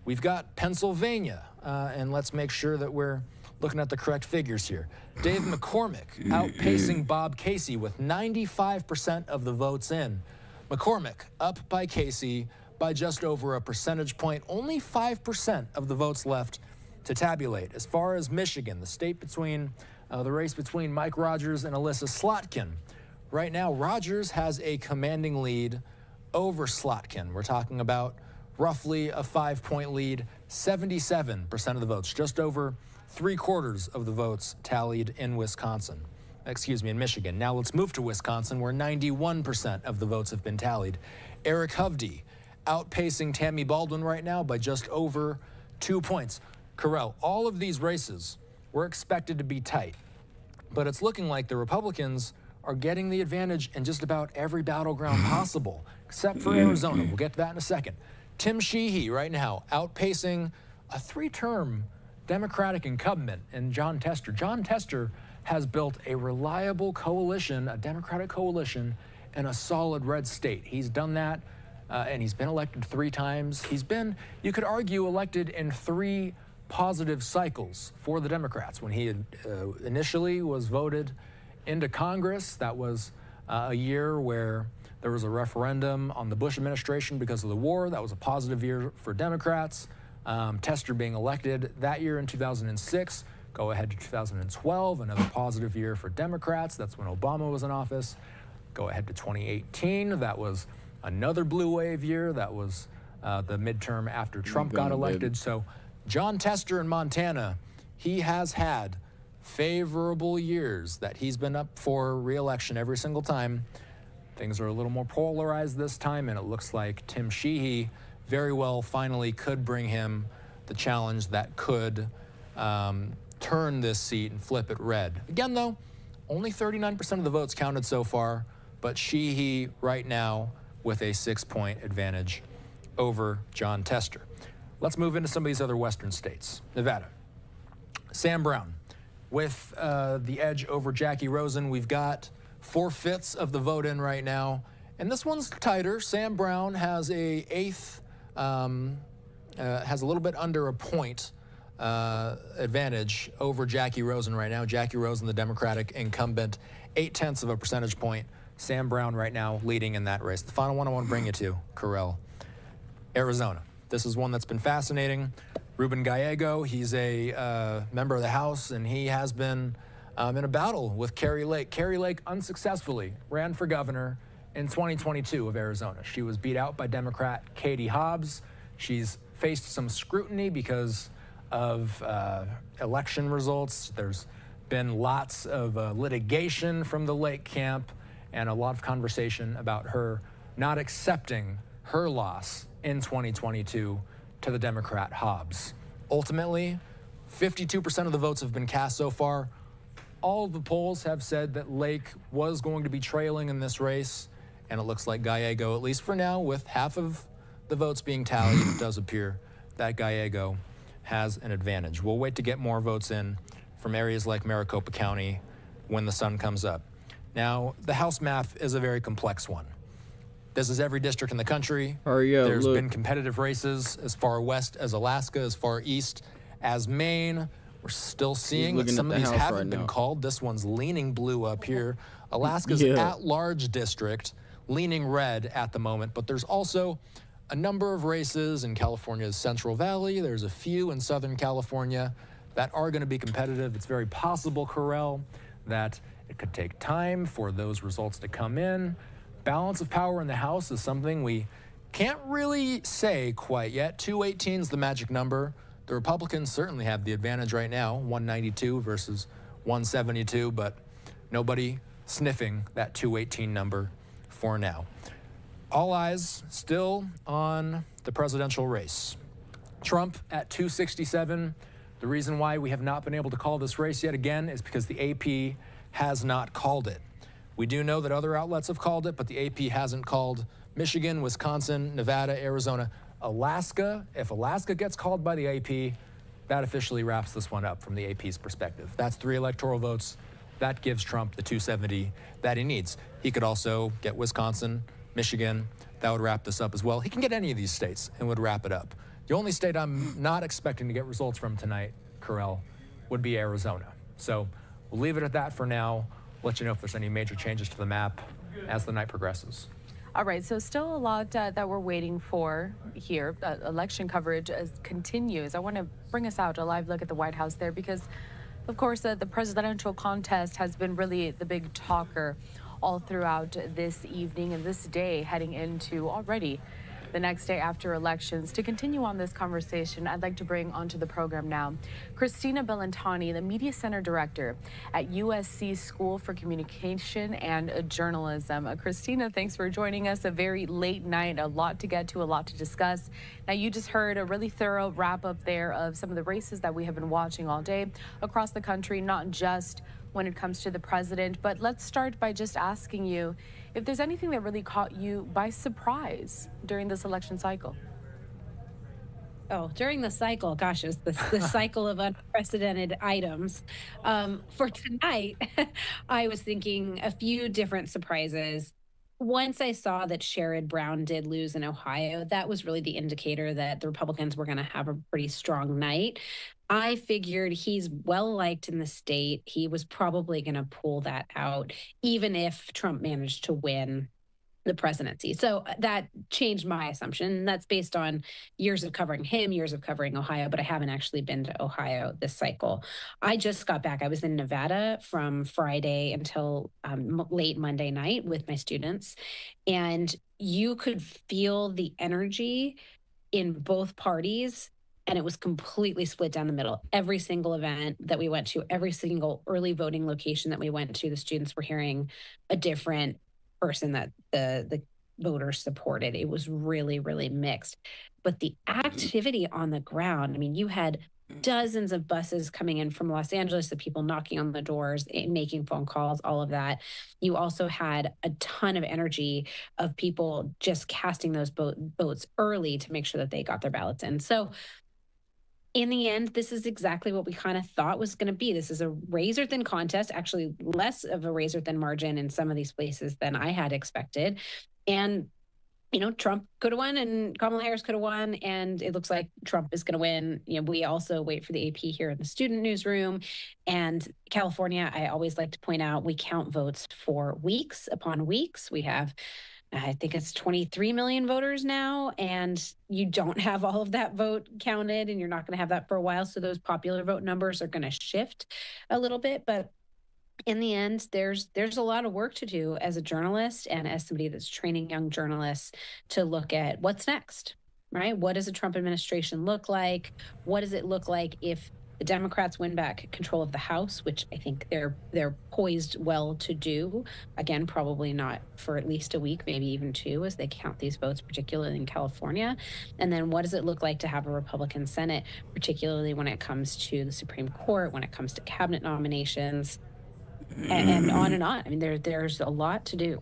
S6: We've got Pennsylvania, and let's make sure that we're looking at the correct figures here. Dave McCormick outpacing Bob Casey with 95% of the votes in. McCormick up by Casey by just over a percentage point. Only 5% of the votes left to tabulate. As far as Michigan, the state between the race between Mike Rogers and Alyssa Slotkin. Right now, Rogers has a commanding lead over Slotkin. We're talking about roughly a 5-point lead, 77% of the votes, just over 3/4 of the votes tallied in Michigan. Now let's move to Wisconsin, where 91% of the votes have been tallied. Eric Hovde outpacing Tammy Baldwin right now by just over 2 points. Carell, all of these races were expected to be tight, but it's looking like the Republicans are getting the advantage in just about every battleground possible, except for Arizona. We'll get to that in a second. Tim Sheehy right now outpacing a 3-term Democratic incumbent in Jon Tester. Jon Tester has built a reliable coalition, a Democratic coalition, in a solid red state. He's done that and he's been elected 3 times. He's been, you could argue, elected in 3 positive cycles for the Democrats. When he initially was voted into Congress, that was a year where there was a referendum on the Bush administration because of the war. That was a positive year for Democrats. Tester being elected that year in 2006. Go ahead to 2012, another positive year for Democrats. That's when Obama was in office. Go ahead to 2018. That was another blue wave year. That was the midterm after Trump got elected. So Jon Tester in Montana, he has had favorable years that he's been up for re-election every single time. Things are a little more polarized this time, and it looks like Tim Sheehy very well finally could bring him the challenge that could turn this seat and flip it red. Again, though, only 39% of the votes counted so far, but Sheehy right now with a 6-point advantage over Jon Tester. Let's move into some of these other western states. Nevada. Sam Brown with the edge over Jackie Rosen. We've got 4/5 of the vote in right now, and this one's tighter. Sam Brown has a has a little bit under a point advantage over Jackie Rosen right now. Jackie Rosen, the Democratic incumbent, 0.8 of a percentage point. Sam Brown right now leading in that race. The final one I want to bring you to, Carell, Arizona. This is one that's been fascinating. Ruben Gallego, he's a member of the House, and he has been in a battle with Kari Lake. Kari Lake unsuccessfully ran for governor in 2022 of Arizona. She was beat out by Democrat Katie Hobbs. She's faced some scrutiny because of election results. There's been lots of litigation from the Lake camp and a lot of conversation about her not accepting her loss in 2022 to the Democrat Hobbs. Ultimately, 52% of the votes have been cast so far. All of the polls have said that Lake was going to be trailing in this race, and it looks like Gallego, at least for now, with half of the votes being tallied, it does appear that Gallego has an advantage. We'll wait to get more votes in from areas like Maricopa County when the sun comes up. Now, the House map is a very complex one. This is every district in the country. There's been competitive races as far west as Alaska, as far east as Maine. We're still seeing that some of these haven't been called. This one's leaning blue up here. Alaska's at-large district, leaning red at the moment, but there's also a number of races in California's Central Valley. There's a few in Southern California that are going to be competitive. It's very possible, Carell, that it could take time for those results to come in. Balance of power in the House is something we can't really say quite yet. 218 is the magic number. The Republicans certainly have the advantage right now, 192 versus 172, but nobody sniffing that 218 number for now. All eyes still on the presidential race. Trump at 267. The reason why we have not been able to call this race yet again is because the AP has not called it. We do know that other outlets have called it, but the AP hasn't called Michigan, Wisconsin, Nevada, Arizona, Alaska. If Alaska gets called by the AP, that officially wraps this one up from the AP's perspective. That's 3 electoral votes. That gives Trump the 270 that he needs. He could also get Wisconsin, Michigan. That would wrap this up as well. He can get any of these states and would wrap it up. The only state I'm not expecting to get results from tonight, Carell, would be Arizona. So we'll leave it at that for now. Let you know if there's any major changes to the map as the night progresses.
S10: All right, so still a lot that we're waiting for here. Election coverage continues. I want to bring us out a live look at the White House there because, of course, the presidential contest has been really the big talker all throughout this evening and this day heading into already the next day after elections. To continue on this conversation, I'd like to bring onto the program now Christina Bellantani, the Media Center Director at USC School for Communication and Journalism. Christina, thanks for joining us. A very late night, a lot to get to, a lot to discuss. Now, you just heard a really thorough wrap up there of some of the races that we have been watching all day across the country, not just when it comes to the president. But let's start by just asking you if there's anything that really caught you by surprise during this election cycle.
S19: Oh, during the cycle, gosh, it's the cycle of unprecedented items. For tonight, I was thinking a few different surprises. once I saw that Sherrod Brown did lose in Ohio, that was really the indicator that the Republicans were going to have a pretty strong night. I figured he's well liked in the state. He was probably going to pull that out, even if Trump managed to win the presidency. So that changed my assumption. That's based on years of covering him, years of covering Ohio, but I haven't actually been to Ohio this cycle. I just got back. I was in Nevada from Friday until late Monday night with my students, and you could feel the energy in both parties. And it was completely split down the middle. Every single event that we went to, every single early voting location that we went to, the students were hearing a different person that the voters supported. It was really, really mixed. But the activity on the ground, I mean, you had dozens of buses coming in from Los Angeles, the people knocking on the doors, making phone calls, all of that. You also had a ton of energy of people just casting those votes early to make sure that they got their ballots in. So in the end, this is exactly what we kind of thought was going to be. This is a razor thin contest, actually less of a razor thin margin in some of these places than I had expected. And, you know, Trump could have won and Kamala Harris could have won. And it looks like Trump is going to win. You know, we also wait for the AP here in the student newsroom. And California, I always like to point out, we count votes for weeks upon weeks. We have I think it's 23 million voters now, and you don't have all of that vote counted, and you're not going to have that for a while. So those popular vote numbers are going to shift a little bit. But in the end, there's a lot of work to do as a journalist and as somebody that's training young journalists to look at what's next, right? What does a Trump administration look like? What does it look like if the Democrats win back control of the House, which I think they're poised well to do. Again, probably not for at least a week, maybe even 2, as they count these votes, particularly in California. And then what does it look like to have a Republican Senate, particularly when it comes to the Supreme Court, when it comes to cabinet nominations, and on and on. I mean, there's a lot to do.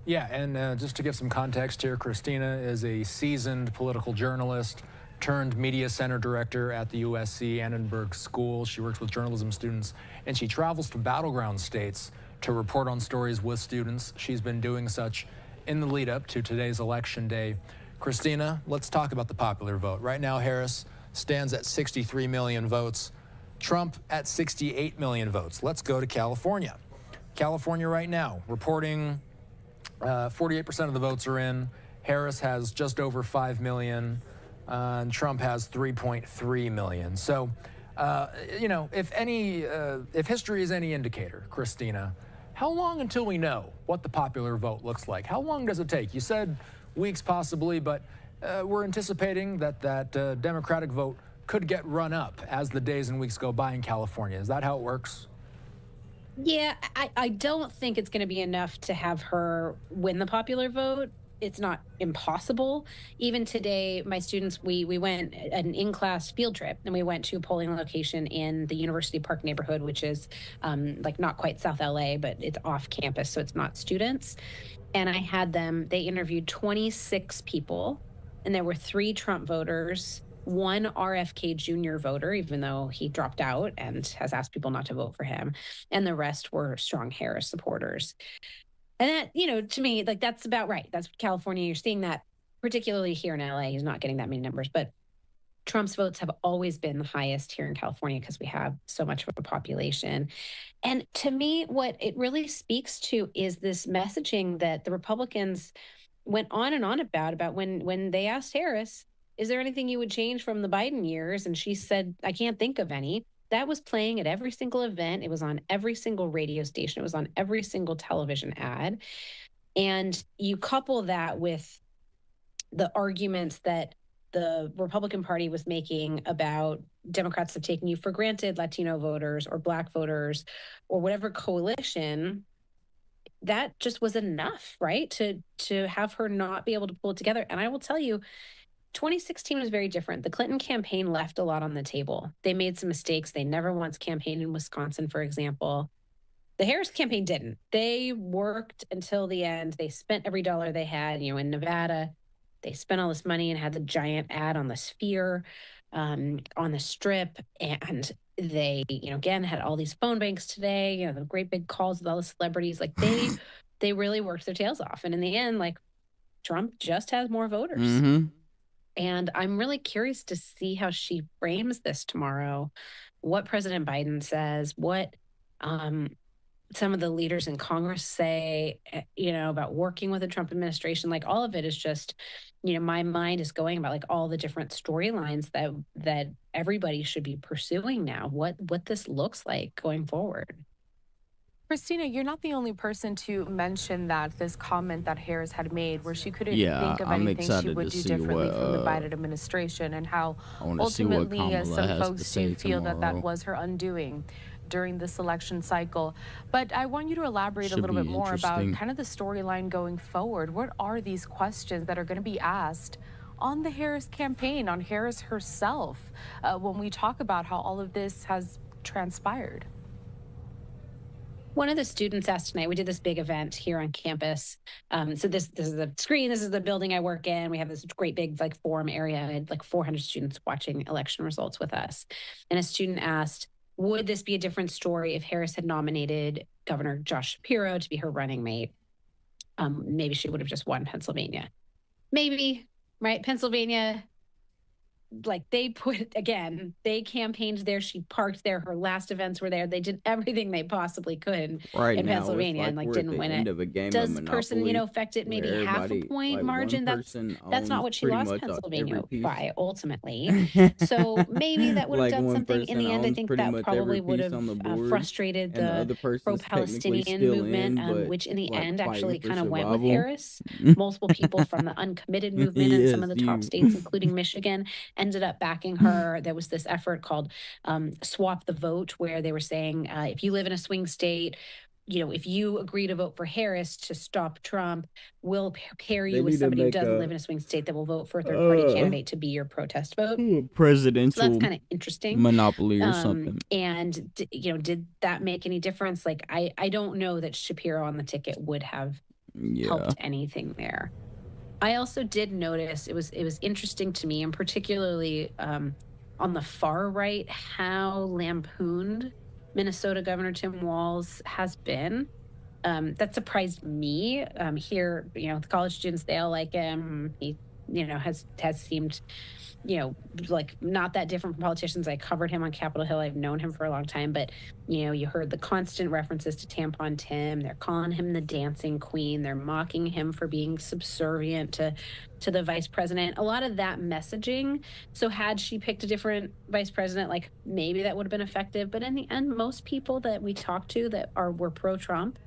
S6: Yeah, and just to give some context here, Christina is a seasoned political journalist turned media center director at the USC Annenberg School. She works with journalism students, and she travels to battleground states to report on stories with students. She's been doing such in the lead up to today's election day. Christina, let's talk about the popular vote. Right now, Harris stands at 63 million votes, Trump at 68 million votes. Let's go to California. California right now, reporting 48% of the votes are in. Harris has just over 5 million. And Trump has 3.3 million. So, you know, if history is any indicator, Christina, how long until we know what the popular vote looks like? How long does it take? You said weeks possibly, but we're anticipating that Democratic vote could get run up as the days and weeks go by in California. Is that how it works?
S19: Yeah, I don't think it's going to be enough to have her win the popular vote. It's not impossible. Even today, my students, we went an in-class field trip, and we went to a polling location in the University Park neighborhood, which is like not quite South LA, but it's off campus, so it's not students. And I had them, they interviewed 26 people, and there were 3 Trump voters, 1 RFK Jr. voter, even though he dropped out and has asked people not to vote for him, and the rest were strong Harris supporters. And that, you know, to me, like, that's about right. That's California. You're seeing that, particularly here in LA. He's not getting that many numbers, but Trump's votes have always been the highest here in California because we have so much of a population. And to me, what it really speaks to is this messaging that the Republicans went on and on about when they asked Harris, is there anything you would change from the Biden years? And she said, I can't think of any. That was playing at every single event. It was on every single radio station. It was on every single television ad. And you couple that with the arguments that the Republican Party was making about Democrats have taken you for granted, Latino voters or Black voters or whatever coalition, that just was enough, right? To have her not be able to pull it together. And I will tell you, 2016 was very different. The Clinton campaign left a lot on the table. They made some mistakes. They never once campaigned in Wisconsin, for example. The Harris campaign didn't. They worked until the end. They spent every dollar they had. You know, in Nevada, they spent all this money and had the giant ad on the Sphere, on the Strip. And they, you know, again, had all these phone banks today, you know, the great big calls with all the celebrities. Like they really worked their tails off. And in the end, like, Trump just has more voters.
S9: Mm-hmm.
S19: And I'm really curious to see how she frames this tomorrow, what President Biden says, what some of the leaders in Congress say, about working with the Trump administration. Like, all of it is just, my mind is going about like all the different storylines that everybody should be pursuing now, what this looks like going forward.
S10: Christina, you're not the only person to mention that this comment that Harris had made, where she couldn't
S9: Yeah,
S10: think of
S9: I'm
S10: anything she
S9: excited
S10: would
S9: to
S10: do
S9: see
S10: differently
S9: what,
S10: from the Biden administration, and how
S9: I wanna see what
S10: ultimately
S9: Kamala
S10: some
S9: has to
S10: folks
S9: say
S10: do feel that
S9: tomorrow.
S10: was her undoing during this election cycle. But I want you to elaborate a
S9: Should
S10: little
S9: be
S10: bit more about
S9: interesting.
S10: kind of the storyline going forward. What are these questions that are going to be asked on the Harris campaign, on Harris herself, when we talk about how all of this has transpired?
S19: One of the students asked tonight, we did this big event here on campus. So this is the screen, this is the building I work in. We have this great big like forum area. I had like 400 students watching election results with us. And a student asked, would this be a different story if Harris had nominated Governor Josh Shapiro to be her running mate? Maybe she would have just won Pennsylvania. Maybe, right? Pennsylvania, like they campaigned there. She parked there. Her last events were there. They did everything they possibly could
S9: Right
S19: in
S9: now,
S19: Pennsylvania
S9: it's
S19: and
S9: like
S19: like
S9: we're at
S19: didn't
S9: the
S19: win
S9: end
S19: it.
S9: of a game
S19: Does
S9: of
S19: the person,
S9: Monopoly
S19: affect it maybe
S9: where
S19: half a
S9: everybody,
S19: point
S9: like,
S19: margin?
S9: one
S19: That's
S9: person
S19: not
S9: owns
S19: what she
S9: pretty
S19: lost
S9: much
S19: Pennsylvania
S9: every piece.
S19: by ultimately. So maybe that would have
S9: Like,
S19: done
S9: one
S19: something. In the
S9: person
S19: end, I
S9: owns
S19: think
S9: pretty
S19: that
S9: much
S19: probably
S9: every
S19: would
S9: piece
S19: have
S9: on the board,
S19: frustrated
S9: and the
S19: the
S9: other person's technically
S19: pro-Palestinian
S9: still
S19: movement,
S9: in, but
S19: which in the
S9: like
S19: end
S9: fighting
S19: actually
S9: for
S19: kind of went with
S9: survival.
S19: Harris. Multiple people from the uncommitted movement in some of the top states, including Michigan, ended up backing her. There was this effort called Swap the Vote, where they were saying if you live in a swing state, if you agree to vote for Harris to stop Trump, we'll pair
S9: They
S19: you with
S9: need to
S19: somebody who
S9: make
S19: doesn't
S9: a
S19: live in a swing state that will vote for a third-party
S9: uh,
S19: candidate to be your protest vote. So
S9: presidential
S19: that's kind of interesting.
S9: monopoly or something.
S19: And did that make any difference? Like, I don't know that Shapiro on the ticket would have
S9: Yeah.
S19: helped anything there. I also did notice it was interesting to me, and particularly on the far right, how lampooned Minnesota Governor Tim Walz has been. That surprised me. Here, the college students, they all like him. He, has seemed, like not that different from politicians. I covered him on Capitol Hill. I've known him for a long time, but you heard the constant references to Tampon Tim. They're calling him the dancing queen. They're mocking him for being subservient to the vice president. A lot of that messaging. So had she picked a different vice president, like maybe that would have been effective. But in the end, most people that we talked to that were pro-Trump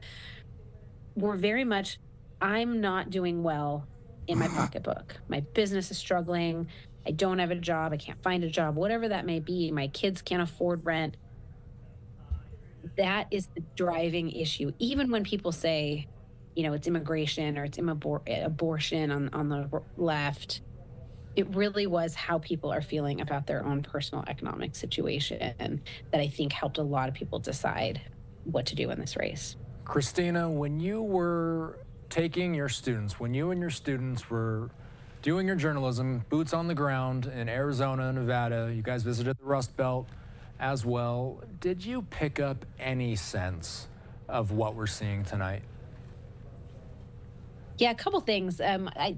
S19: were very much, I'm not doing well in my pocketbook. My business is struggling. I don't have a job. I can't find a job, whatever that may be. My kids can't afford rent. That is the driving issue. Even when people say, it's immigration or it's abortion on the left, it really was how people are feeling about their own personal economic situation that I think helped a lot of people decide what to do in this race.
S6: Christina, when you were taking your students, when you and your students were doing your journalism, boots on the ground in Arizona, Nevada, you guys visited the Rust Belt as well, did you pick up any sense of what we're seeing tonight?
S19: Yeah, a couple things.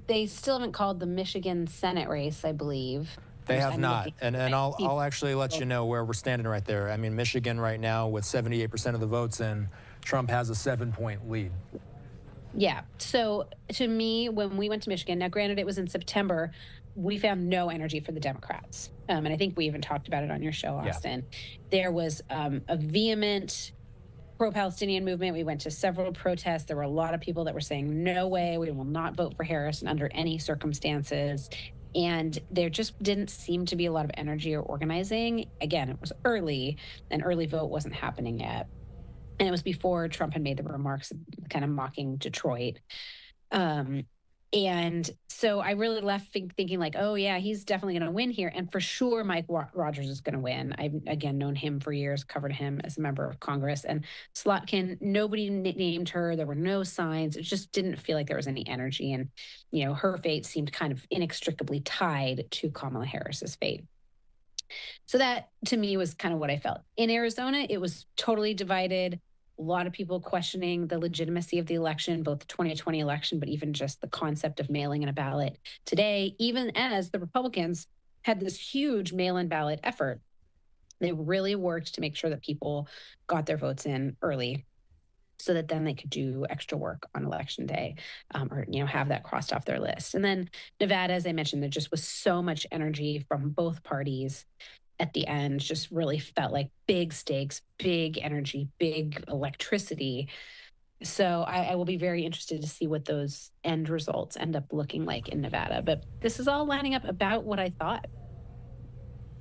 S19: They still haven't called the Michigan Senate race, I believe.
S6: They have not, and I'll actually let you know where we're standing right there. I mean, Michigan right now with 78% of the votes in, Trump has a 7-point lead.
S19: Yeah. So to me, when we went to Michigan, now granted it was in September, we found no energy for the Democrats. And I think we even talked about it on your show, Austin. Yeah. There was a vehement pro-Palestinian movement. We went to several protests. There were a lot of people that were saying, no way, we will not vote for Harris under any circumstances. And there just didn't seem to be a lot of energy or organizing. Again, it was early, and early vote wasn't happening yet. And it was before Trump had made the remarks kind of mocking Detroit. And so I really left thinking like, oh, yeah, he's definitely going to win here. And for sure, Mike Rogers is going to win. I've, again, known him for years, covered him as a member of Congress. And Slotkin, nobody named her. There were no signs. It just didn't feel like there was any energy. And, her fate seemed kind of inextricably tied to Kamala Harris's fate. So that, to me, was kind of what I felt. In Arizona, it was totally divided. A lot of people questioning the legitimacy of the election, both the 2020 election, but even just the concept of mailing in a ballot today, even as the Republicans had this huge mail-in ballot effort. They really worked to make sure that people got their votes in early so that then they could do extra work on election day, or, have that crossed off their list. And then Nevada, as I mentioned, there just was so much energy from both parties at the end, just really felt like big stakes, big energy, big electricity. So I will be very interested to see what those end results end up looking like in Nevada. But this is all lining up about what I thought.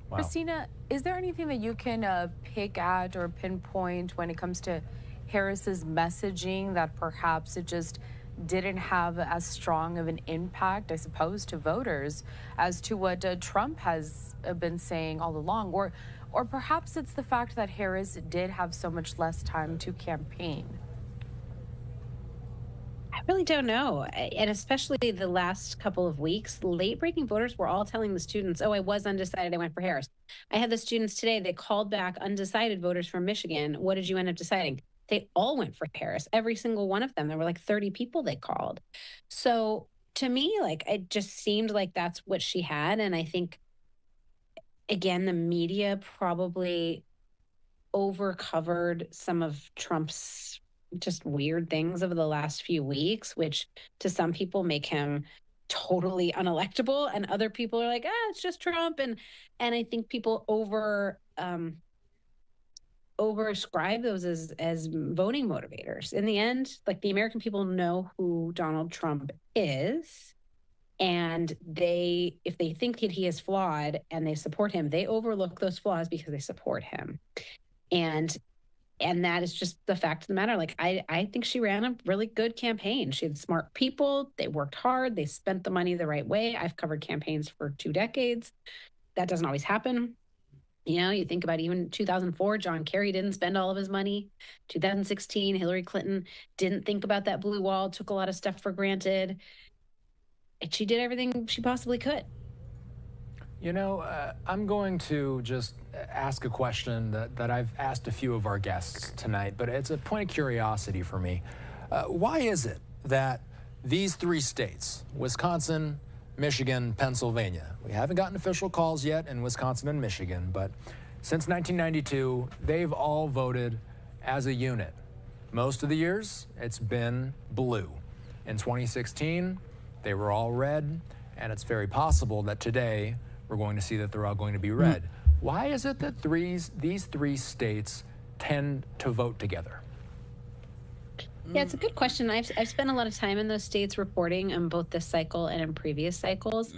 S10: Wow. Christina, is there anything that you can pick at or pinpoint when it comes to Harris's messaging that perhaps it just didn't have as strong of an impact, I suppose, to voters as to what Trump has been saying all along? Or perhaps it's the fact that Harris did have so much less time to campaign?
S19: I really don't know. And especially the last couple of weeks, late-breaking voters were all telling the students, oh, I was undecided, I went for Harris. I had the students today, they called back undecided voters from Michigan. What did you end up deciding? They all went for Harris, every single one of them. There were like 30 people they called. So to me, like, it just seemed like that's what she had. And I think, again, the media probably overcovered some of Trump's just weird things over the last few weeks, which to some people make him totally unelectable. And other people are like, it's just Trump. And I think people overascribe those as voting motivators. In the end, like, the American people know who Donald Trump is, and if they think that he is flawed and they support him, they overlook those flaws because they support him. And that is just the fact of the matter. Like, I think she ran a really good campaign. She had smart people. They worked hard. They spent the money the right way. I've covered campaigns for 2 decades. That doesn't always happen. You think about even 2004, John Kerry didn't spend all of his money. 2016, Hillary Clinton didn't think about that blue wall, took a lot of stuff for granted. And she did everything she possibly could.
S6: I'm going to just ask a question that I've asked a few of our guests tonight, but it's a point of curiosity for me. Why is it that these 3 states, Wisconsin, Michigan, Pennsylvania, we haven't gotten official calls yet in Wisconsin and Michigan, but since 1992, they've all voted as a unit. Most of the years, it's been blue. In 2016, they were all red, and it's very possible that today we're going to see that they're all going to be red. Why is it that these 3 states tend to vote together?
S19: Yeah, it's a good question. I've spent a lot of time in those states reporting on both this cycle and in previous cycles.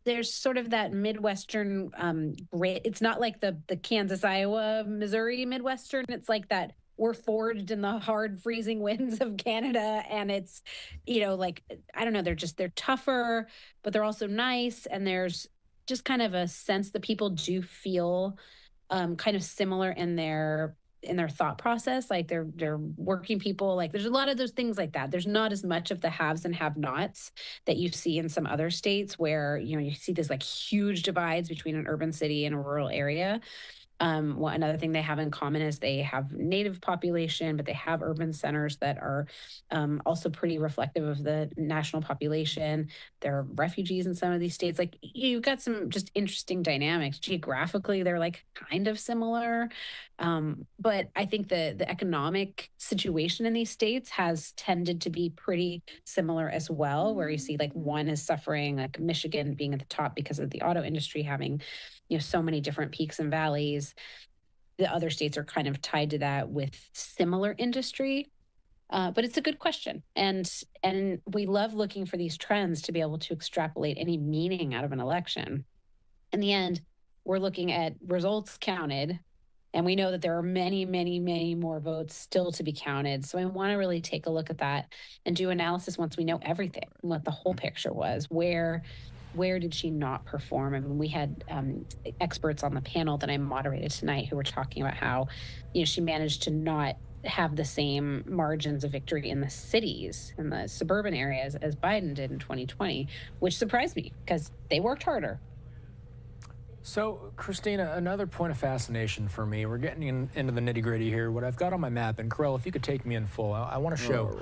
S19: There's sort of that Midwestern grit. It's not like the Kansas, Iowa, Missouri Midwestern. It's like that we're forged in the hard freezing winds of Canada. And it's, like, I don't know, they're tougher, but they're also nice. And there's just kind of a sense that people do feel kind of similar in their thought process. Like they're working people. Like, there's a lot of those things like that. There's not as much of the haves and have-nots that you see in some other states where, you see this like huge divides between an urban city and a rural area. Another thing they have in common is they have native population, but they have urban centers that are also pretty reflective of the national population. There are refugees in some of these states. Like, you've got some just interesting dynamics. Geographically, they're like kind of similar. But I think the economic situation in these states has tended to be pretty similar as well, where you see like one is suffering, like Michigan being at the top because of the auto industry having so many different peaks and valleys. The other states are kind of tied to that with similar industry. But it's a good question. And we love looking for these trends to be able to extrapolate any meaning out of an election. In the end, we're looking at results counted, and we know that there are many, many, many more votes still to be counted. So I want to really take a look at that and do analysis once we know everything, what the whole picture was, where did she not perform? I mean, we had experts on the panel that I moderated tonight who were talking about how, she managed to not have the same margins of victory in the cities, in the suburban areas, as Biden did in 2020, which surprised me because they worked harder.
S6: So, Christina, another point of fascination for me, we're getting into the nitty-gritty here. What I've got on my map, and Corell, if you could take me in full, I want to show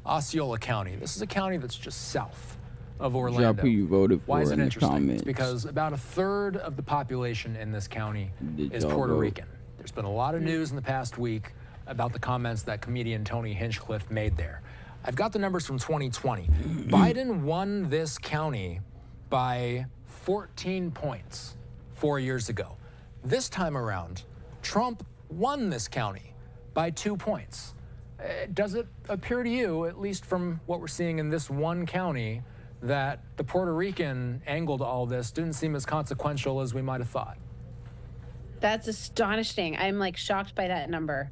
S6: Osceola County. This is a county that's just south of Orlando.
S9: Drop who you voted for.
S6: Why is it
S9: in the
S6: interesting?
S9: comments.
S6: It's because about a third of the population in this county is
S9: y'all
S6: Puerto
S9: vote?
S6: Rican. There's been a lot of news in the past week about the comments that comedian Tony Hinchcliffe made there. I've got the numbers from 2020. Biden won this county by 14 points 4 years ago. This time around, Trump won this county by 2 points. Does it appear to you, at least from what we're seeing in this one county, that the Puerto Rican angle to all this didn't seem as consequential as we might have thought?
S19: That's astonishing. I'm like shocked by that number.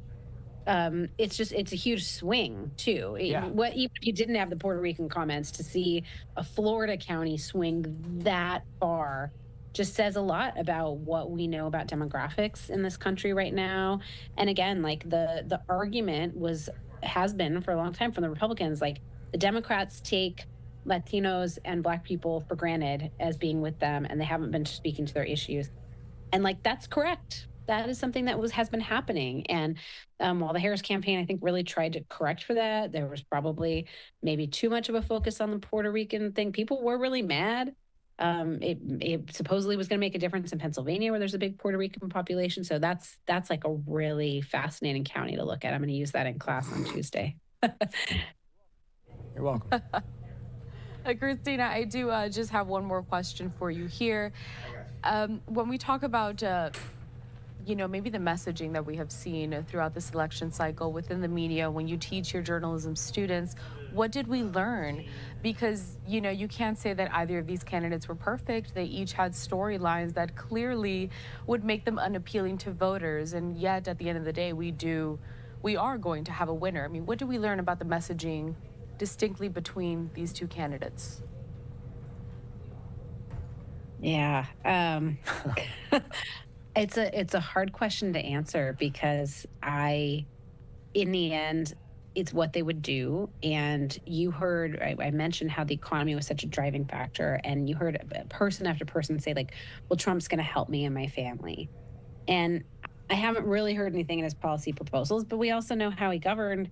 S19: It's a huge swing too.
S6: Yeah.
S19: Even if you didn't have the Puerto Rican comments, to see a Florida county swing that far just says a lot about what we know about demographics in this country right now. And again, like the argument has been for a long time from the Republicans, like the Democrats take Latinos and Black people for granted as being with them, and they haven't been speaking to their issues. And like, that's correct. That is something that has been happening. And while the Harris campaign, I think, really tried to correct for that, there was probably maybe too much of a focus on the Puerto Rican thing. People were really mad. It supposedly was going to make a difference in Pennsylvania, where there's a big Puerto Rican population. So that's like a really fascinating county to look at. I'm going to use that in class on Tuesday.
S6: You're welcome.
S10: Christina, I do just have one more question for you here. When we talk about, maybe the messaging that we have seen throughout this election cycle within the media, when you teach your journalism students, what did we learn? Because, you can't say that either of these candidates were perfect. They each had storylines that clearly would make them unappealing to voters. And yet, at the end of the day, we are going to have a winner. I mean, what do we learn about the messaging distinctly between these two candidates?
S19: Yeah. It's a hard question to answer, because in the end, it's what they would do. And you heard, I mentioned how the economy was such a driving factor, and you heard person after person say, like, well, Trump's going to help me and my family. And I haven't really heard anything in his policy proposals, but we also know how he governed.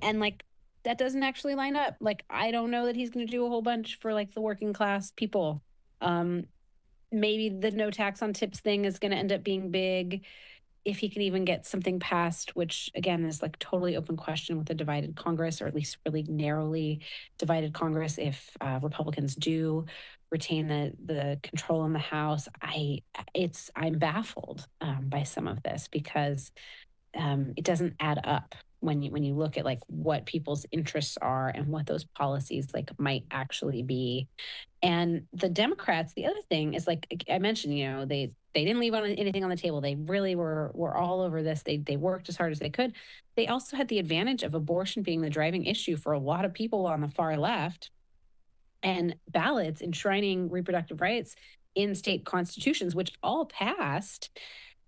S19: And like, that doesn't actually line up. Like, I don't know that he's going to do a whole bunch for like the working class people. Maybe the no tax on tips thing is going to end up being big, if he can even get something passed, which again is like totally open question with a divided Congress, or at least really narrowly divided Congress. If Republicans do retain the control in the House, I'm baffled by some of this, because it doesn't add up when you look at like what people's interests are and what those policies like might actually be. And the Democrats, the other thing is, like I mentioned, they didn't leave anything on the table. They really were all over this. They worked as hard as they could. They also had the advantage of abortion being the driving issue for a lot of people on the far left, and ballots enshrining reproductive rights in state constitutions, which all passed.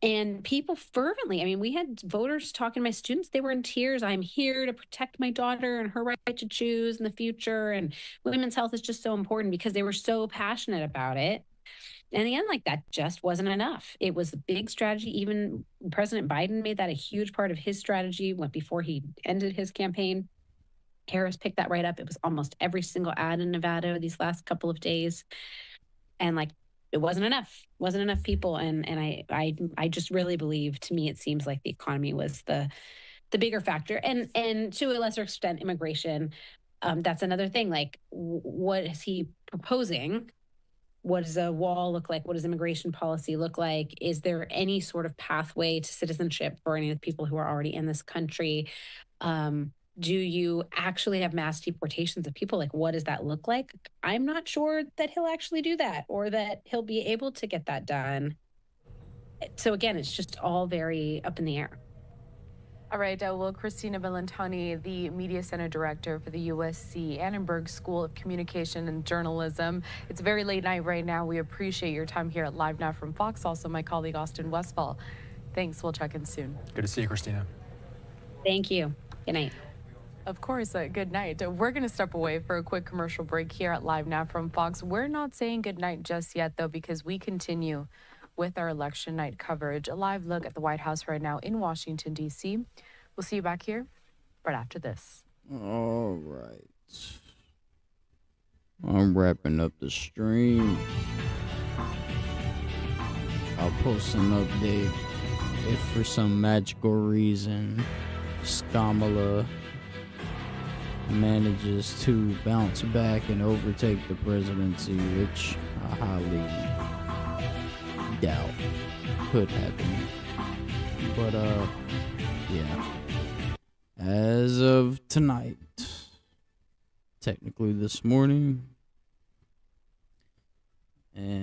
S19: And people fervently, I mean, we had voters talking to my students. They were in tears. I'm here to protect my daughter and her right to choose in the future. And women's health is just so important, because they were so passionate about it. And in the end, like, that just wasn't enough. It was a big strategy. Even President Biden made that a huge part of his strategy before he ended his campaign. Harris picked that right up. It was almost every single ad in Nevada these last couple of days. And like, it wasn't enough people. And I just really believe, to me, it seems like the economy was the bigger factor, and to a lesser extent, immigration. That's another thing. Like, what is he proposing? What does a wall look like? What does immigration policy look like? Is there any sort of pathway to citizenship for any of the people who are already in this country? Do you actually have mass deportations of people? Like, what does that look like? I'm not sure that he'll actually do that, or that he'll be able to get that done. So again, it's just all very up in the air.
S10: All right, well, Christina Bellantoni, the Media Center Director for the USC Annenberg School of Communication and Journalism. It's a very late night right now. We appreciate your time here at Live Now from Fox. Also, my colleague, Austin Westfall. Thanks. We'll check in soon.
S6: Good to see you, Christina.
S19: Thank you. Good night.
S10: Of course, good night. We're going to step away for a quick commercial break here at Live Now from Fox. We're not saying good night just yet, though, because we continue with our election night coverage. A live look at the White House right now in Washington, D.C. We'll see you back here right after this.
S9: All right. I'm wrapping up the stream. I'll post an update if for some magical reason Kamala manages to bounce back and overtake the presidency, which I highly doubt could happen. But yeah. As of tonight, technically this morning, and